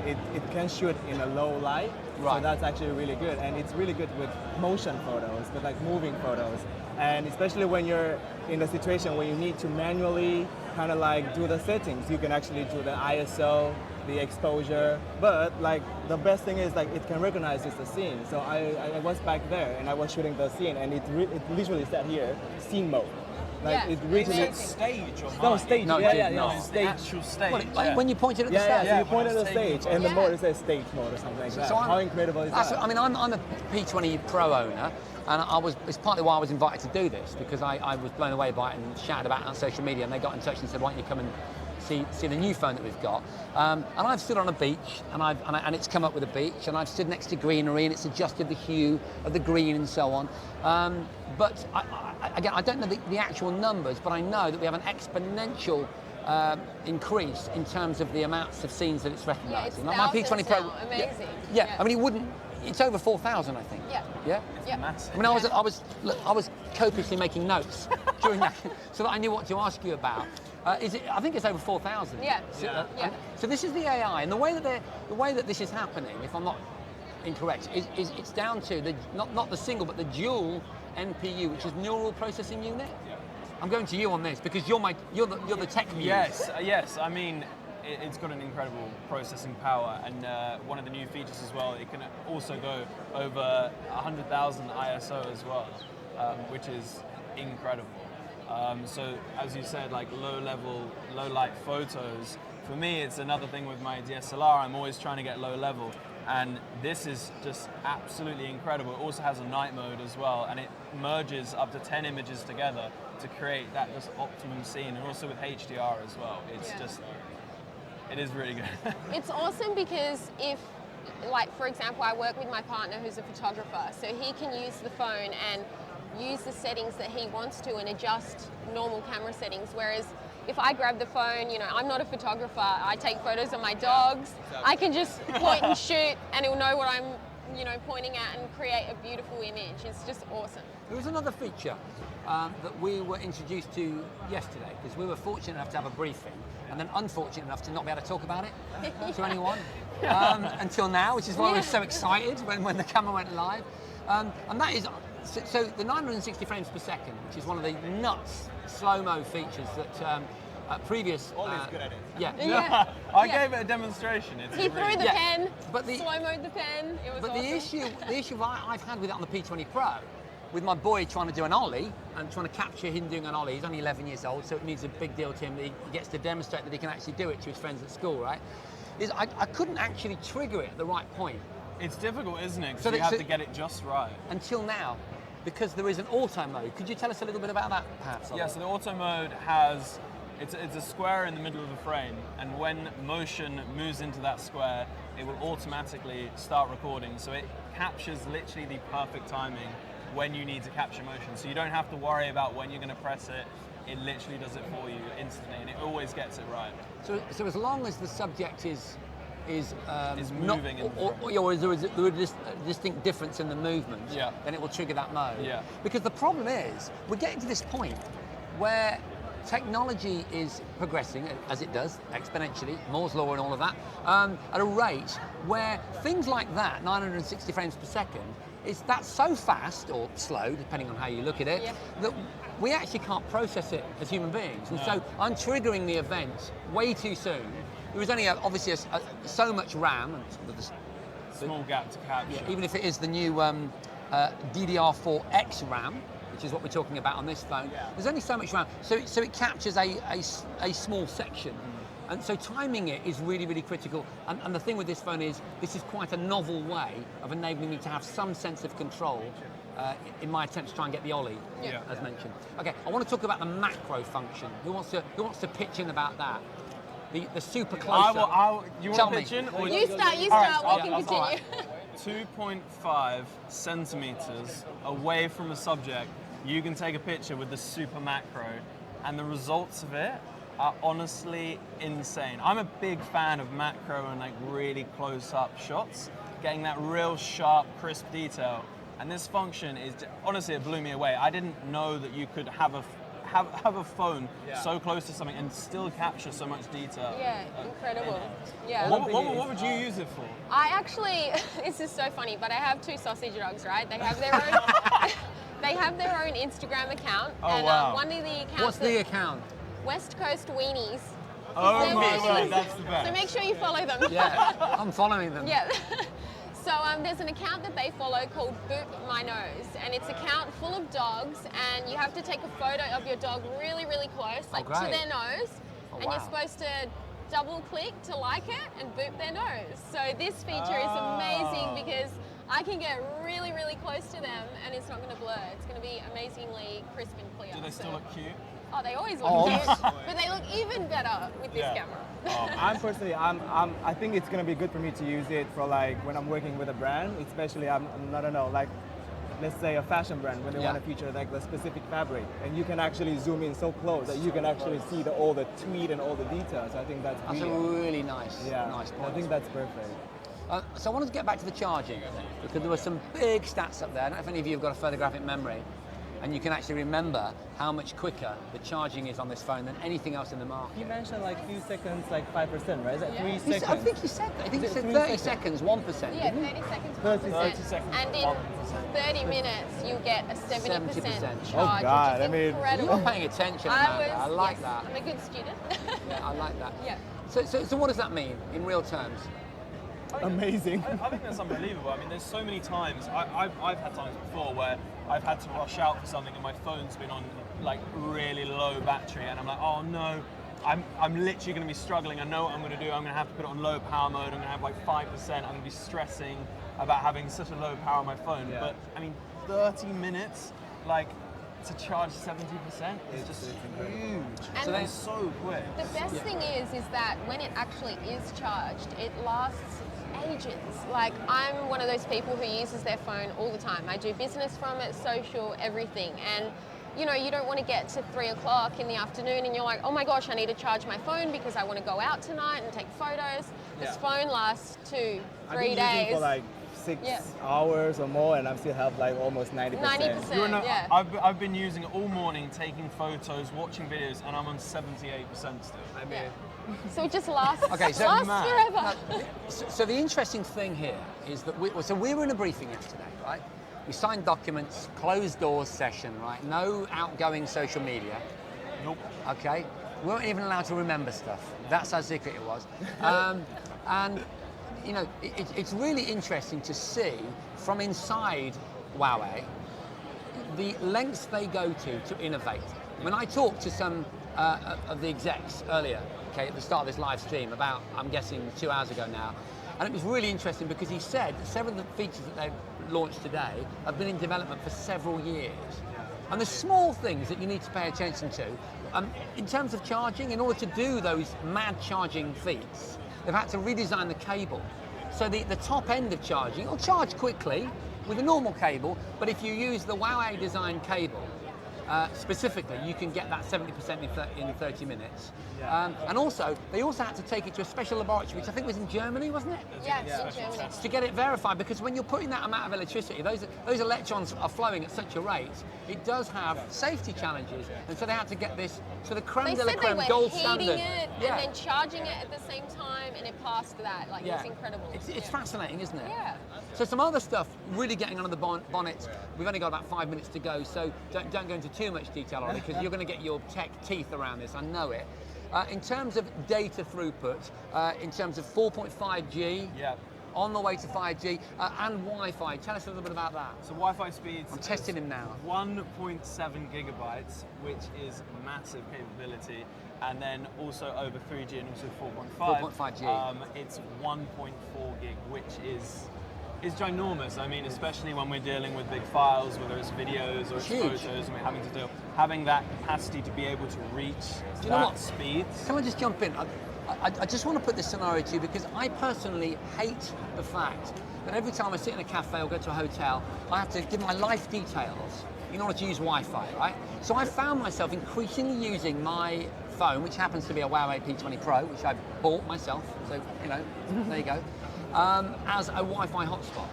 It can shoot in a low light, so that's actually really good, and it's really good with motion photos, with like moving photos, and especially when you're in a situation where you need to manually kind of like do the settings, you can actually do the ISO, the exposure, but like the best thing is like it can recognize it's a scene. So I was back there and I was shooting the scene, and it literally said here, scene mode. Like it really stage or no stage. No, stage. Actual stage. Like when you pointed at the stage. Yeah, you pointed at the stage, and the mode, it says stage mode or something like that. How incredible is that? I mean, I'm a P20 Pro owner, and it's partly why I was invited to do this, because I was blown away by it and shouted about it on social media, and they got in touch and said, why don't you come and see the new phone that we've got. And I've stood on a beach, and it's come up with a beach, and I've stood next to greenery, and it's adjusted the hue of the green and so on. But again, I don't know the actual numbers, but I know that we have an exponential increase in terms of the amounts of scenes that it's recognising. Yeah, Like my P20 Pro. now. Amazing. Yeah, I mean, it's over 4,000, I think. Yeah. Yeah? Yeah. Massive. I mean, I was copiously making notes during that, so that I knew what to ask you about. I think it's over 4,000. Yeah. So this is the AI, and the way that this is happening, if I'm not incorrect, is it's down to not the single but the dual NPU, which is neural processing unit. I'm going to you on this because you're the tech muse. Yes. I mean, it's got an incredible processing power, and one of the new features as well, it can also go over 100,000 ISO as well, which is incredible. So as you said, like low light photos. For me, it's another thing with my DSLR. I'm always trying to get low level, And this is just absolutely incredible. It also has a night mode as well, and it merges up to 10 images together to create that just optimum scene, and also with HDR as well. It's just, it is really good. It's awesome because if, like for example, I work with my partner who's a photographer, so he can use the phone and use the settings that he wants to and adjust normal camera settings, whereas if I grab the phone, you know, I'm not a photographer, I take photos of my dogs, I can just point and shoot and it'll know what I'm, you know, pointing at and create a beautiful image. It's just awesome. There was another feature that we were introduced to yesterday, because we were fortunate enough to have a briefing and then unfortunate enough to not be able to talk about it to anyone until now, which is why we're so excited when the camera went live. And that is, so the 960 frames per second, which is one of the nuts slow-mo features that previous... Ollie's good at it. Yeah. I gave it a demonstration. He threw the pen, but slow-moed the pen, it was But awesome. the issue I've had with it on the P20 Pro, with my boy trying to do an ollie and trying to capture him doing an ollie, he's only 11 years old, so it means a big deal to him that he gets to demonstrate that he can actually do it to his friends at school, right? Is I couldn't actually trigger it at the right point. It's difficult, isn't it? Because So you that- have so- to get it just right. Until now, because there is an auto mode. Could you tell us a little bit about that, perhaps? Yeah, so the auto mode has, it's a square in the middle of the frame, and when motion moves into that square, it will automatically start recording. So it captures literally the perfect timing when you need to capture motion. So you don't have to worry about when you're going to press it. It literally does it for you instantly, and it always gets it right. So as long as the subject is moving or is there a distinct difference in the movement, then it will trigger that mode. Yeah. Because the problem is, we're getting to this point where technology is progressing, as it does, exponentially, Moore's law and all of that, at a rate where things like that, 960 frames per second, that's so fast, or slow, depending on how you look at it, that we actually can't process it as human beings. And so I'm triggering the event way too soon. There was only obviously so much RAM. And small gap to capture. Yeah, even if it is the new DDR4X RAM, which is what we're talking about on this phone, there's only so much RAM. So it captures a small section. And so timing it is really, really critical. And the thing with this phone is, this is quite a novel way of enabling me to have some sense of control in my attempt to try and get the ollie, as mentioned. Okay, I want to talk about the macro function. Who wants to pitch in about that? The super close up. You want to pitch in? Or You start, we can continue. 2.5 centimeters away from the subject, you can take a picture with the super macro, and the results of it are honestly insane. I'm a big fan of macro and like really close-up shots, getting that real sharp, crisp detail. And this function is, honestly, it blew me away. I didn't know that you could have a phone so close to something and still capture so much detail. Yeah, incredible. Yeah. What would you use it for? I actually, this is so funny, but I have two sausage dogs, right? They have their own, they have their own Instagram account. Oh, and wow. One of the accounts. What's the account? West Coast Weenies. Oh They're my weenies. word, that's the best. So make sure you follow them. Yeah, I'm following them. Yeah. So there's an account that they follow called Boop My Nose, and it's an account full of dogs, and you have to take a photo of your dog really, really close, like to their nose, and you're supposed to double click to like it and boop their nose. So this feature is amazing because I can get really, really close to them and it's not going to blur. It's going to be amazingly crisp and clear. Do they still look cute? Oh, they always look cute, but they look even better with this camera. I'm personally, I think it's gonna be good for me to use it for like when I'm working with a brand, especially I don't know, like let's say a fashion brand when they want to feature like the specific fabric, and you can actually zoom in so close that you can actually see all the tweed and all the details. I think that's a really nice point. I think that's perfect. So I wanted to get back to the charging, because there were some big stats up there. I don't know if any of you have got a photographic memory, and you can actually remember how much quicker the charging is on this phone than anything else in the market. You mentioned like few seconds, like 5%, right? Is that 3 seconds? I think you said that. I think you said 30 seconds, 1%. Yeah, 30 seconds, 1%. And in 30 minutes, you get a 70% charge, oh God, which is incredible. You're paying attention, Amanda. I like that. I'm a good student. Yeah, I like that. Yeah. So what does that mean in real terms? Amazing. I think that's unbelievable. I mean, there's so many times, I've had times before where I've had to rush out for something and my phone's been on like really low battery and I'm like, oh no, I'm literally going to be struggling. I know what I'm going to do. I'm going to have to put it on low power mode. I'm going to have like 5%. I'm going to be stressing about having such a low power on my phone. Yeah. But I mean, 30 minutes, like, to charge 70% is just huge. And So that's so quick. The best thing is that when it actually is charged, it lasts ages. Like, I'm one of those people who uses their phone all the time. I do business from it, social, everything. And you know, you don't want to get to 3 o'clock in the afternoon and you're like, oh my gosh, I need to charge my phone because I want to go out tonight and take photos. This phone lasts 2-3 I've been days. using for like 6 hours or more, and I still have like almost 90%. 90%, yeah. I've been using it all morning, taking photos, watching videos, and I'm on 78% still. I mean, So it just lasts, Okay, so lasts forever. So the interesting thing here is that we were in a briefing yesterday, right? We signed documents, closed doors session, right? No outgoing social media. Nope. Okay. We weren't even allowed to remember stuff. That's how secret it was. And you know, it's really interesting to see from inside Huawei the lengths they go to innovate. When I talked to some of the execs earlier, okay, at the start of this live stream, about, I'm guessing, 2 hours ago now, and it was really interesting because he said that several of the features that they've launched today have been in development for several years. And the small things that you need to pay attention to, in terms of charging, in order to do those mad charging feats, they've had to redesign the cable. So the top end of charging, it'll charge quickly with a normal cable, but if you use the Huawei design cable, specifically, you can get that 70% in 30 minutes. And also, they also had to take it to a special laboratory, which I think was in Germany, wasn't it? Yeah, it's in Germany. To get it verified, because when you're putting that amount of electricity, those electrons are flowing at such a rate, it does have safety challenges. And so they had to get this, so the creme de la creme gold standard. They said they were heating it and then charging it at the same time, and it passed that. Like, it's incredible. It's fascinating, isn't it? Yeah. So some other stuff really getting under the bonnet. We've only got about 5 minutes to go, so don't go into too much detail on it, because you're going to get your tech teeth around this, I know it. In terms of data throughput, in terms of 4.5G, on the way to 5G, and Wi-Fi. Tell us a little bit about that. So Wi-Fi speeds. I'm testing him now. 1.7 gigabytes, which is massive capability, and then also over 3G and also 4.5. 4.5G. It's 1.4 gig, which is ginormous. I mean, especially when we're dealing with big files, whether it's videos or it's photos, and we're having that capacity to be able to reach that speed. Can I just jump in? I just want to put this scenario to you, because I personally hate the fact that every time I sit in a cafe or go to a hotel, I have to give my life details in order to use Wi-Fi, right? So I found myself increasingly using my phone, which happens to be a Huawei P20 Pro, which I bought myself, so, you know, there you go, as a Wi-Fi hotspot.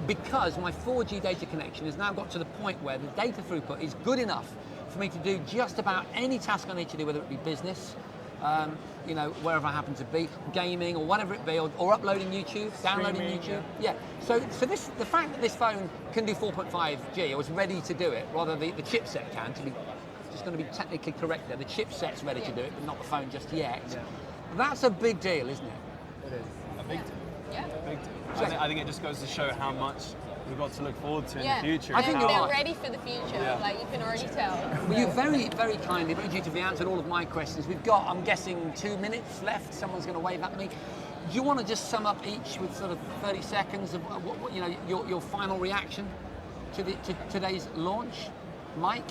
Because my 4G data connection has now got to the point where the data throughput is good enough for me to do just about any task I need to do, whether it be business, you know, wherever I happen to be, gaming or whatever it be, or uploading YouTube, downloading YouTube. Yeah. So the fact that this phone can do 4.5G, or is ready to do it, rather the chipset can, to be just going to be technically correct there, the chipset's ready to do it, but not the phone just yet. Yeah. That's a big deal, isn't it? It is. A big deal. Yeah. A big deal. I think it just goes to show how much we've got to look forward to in the future. I think they're ready for the future, like, you can already tell. Well, you very, very kindly, very dutifully answered all of my questions. We've got, I'm guessing, 2 minutes left. Someone's going to wave at me. Do you want to just sum up each with sort of 30 seconds of what you know, your final reaction to today's launch, Mike?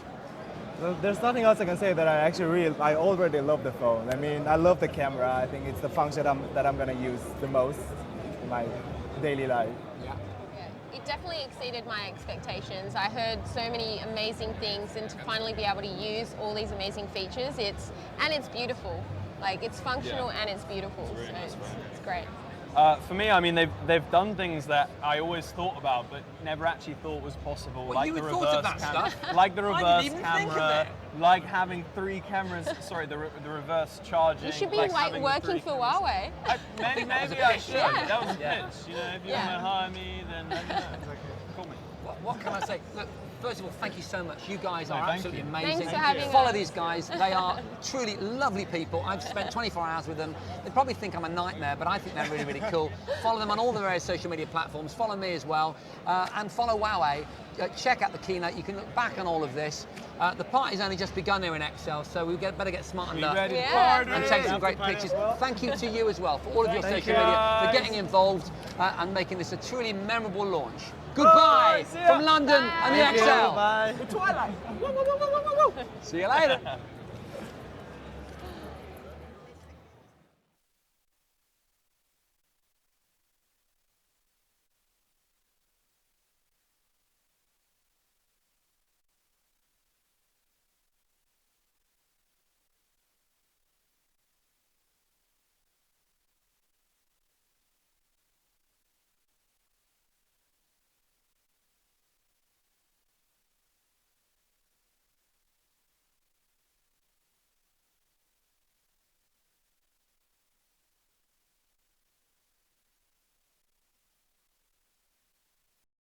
Well, there's nothing else I can say that I already love the phone. I mean, I love the camera. I think it's the function that I'm going to use the most in my daily life. It definitely exceeded my expectations. I heard so many amazing things, and to finally be able to use all these amazing features, it's beautiful. Like, it's functional and it's beautiful, so it's great. For me, I mean, they've done things that I always thought about, but never actually thought was possible. Well, like you the thought of reverse that camera, stuff. like the I reverse didn't even think of camera, it. like having 3 cameras. Sorry, the reverse charging. You should be like working for Huawei. Maybe I should. Yeah. That was a pitch. You know, if you want to hire me, then let me know. Call me. What can I say? Look, first of all, thank you so much. You guys are thank absolutely you. amazing. Thanks for having Follow us. these guys. They are truly lovely people. I've spent 24 hours with them. They probably think I'm a nightmare, but I think they're really, really cool. Follow them on all the various social media platforms. Follow me as well. And follow Huawei. Check out the keynote. You can look back on all of this. The party's only just begun here in Excel, so we better get smartened up ready to and take some great pictures. Thank you to you as well for all of your social media, for getting involved and making this a truly memorable launch. Goodbye from London and the Excel. Bye. See you later.